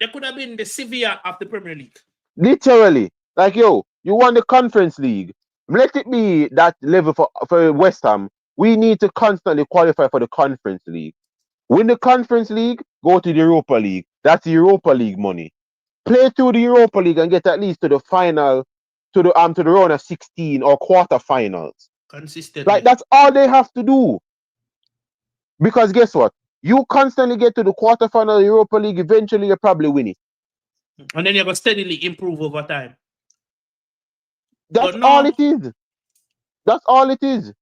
They could have been the Sevilla of the Premier League. Literally, like, yo, you won the Conference League. Let it be that level for West Ham. We need to constantly qualify for the Conference League. Win the Conference League, go to the Europa League. That's the Europa League money. Play through the Europa League and get at least to the final, to the round of 16 or quarterfinals. Consistently. Like, that's all they have to do. Because guess what? You constantly get to the quarterfinal of the Europa League, eventually you probably win it. And then you're going to steadily improve over time. That's all it is. That's all it is.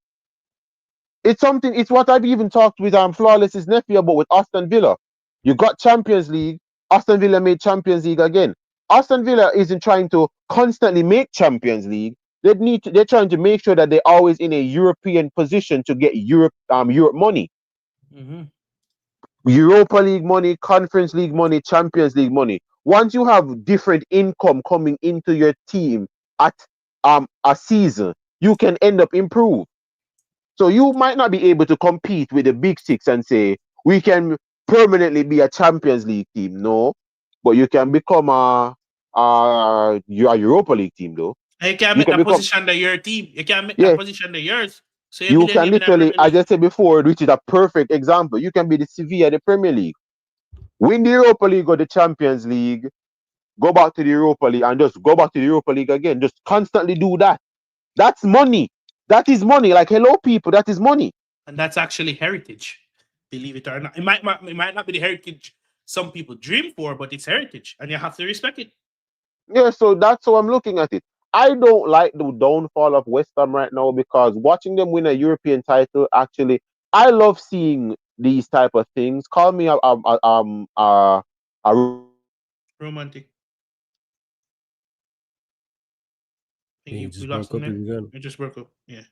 It's what I've even talked with Flawless's nephew about with Aston Villa. You got Champions League, Aston Villa made Champions League again. Aston Villa isn't trying to constantly make Champions League. They're trying to make sure that they're always in a European position to get Europe money. Mm-hmm. Europa League money, Conference League money, Champions League money. Once you have different income coming into your team at a season, you can end up improve. So you might not be able to compete with the big six and say we can permanently be a Champions League team. No, but you can become a Europa League team though. You can't You make can that become position the your team. You can't make yeah. that position the yours. So you You build a can name in that literally, Premier as League. I said before, which is a perfect example. You can be the Sevilla of the Premier League, win the Europa League or the Champions League, go back to the Europa League, and just go back to the Europa League again. Just constantly do that. That's money. That is money. Like, hello, people, that is money. And that's actually heritage. Believe it or not. It might not be the heritage some people dream for, but it's heritage. And you have to respect it. Yeah, so that's how I'm looking at it. I don't like the downfall of West Ham right now because watching them win a European title, actually, I love seeing these type of things. Call me a Romantic. You We just lost broke him up there. again. We just broke up. Yeah.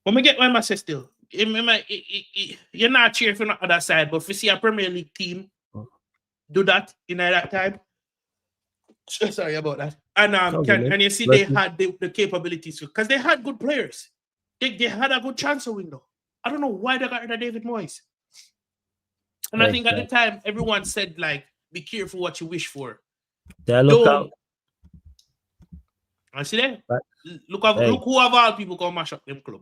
When we get one message still, you're not cheering for the other side, but if you see a Premier League team do that in that time, sorry about that. And and you see they had the capabilities because they had good players. They had a good transfer window. I don't know why they got rid of David Moyes. And I think at the time everyone said like, be careful what you wish for. Look out. I see that. Right. Look who of all people come mash up them club.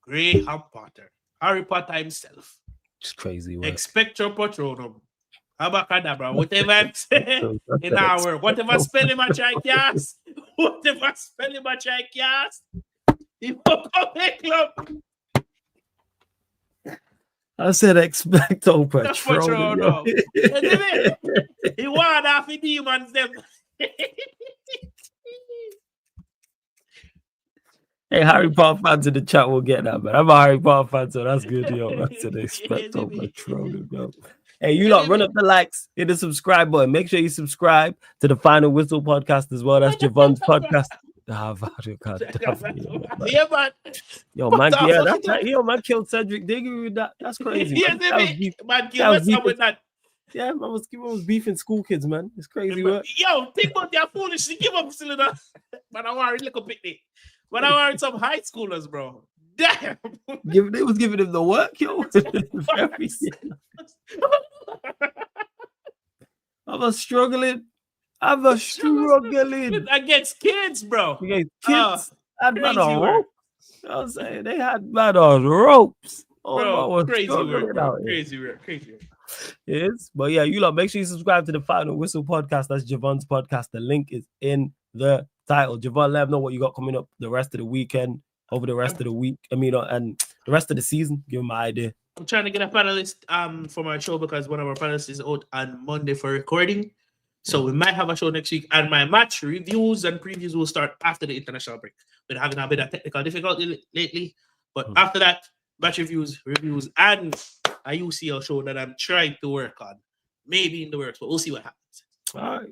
Graham Potter, Harry Potter himself. It's crazy. Work. Expecto Patronum. Abacadabra. Whatever I'm saying in our work. Whatever spelling I try cast. Whatever spelling I try cast. He woke up a club. I said expecto Patronum. He wanted half the demons them. Hey, Harry Potter fans in the chat will get that, man. I'm a Harry Potter fan, so that's good, yo. That's an expecto Patronum, yo. Hey, you lot, run up the likes, hit the subscribe button. Make sure you subscribe to the Final Whistle podcast as well. That's Javon's podcast. Yeah, man. Yo, man, yeah, that's that. Yo, man killed Cedric Diggory with that. That's crazy. Yeah, man killed us with that. Yeah, man was beefing school kids, man. It's crazy work. Yo, think about their foolishly. Give up still enough. But I want a little picnic. But I want some high schoolers, bro. Damn. They was giving him the work, yo. I'm struggling against kids, bro. Against kids. Had man on ropes. You know what I'm saying? They had man on ropes. Bro, crazy work, bro. Crazy work. Yes, but yeah, you lot make sure you subscribe to the Final Whistle podcast. That's Javon's podcast. The link is in the title. Javon, let them know what you got coming up the rest of the weekend, over the rest of the week. I mean, and the rest of the season. Give them an idea. I'm trying to get a panelist for my show because one of our panelists is out on Monday for recording. So we might have a show next week. And my match reviews and previews will start after the international break. We're having a bit of technical difficulty lately. But after that, match reviews, and a UCL show that I'm trying to work on. Maybe in the works, but we'll see what happens. All right,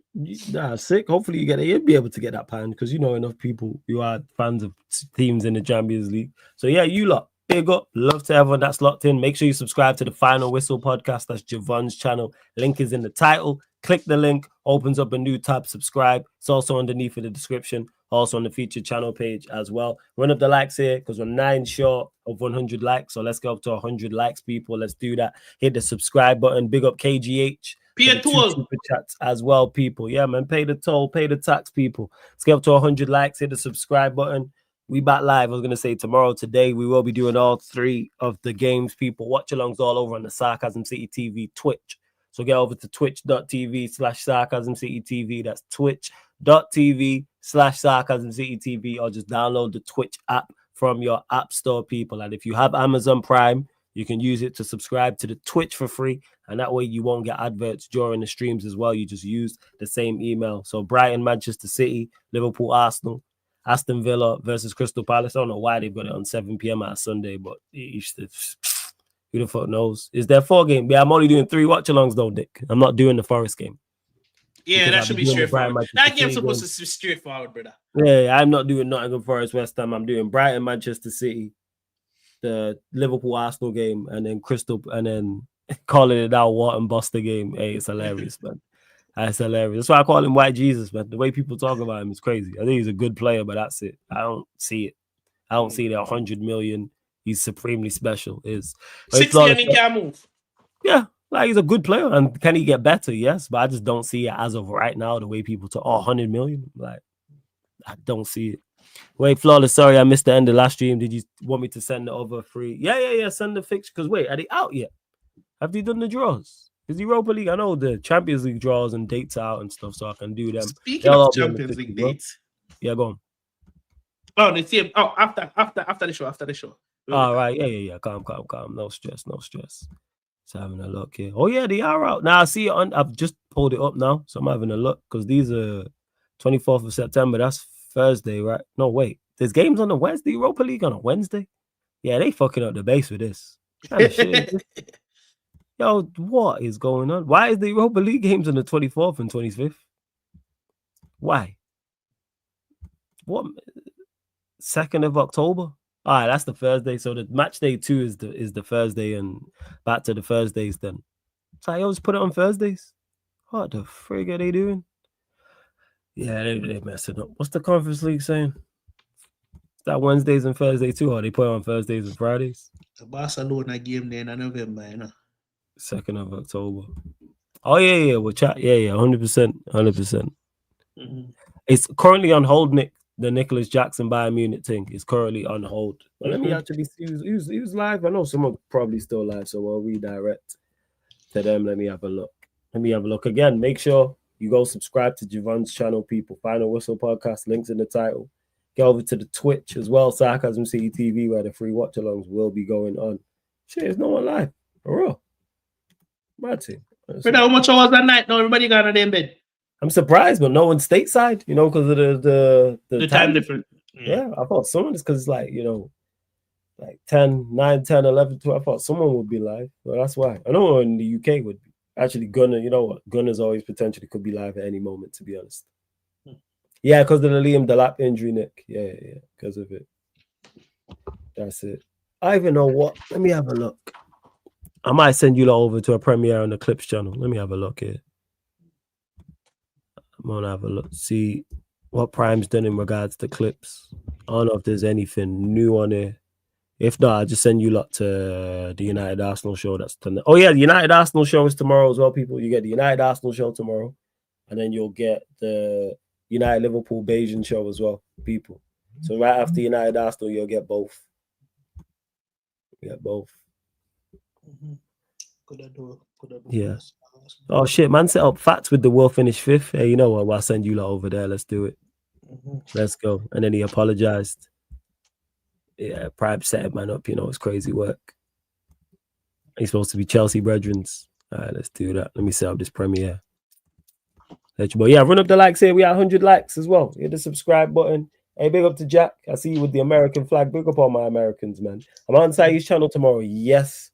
sick. Hopefully you'll be able to get that pan because you know enough people who are fans of teams in the Champions League. So yeah, you lot, big up. Love to everyone that's locked in. Make sure you subscribe to the Final Whistle podcast. That's Javon's channel. Link is in the title. Click the link, opens up a new tab. Subscribe. It's also underneath in the description. Also on the featured channel page as well. Run up the likes here because we're 9 short of 100 likes. So let's go up to 100 likes, people. Let's do that. Hit the subscribe button. Big up KGH. Pay a toll. Super chats as well, people. Yeah, man. Pay the toll. Pay the tax, people. Let's get up to 100 likes. Hit the subscribe button. We back live. I was going to say tomorrow, today. We will be doing all 3 of the games, people. Watch alongs all over on the Sarcasm City TV Twitch. So get over to twitch.tv/SarcasmCityTV. That's twitch.tv/SarcasmCityTV, or just download the Twitch app from your app store, people. And if you have Amazon Prime, you can use it to subscribe to the Twitch for free. And that way you won't get adverts during the streams as well. You just use the same email. So Brighton, Manchester City, Liverpool, Arsenal, Aston Villa versus Crystal Palace. I don't know why they've got it on 7 p.m. on Sunday, but who the fuck knows? Is there 4 games? Yeah, I'm only doing 3 watch-alongs though, Dick. I'm not doing the Forest game. Yeah, that should be straightforward. That game's supposed to be straightforward, brother. Yeah, I'm not doing Nottingham Forest, West Ham. I'm doing Brighton, Manchester City, the Liverpool Arsenal game, and then calling it out Wharton Buster game. Hey, it's hilarious, man. That's hilarious. That's why I call him White Jesus, man. The way people talk about him is crazy. I think he's a good player, but that's it. I don't see it. I don't see that 100 million. He's supremely special. 60 and he can't move. Yeah, like he's a good player. And can he get better? Yes, but I just don't see it as of right now. The way people talk, 100 million. Like, I don't see it. Wait, Flawless, sorry, I missed the end of last stream. Did you want me to send it over free? Yeah. Send the fixture. Because wait, are they out yet? Have they done the draws? Is the Europa League? I know the Champions League draws and dates out and stuff, so I can do them. Speaking of Champions League dates. Yeah, go on. Oh, the same. Oh, after the show. All right, yeah. Calm. No stress. Just having a look here. Oh yeah, they are out now. I see it on. I've just pulled it up now, so I'm having a look because these are 24th of September. That's Thursday, right? No, wait. There's games on the Wednesday. Europa League on a Wednesday. Yeah, they fucking up the base with this. What kind of shit is this? Yo, what is going on? Why is the Europa League games on the 24th and 25th? Why? What? 2nd of October? All right, that's the Thursday. So the match day 2 is the Thursday and back to the Thursdays then. So I always put it on Thursdays. What the frig are they doing? Yeah, they're messing up. What's the Conference League saying? Is that Wednesdays and Thursdays too? Or they put it on Thursdays and Fridays? The Barcelona game then in November, you know. 2nd of October. Oh yeah. We'll chat. Yeah, 100%. Mm-hmm. It's currently on hold, Nick. The Nicholas Jackson Bayern Munich thing is currently on hold. But let me actually see. He was live. I know someone probably still live, so I'll redirect to them. Let me have a look. Again, make sure you go subscribe to Javon's channel, people. Final Whistle Podcast, links in the title. Get over to the Twitch as well, Sarcasm City TV, where the free watch-alongs will be going on. Shit, there's no one live. For real. Mad team. But how much hours that night? No, everybody got in bed. I'm surprised, but no one's stateside, because of the time difference. Yeah, I thought someone is because it's like, like 10, 9, 10, 11, 12. I thought someone would be live. Well, that's why. I know in the UK would be. Actually, Gunner, you know what? Gunner's always potentially could be live at any moment, to be honest. Yeah, because of the Liam Delap injury, Nick. Yeah, because of it. That's it. I even know what. Let me have a look. I might send you lot over to a premiere on the Clips channel. Let me have a look here. I'm gonna have a look, see what Prime's done in regards to clips. I don't know if there's anything new on there. If not, I'll just send you lot to the United Arsenal show. That's tonight. Oh yeah, the United Arsenal show is tomorrow as well, people. You get the United Arsenal show tomorrow, and then you'll get the United Liverpool Bayesian show as well, people. So right after United Arsenal, you'll get both. Yeah. Oh shit, man, set up facts with the will finish 5th. Hey, you know what? I'll send you lot over there. Let's do it. Let's go. And then he apologized. Yeah, Prime set man up. It's crazy work. He's supposed to be Chelsea brethrens. All right, let's do that. Let me set up this premiere. Yeah, run up the likes here. We have 100 likes as well. Hit the subscribe button. Hey, big up to Jack. I see you with the American flag. Big up all my Americans, man. I'm on Sai's channel tomorrow. Yes.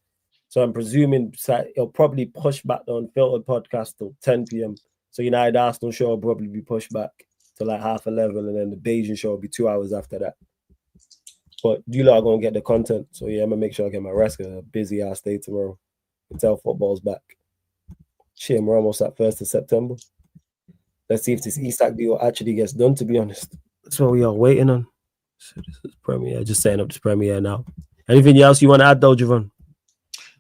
So I'm presuming he'll probably push back the Unfiltered podcast till 10 p.m. So United Arsenal show will probably be pushed back to like 11:30, and then the Bayesian show will be 2 hours after that. But you lot are going to get the content. So yeah, I'm going to make sure I get my rest because a busy ass day tomorrow until football's back. Shit, we're almost at 1st of September. Let's see if this ESAC deal actually gets done, to be honest. That's what we are waiting on. So this is premiere. Just setting up this premiere now. Anything else you want to add though, Javon?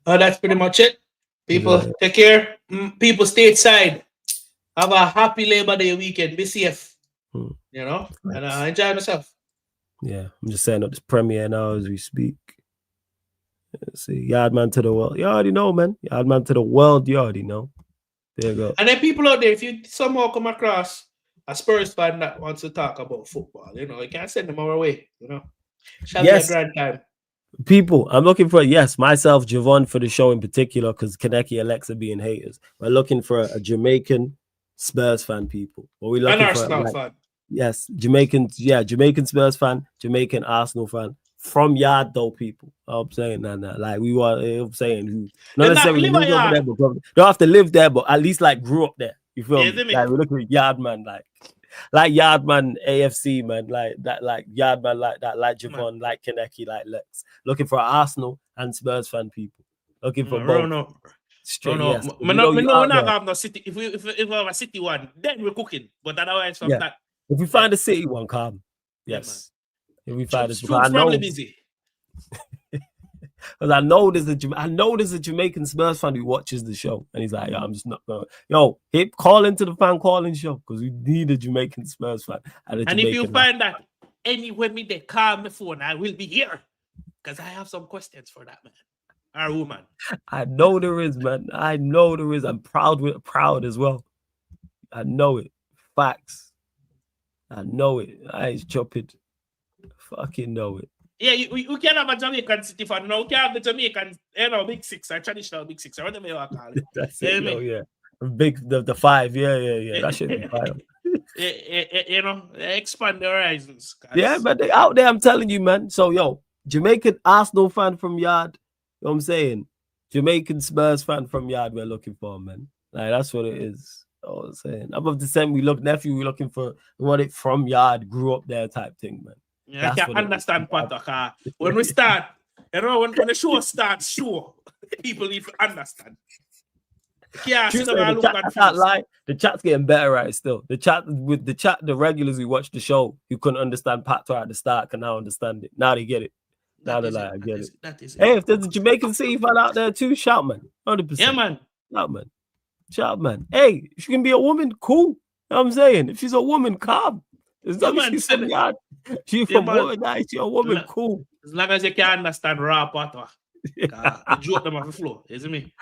That's pretty much it. People, take care. People stateside. Have a happy Labor Day weekend. Be safe. And enjoy myself. Yeah, I'm just setting up this premiere now as we speak. Let's see. Yardman to the world. You already know, man. Yardman to the world. You already know. There you go. And then people out there, if you somehow come across a Spurs fan that wants to talk about football, you can't send them our way. Shall be a grand time. People, I'm looking for, myself, Javon, for the show in particular, because Kaneki Alexa being haters. We're looking for a Jamaican Spurs fan, people. What we looking for? Arsenal fan. Yes, Jamaican Spurs fan, Jamaican Arsenal fan. From Yard, though, people. I'm saying that. Like, we were saying who. Not necessarily live over there, but don't have to live there, but at least, like, grew up there. You feel me? Like, we're looking at Yardman, like Yardman AFC, man, like that, like Yardman, like that, like Javon, like Kaneki, like Lex. Looking for Arsenal and Spurs fan people. Looking for both. Straight, no. yes. We're not have no City. If we have a City one, then we're cooking. But otherwise, from that, if we find a City one, calm. Yes. If we find this, Struth's probably busy. Because I know there's a Jamaican Spurs fan who watches the show, and he's like, "Yo, I'm just not going." Yo, call into the fan calling show because we need a Jamaican Spurs fan. And if you find that anywhere me they call me phone, I will be here because I have some questions for that man or woman. I know there is, man. I know there is. I'm proud as well. I know it. Facts. I know it. I ain't chopping. Fucking know it. Yeah, we can have a Jamaican City fan. No, we can have the Jamaican, Big Six, or traditional Big Six, or whatever you want to call it. That's it, yeah. The five, yeah. That should be fine. Expand the horizons. Yeah, but they out there, I'm telling you, man. So, yo, Jamaican Arsenal fan from Yard, you know what I'm saying? Jamaican Spurs fan from Yard we're looking for, man. Like, that's what it is. You know what I'm saying? Above the same, we're looking for what it from Yard, grew up there type thing, man. Yeah, I can understand Pato. When we start, when the show starts, people need to understand. Yeah, the chat's getting better, right? Still, the regulars who watch the show who couldn't understand Pato at the start can now understand it. Now they get it. Now they're like, I get it. Hey, if there's a Jamaican City fan out there too, shout, man. 100%. Yeah, man. Shout, man. Hey, if she can be a woman, cool. You know what I'm saying? If she's a woman, calm. As long as she's from Yard, she's from Woman, she's a woman, cool. As long as you can understand rap, Pato. The joke them off the floor, isn't me?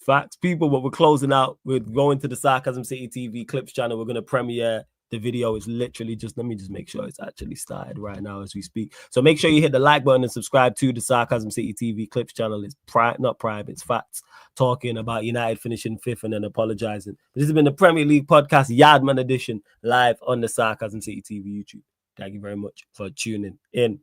Facts, people, but we're closing out. We're going to the Sarcasm City TV Clips channel. We're going to premiere the video. Is literally let me just make sure it's actually started right now as we speak. So make sure you hit the like button and subscribe to the Sarcasm City TV Clips channel. It's not private, it's facts. Talking about United finishing 5th and then apologizing. This has been the Premier League podcast, Yardman edition, live on the Sarcasm City TV YouTube. Thank you very much for tuning in.